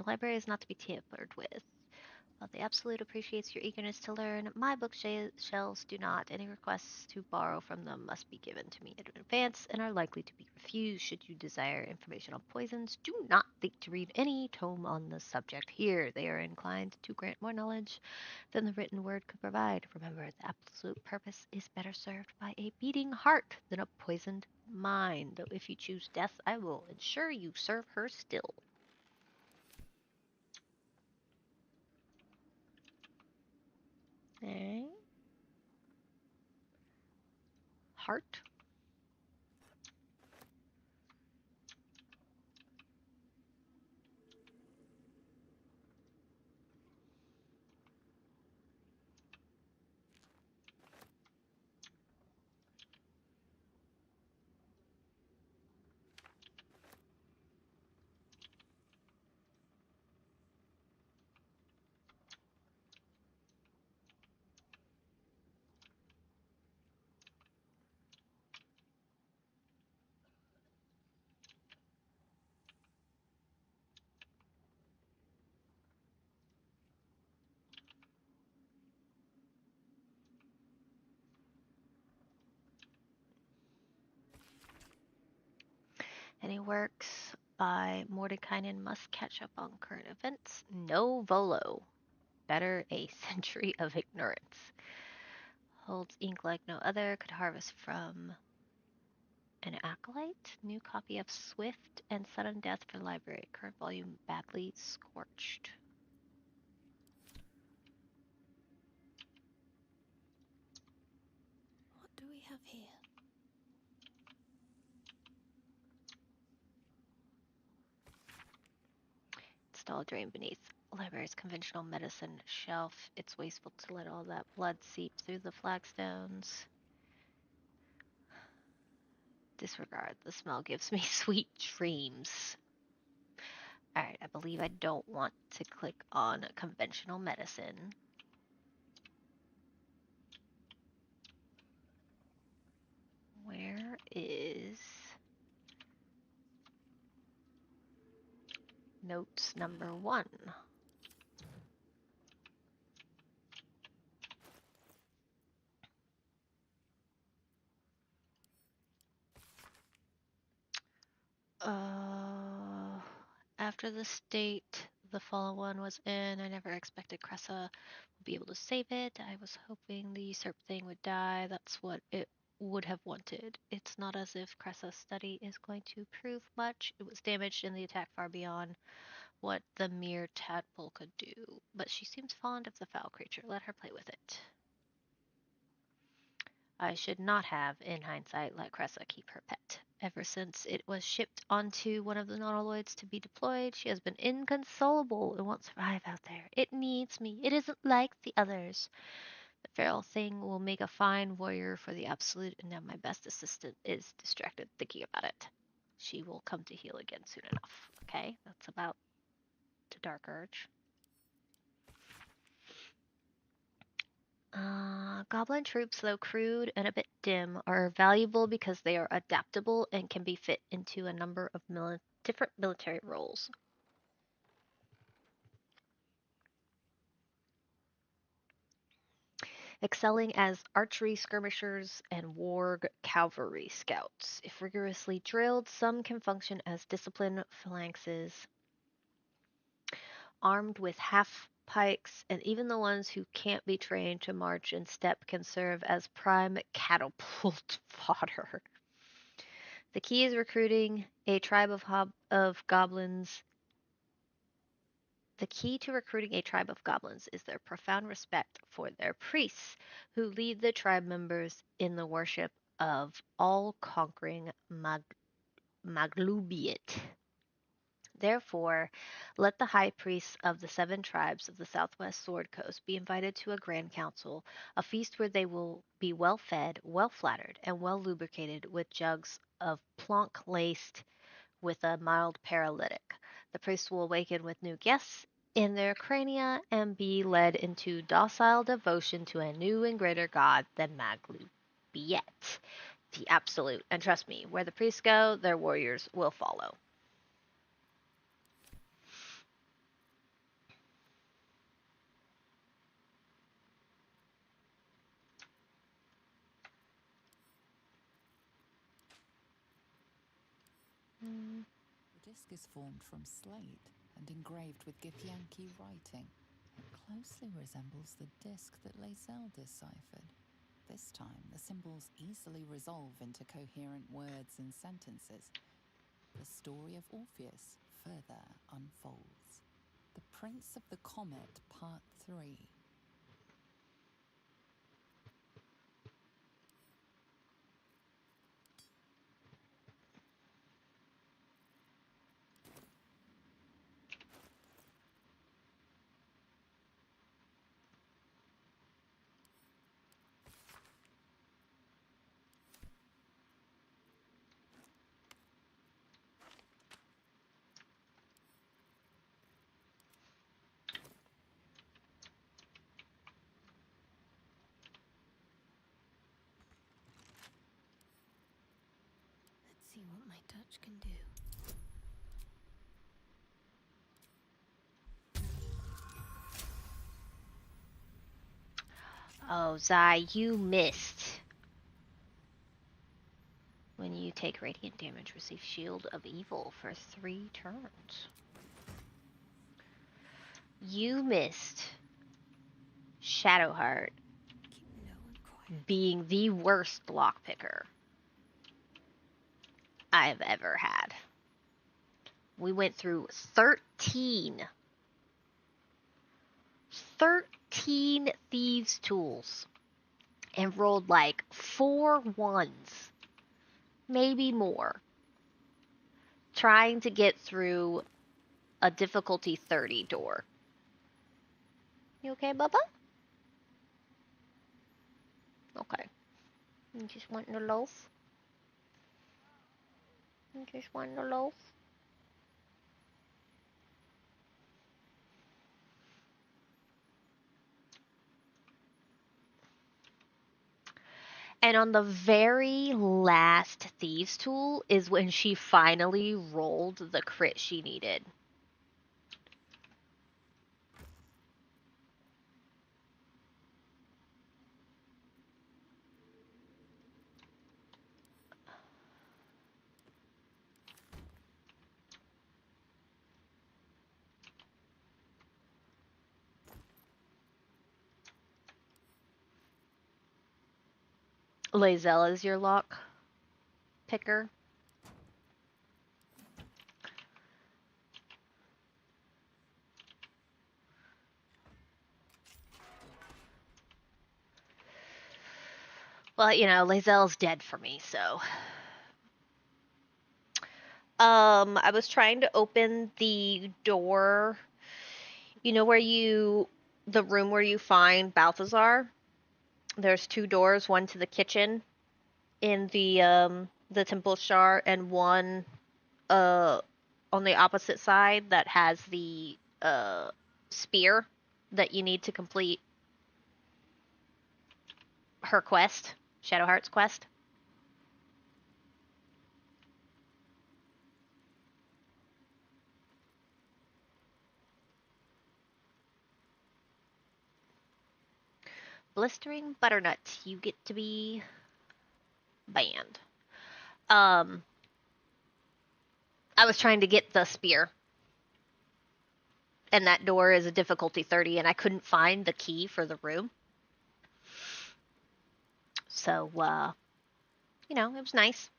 S1: library is not to be tampered with. While the Absolute appreciates your eagerness to learn, my bookshelves do not. Any requests to borrow from them must be given to me in advance and are likely to be refused. Should you desire information on poisons, do not think to read any tome on the subject here. They are inclined to grant more knowledge than the written word could provide. Remember, the absolute purpose is better served by a beating heart than a poisoned mind. Though if you choose death, I will ensure you serve her still. Okay. Heart. Any works by Mordekainen must catch up on current events. No Volo. Better a century of ignorance. Holds ink like no other. Could harvest from an acolyte. New copy of Swift and Sudden Death for library. Current volume badly scorched.
S3: What do we have here?
S1: It's all drained beneath library's conventional medicine shelf. It's wasteful to let all that blood seep through the flagstones. Disregard. The smell gives me sweet dreams. Alright, I believe I don't want to click on conventional medicine. Where is notes number 1? After the state the fallen one was in, I never expected Cressa would be able to save it. I was hoping the usurp thing would die. That's what it would have wanted. It's not as if Cressa's study is going to prove much. It was damaged in the attack far beyond what the mere tadpole could do. But she seems fond of the foul creature. Let her play with it. I should not have, in hindsight, let Cressa keep her pet. Ever since it was shipped onto one of the nautiloids to be deployed, she has been inconsolable and won't survive out there. It needs me. It isn't like the others. The feral thing will make a fine warrior for the Absolute, and now my best assistant is distracted thinking about it. She will come to heal again soon enough. Okay, that's about the Dark Urge. Goblin troops, though crude and a bit dim, are valuable because they are adaptable and can be fit into a number of different military roles. Excelling as archery skirmishers and warg cavalry scouts. If rigorously drilled, some can function as disciplined phalanxes, armed with half pikes, and even the ones who can't be trained to march in step can serve as prime catapult fodder. The key is recruiting a tribe of goblins. The key to recruiting a tribe of goblins is their profound respect for their priests, who lead the tribe members in the worship of all-conquering Maglubiet. Therefore, let the high priests of the 7 tribes of the southwest Sword Coast be invited to a grand council, a feast where they will be well fed, well flattered, and well lubricated with jugs of plonk laced with a mild paralytic. The priests will awaken with new guests in their crania and be led into docile devotion to a new and greater god than Maglubiet, the Absolute. And trust me, where the priests go, their warriors will follow.
S4: The disc is formed from slate and engraved with Githyanki writing. It closely resembles the disc that Lae'zel deciphered. This time, the symbols easily resolve into coherent words and sentences. The story of Orpheus further unfolds. The Prince of the Comet, Part 3.
S5: Let's see what my touch can do.
S1: Oh, Zai, you missed. When you take radiant damage, receive Shield of Evil for 3 turns. You missed Shadowheart being the worst lockpicker I've ever had. We went through 13 Thieves' Tools and rolled like 4 ones, maybe more, trying to get through a difficulty 30 door. You okay, Bubba? Okay. You just wanting a loaf? You just wanting a loaf? And on the very last Thieves tool is when she finally rolled the crit she needed. Lazelle is your lock picker. Well, you know, Lazelle's dead for me, so. I was trying to open the door. You know where the room where you find Balthazar? There's two doors, one to the kitchen in the temple shard, and one on the opposite side that has the spear that you need to complete her quest, Shadowheart's quest. Blistering Butternut, you get to be banned. I was trying to get the spear. And that door is a difficulty 30, and I couldn't find the key for the room. So, you know, it was nice.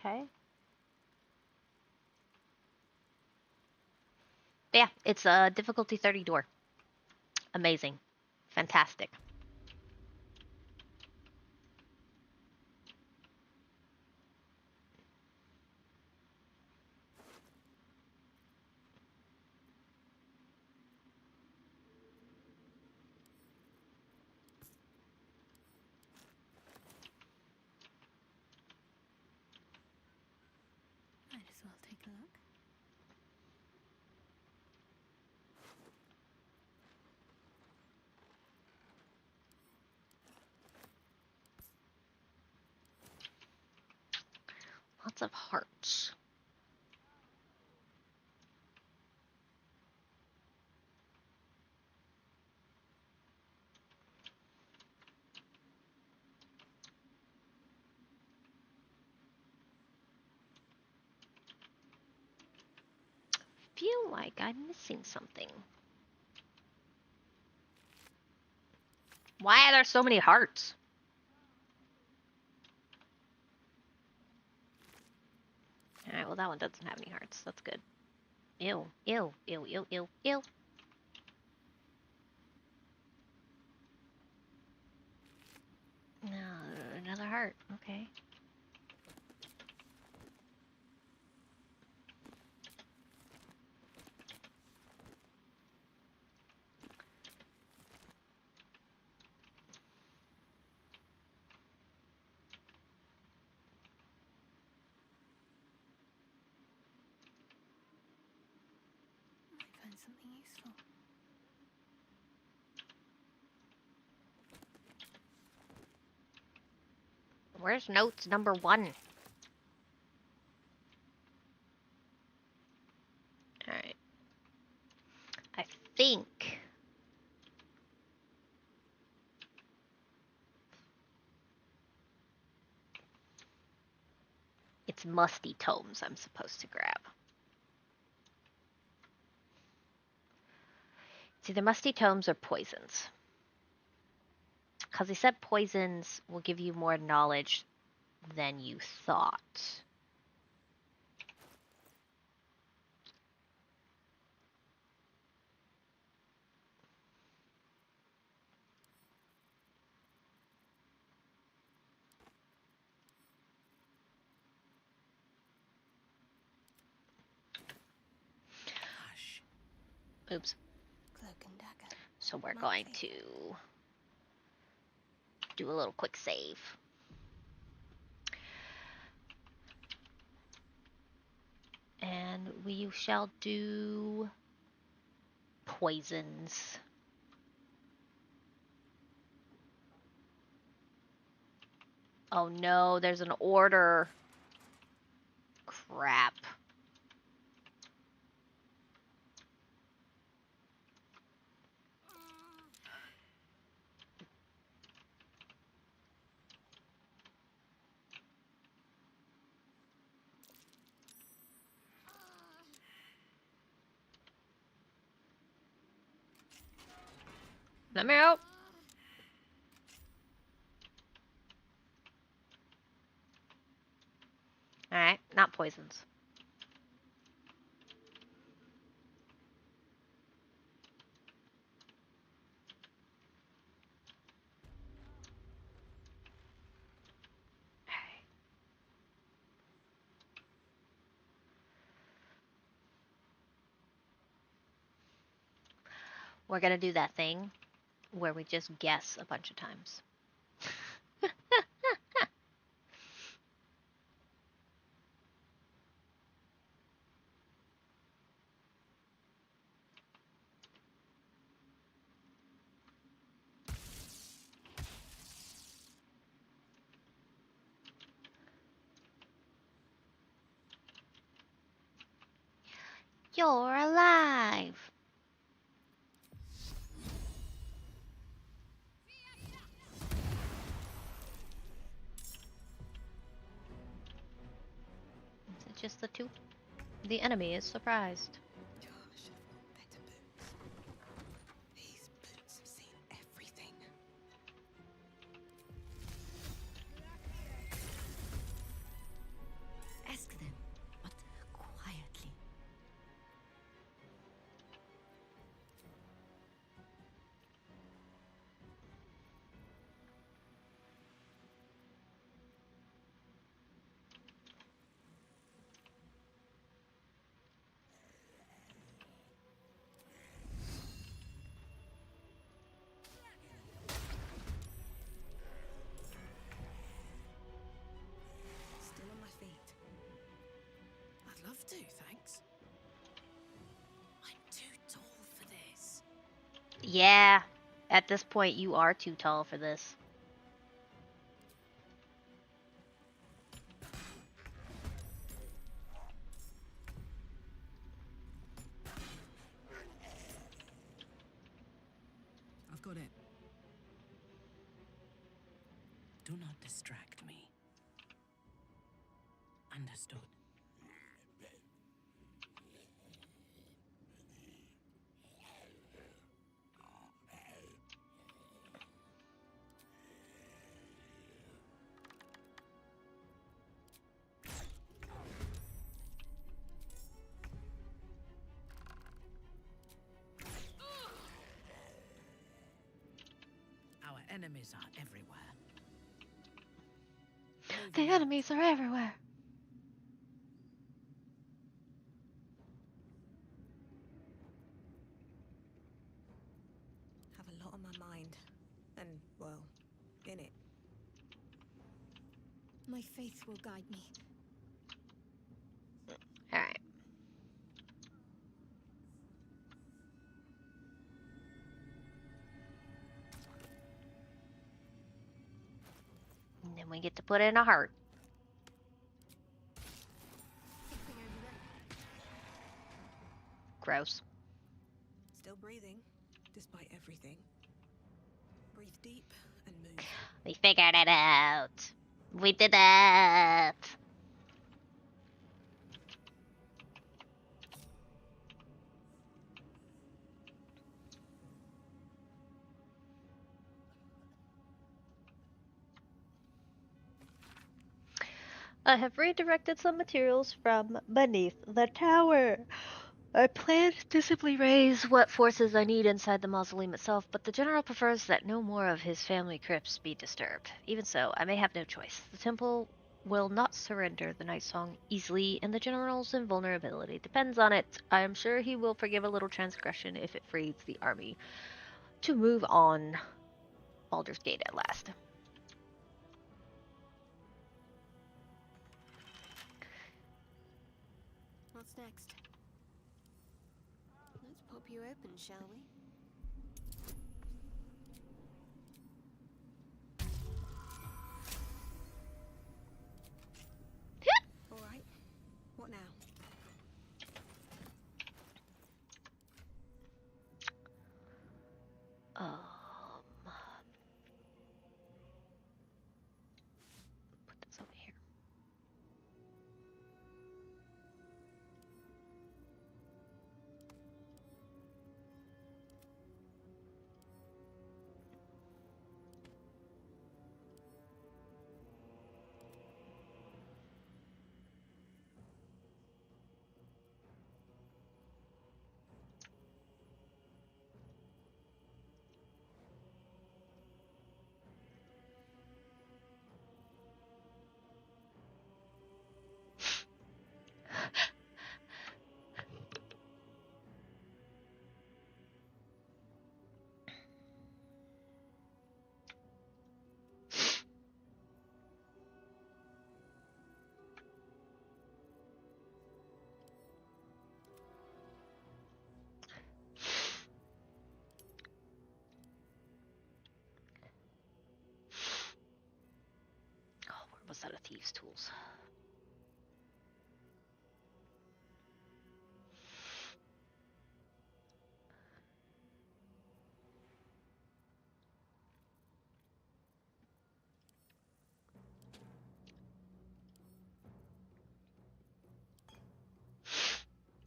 S1: Okay. But yeah, it's a difficulty 30 door. Amazing. Fantastic.
S5: Might as well take a look.
S1: Lots of hearts. Feel like I'm missing something. Why are there so many hearts? Alright, well that one doesn't have any hearts. That's good. Ew, ew, ew, ew, ew, ew. No, another heart. Okay.
S5: Might find something useful.
S1: Where's notes number 1? Alright. I think it's musty tomes I'm supposed to grab. It's either musty tomes or poisons. Because he said poisons will give you more knowledge than you thought.
S8: Hush.
S1: Oops.
S3: Cloak and dagger.
S1: So we're
S3: Myky.
S1: going to do a little quick save. And we shall do poisons. Oh no, there's an order. Crap. Let me out. Alright, not poisons. We're gonna do that thing where we just guess a bunch of times. You're alive! Is it just the two? The enemy is surprised.
S3: Gosh, I've got better boots. These boots have seen everything.
S6: Ask them, but quietly.
S3: Still on my feet.
S8: I'd love to, thanks. I'm too tall for this.
S1: Yeah, at this point you are too tall for this.
S8: I've got it. Do not distract me. Understood. Our enemies are everywhere.
S1: The enemies are everywhere.
S3: Have a lot on my mind. And, well, in it.
S5: My faith will guide me.
S1: Alright. And then we get to put in a heart. Gross.
S3: Still breathing, despite everything. Breathe deep and move.
S1: We figured it out. We did it. I have redirected some materials from beneath the tower. I plan to simply raise what forces I need inside the mausoleum itself, but the general prefers that no more of his family crypts be disturbed. Even so, I may have no choice. The temple will not surrender the Nightsong easily, and the general's invulnerability depends on it. I am sure he will forgive a little transgression if it frees the army to move on Baldur's Gate at last.
S11: What's next? Let's pop you open, shall we?
S3: All right. What now?
S1: Put this over here. Oh, where was that? A thieves' tools.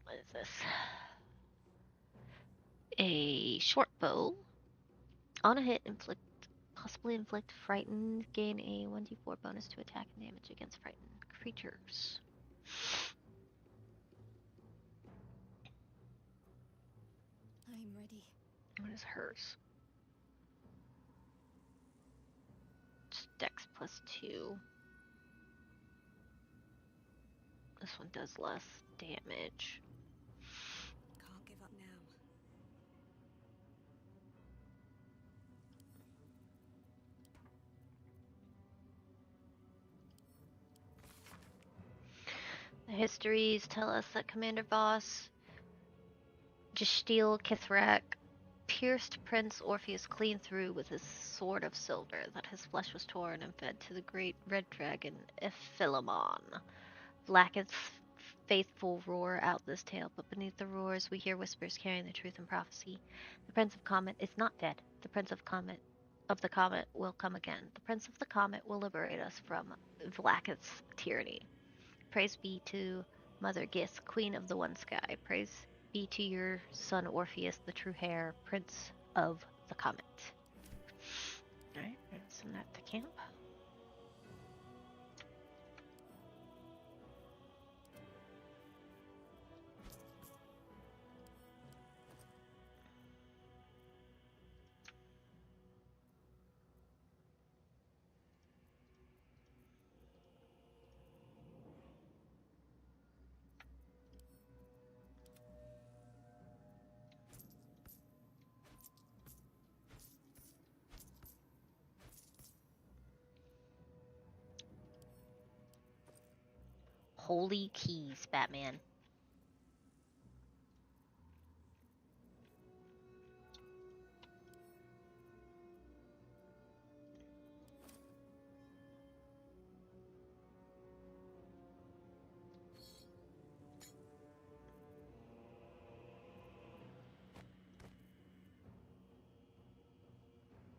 S1: What is this? A short bow. On a hit, possibly inflict frightened, gain a 1d4 bonus to attack and damage against frightened creatures.
S11: I'm ready.
S1: What is hers? It's Dex +2. This one does less damage.
S3: Can't give up now.
S1: The histories tell us that Commander Voss, Gestil Kithrak, pierced Prince Orpheus clean through with his sword of silver, that his flesh was torn and fed to the great red dragon Ephilamon. Vlaakith's faithful roar out this tale, but beneath the roars we hear whispers carrying the truth and prophecy. The Prince of Comet is not dead. The Prince of the Comet will come again. The Prince of the Comet will liberate us from Vlaakith's tyranny. Praise be to Mother Gith, Queen of the One Sky. Praise be to your son Orpheus, the true heir, Prince of the Comet. Alright, send that to camp. Holy keys, Batman.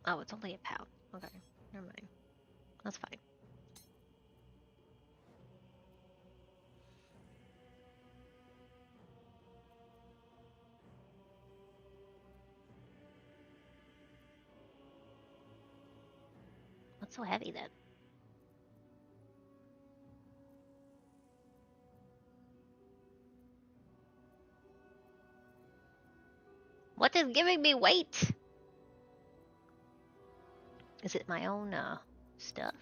S1: Oh, it's only £1. Okay, never mind. That's fine. What's so heavy then? What is giving me weight? Is it my own stuff?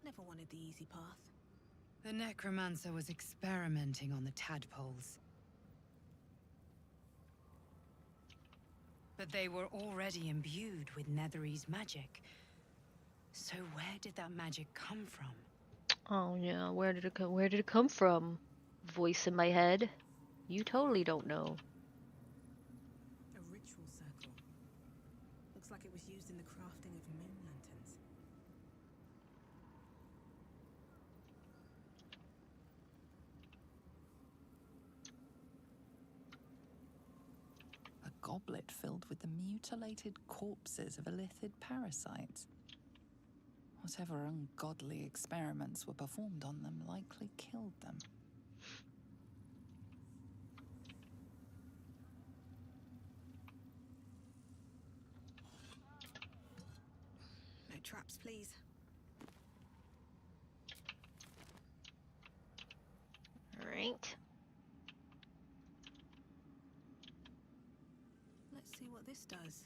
S7: Never wanted the easy path.
S6: The necromancer was experimenting on the tadpoles. But they were already imbued with Nethery's magic. So where did that magic come from?
S1: Oh yeah, where did it come from? Voice in my head. You totally don't know.
S7: A ritual circle. Looks like it was used in the crafting of moon lanterns.
S4: A goblet filled with the mutilated corpses of illithid parasites. Whatever ungodly experiments were performed on them likely killed them.
S7: No traps, please.
S1: Alright.
S7: Let's see what this does.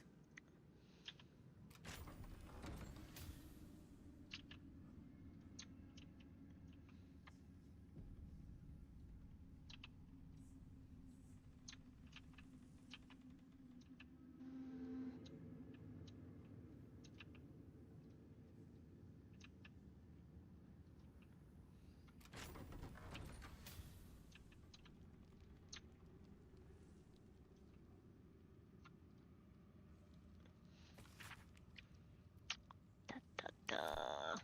S1: Duh.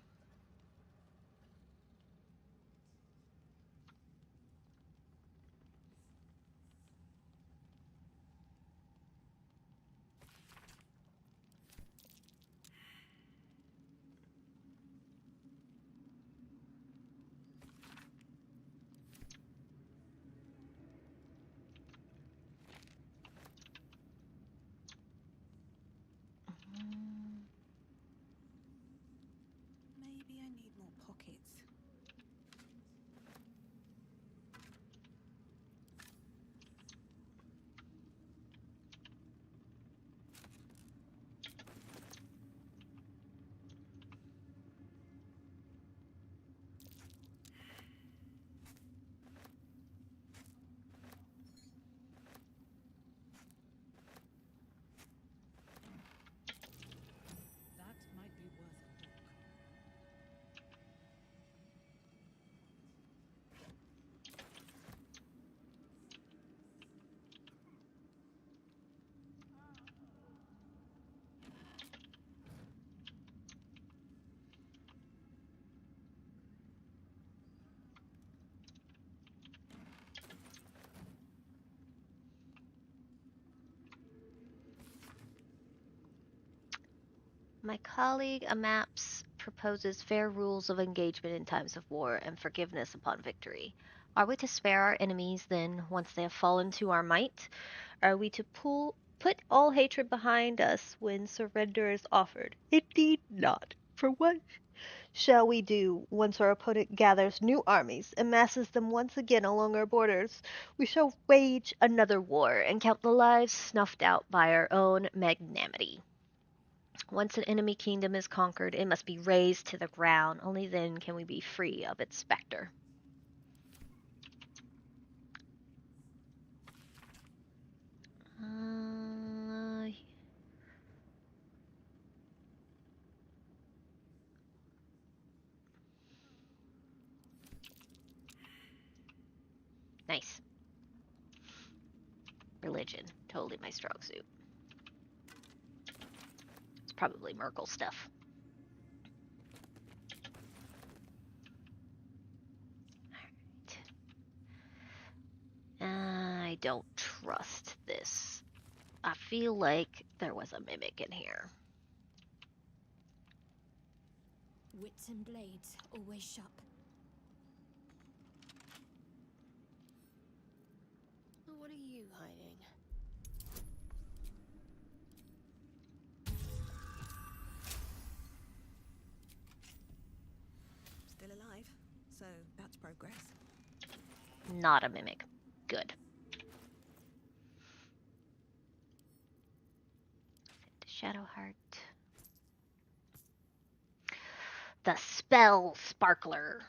S7: Maybe I need more pockets.
S8: That might be worth a look.
S1: My colleague Amaps proposes fair rules of engagement in times of war and forgiveness upon victory. Are we to spare our enemies then, once they have fallen to our might? Are we to put all hatred behind us when surrender is offered? Indeed not. For what shall we do once our opponent gathers new armies and masses them once again along our borders? We shall wage another war and count the lives snuffed out by our own magnanimity. Once an enemy kingdom is conquered, it must be razed to the ground. Only then can we be free of its specter. Nice. Religion. Totally my strong suit. It's probably Merkel stuff. I don't trust this. I feel like there was a mimic in here.
S11: Wits and blades, always sharp. What are you hiding.
S3: Still alive, so that's progress.
S1: Not a mimic. Good. Shadowheart. The spell Sparkler.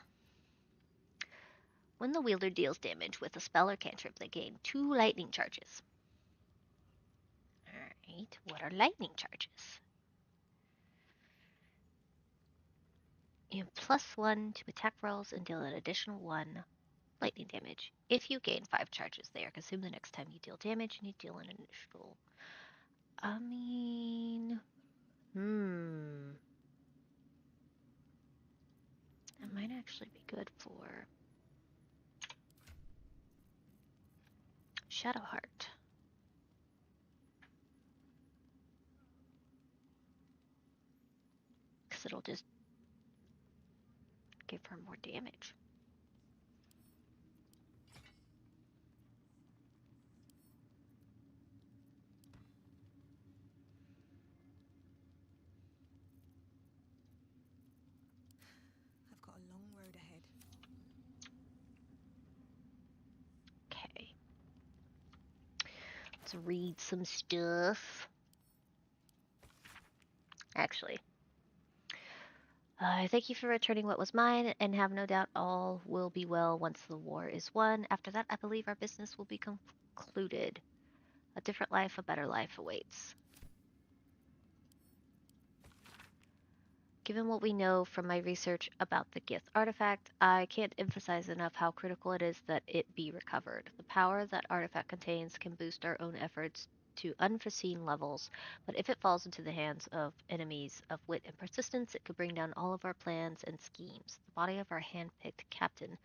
S1: When the wielder deals damage with a spell or cantrip, they gain 2 lightning charges. Alright, what are lightning charges? You have +1 to attack rolls and deal an additional 1 lightning damage. If you gain 5 charges, they are consumed the next time you deal damage, and you deal an initial. I mean, that might actually be good for Shadowheart. Because it'll just give her more damage.
S3: I've got a long road ahead.
S1: Okay. Let's read some stuff. Actually, I thank you for returning what was mine, and have no doubt all will be well once the war is won. After that, I believe our business will be concluded. A different life, a better life awaits. Given what we know from my research about the Gith artifact, I can't emphasize enough how critical it is that it be recovered. The power that artifact contains can boost our own efforts to unforeseen levels, but if it falls into the hands of enemies of wit and persistence, it could bring down all of our plans and schemes. The body of our hand-picked captain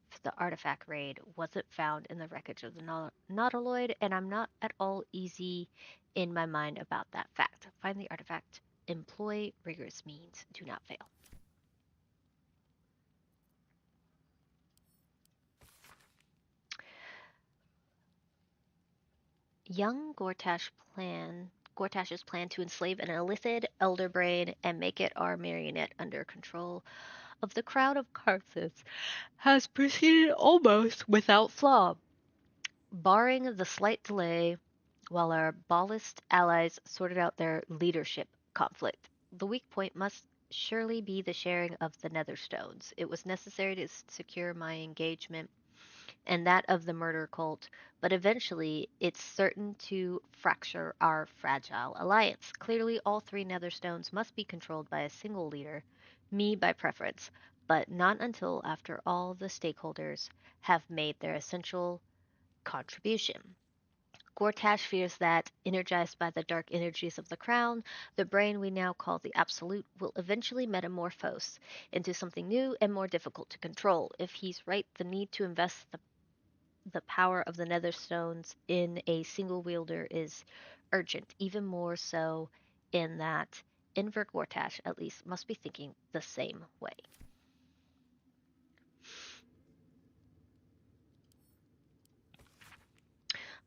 S1: for the artifact raid wasn't found in the wreckage of the Nautiloid, and I'm not at all easy in my mind about that fact. Find the artifact. Employ rigorous means. Do not fail. Young Gortash's plan to enslave an illithid elder brain and make it our marionette under control of the crowd of Karthus has proceeded almost without flaw, barring the slight delay while our Ballast allies sorted out their leadership conflict. The weak point must surely be the sharing of the Netherstones. It was necessary to secure my engagement and that of the murder cult, but eventually it's certain to fracture our fragile alliance. Clearly, all 3 Netherstones must be controlled by a single leader, me by preference, but not until after all the stakeholders have made their essential contribution. Gortash fears that, energized by the dark energies of the crown, the brain we now call the Absolute will eventually metamorphose into something new and more difficult to control. If he's right, the need to invest the power of the Netherstones in a single wielder is urgent, even more so in that Inver Gortash, at least, must be thinking the same way.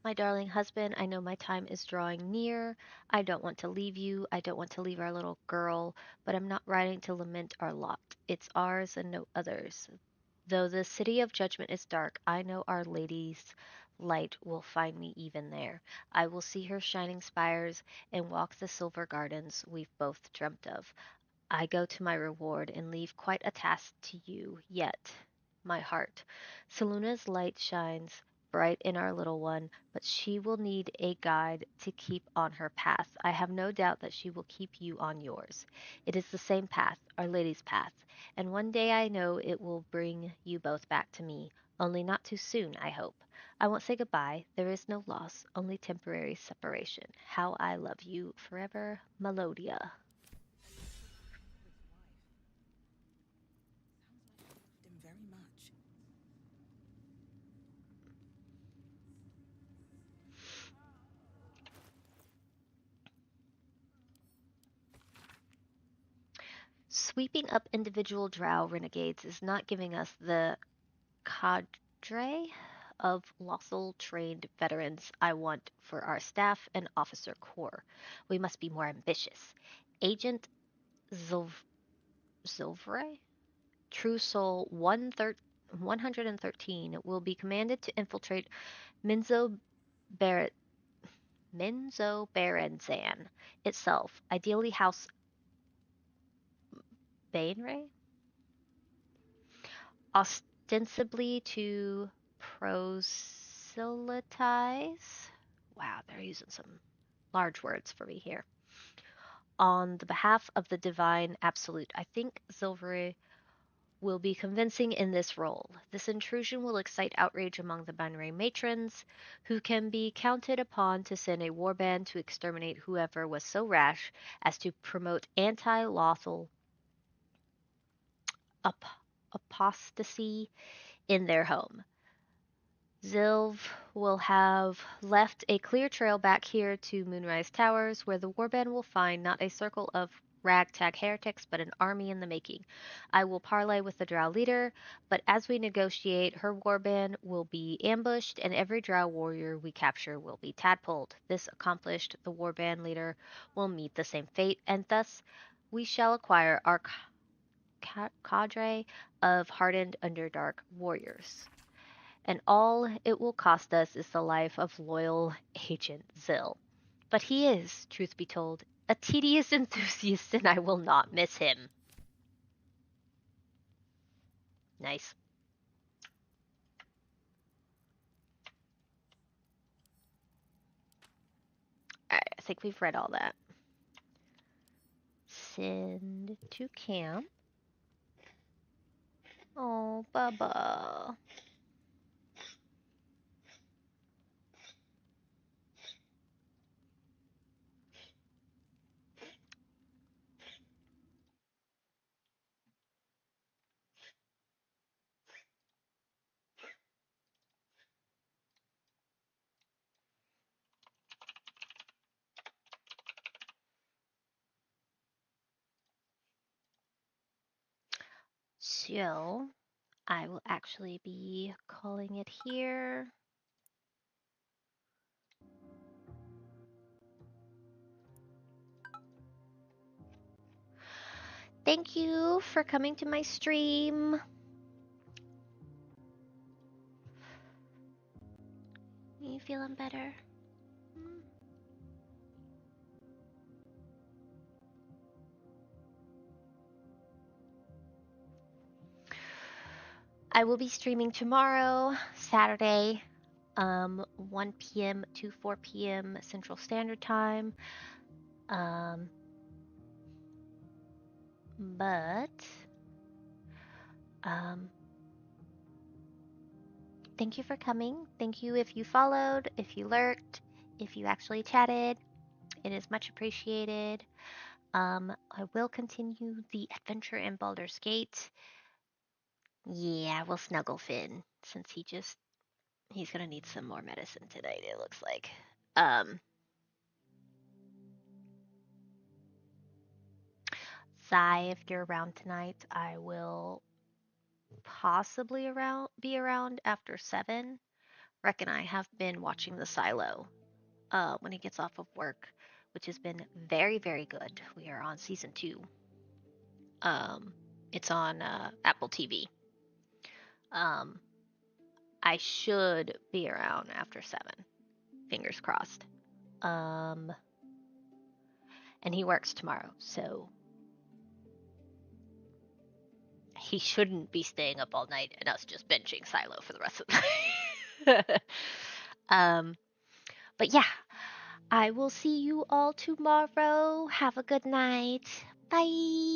S1: My darling husband, I know my time is drawing near. I don't want to leave you. I don't want to leave our little girl, but I'm not writing to lament our lot. It's ours and no others. Though the city of judgment is dark, I know Our Lady's light will find me even there. I will see her shining spires and walk the silver gardens we've both dreamt of. I go to my reward and leave quite a task to you yet, my heart. Seluna's light shines bright in our little one, but she will need a guide to keep on her path. I have no doubt that she will keep you on yours. It is the same path, Our Lady's path, and one day I know it will bring you both back to me, only not too soon, I hope. I won't say goodbye. There is no loss, only temporary separation. How I love you forever, Melodia.
S3: Him very much.
S1: Sweeping up individual drow renegades is not giving us the cadre of Lothal-trained veterans I want for our staff and officer corps. We must be more ambitious. Agent Zilvre? True Soul 113 will be commanded to infiltrate Minzo Bar- Minzo Baranzan itself, ideally House Bainray? Ostensibly to proselytize. Wow, they're using some large words for me here. On the behalf of the divine absolute, I think Zilvre will be convincing in this role. This intrusion will excite outrage among the Banrai matrons, who can be counted upon to send a warband to exterminate whoever was so rash as to promote anti-Lothal apostasy in their home. Zilv will have left a clear trail back here to Moonrise Towers, where the warband will find not a circle of ragtag heretics, but an army in the making. I will parley with the drow leader, but as we negotiate, her warband will be ambushed, and every drow warrior we capture will be tadpoled. This accomplished, the warband leader will meet the same fate, and thus we shall acquire our cadre of hardened Underdark warriors. And all it will cost us is the life of loyal Agent Zill. But he is, truth be told, a tedious enthusiast, and I will not miss him. Nice. Alright, I think we've read all that. Send to camp. Oh, Bubba. So, I will actually be calling it here. Thank you for coming to my stream. You feeling better? I will be streaming tomorrow, Saturday, 1 p.m. to 4 p.m. Central Standard Time. But thank you for coming. Thank you if you followed, if you lurked, if you actually chatted. It is much appreciated. I will continue the adventure in Baldur's Gate. Yeah, we'll snuggle Finn since he's gonna need some more medicine tonight, it looks like. Sai, if you're around tonight, I will possibly be around after 7. Reckon I have been watching the Silo when he gets off of work, which has been very, very good. We are on season 2. It's on Apple TV. I should be around after 7. Fingers crossed. And he works tomorrow, so he shouldn't be staying up all night and us just benching Silo for the rest of the night. But yeah, I will see you all tomorrow. Have a good night. Bye.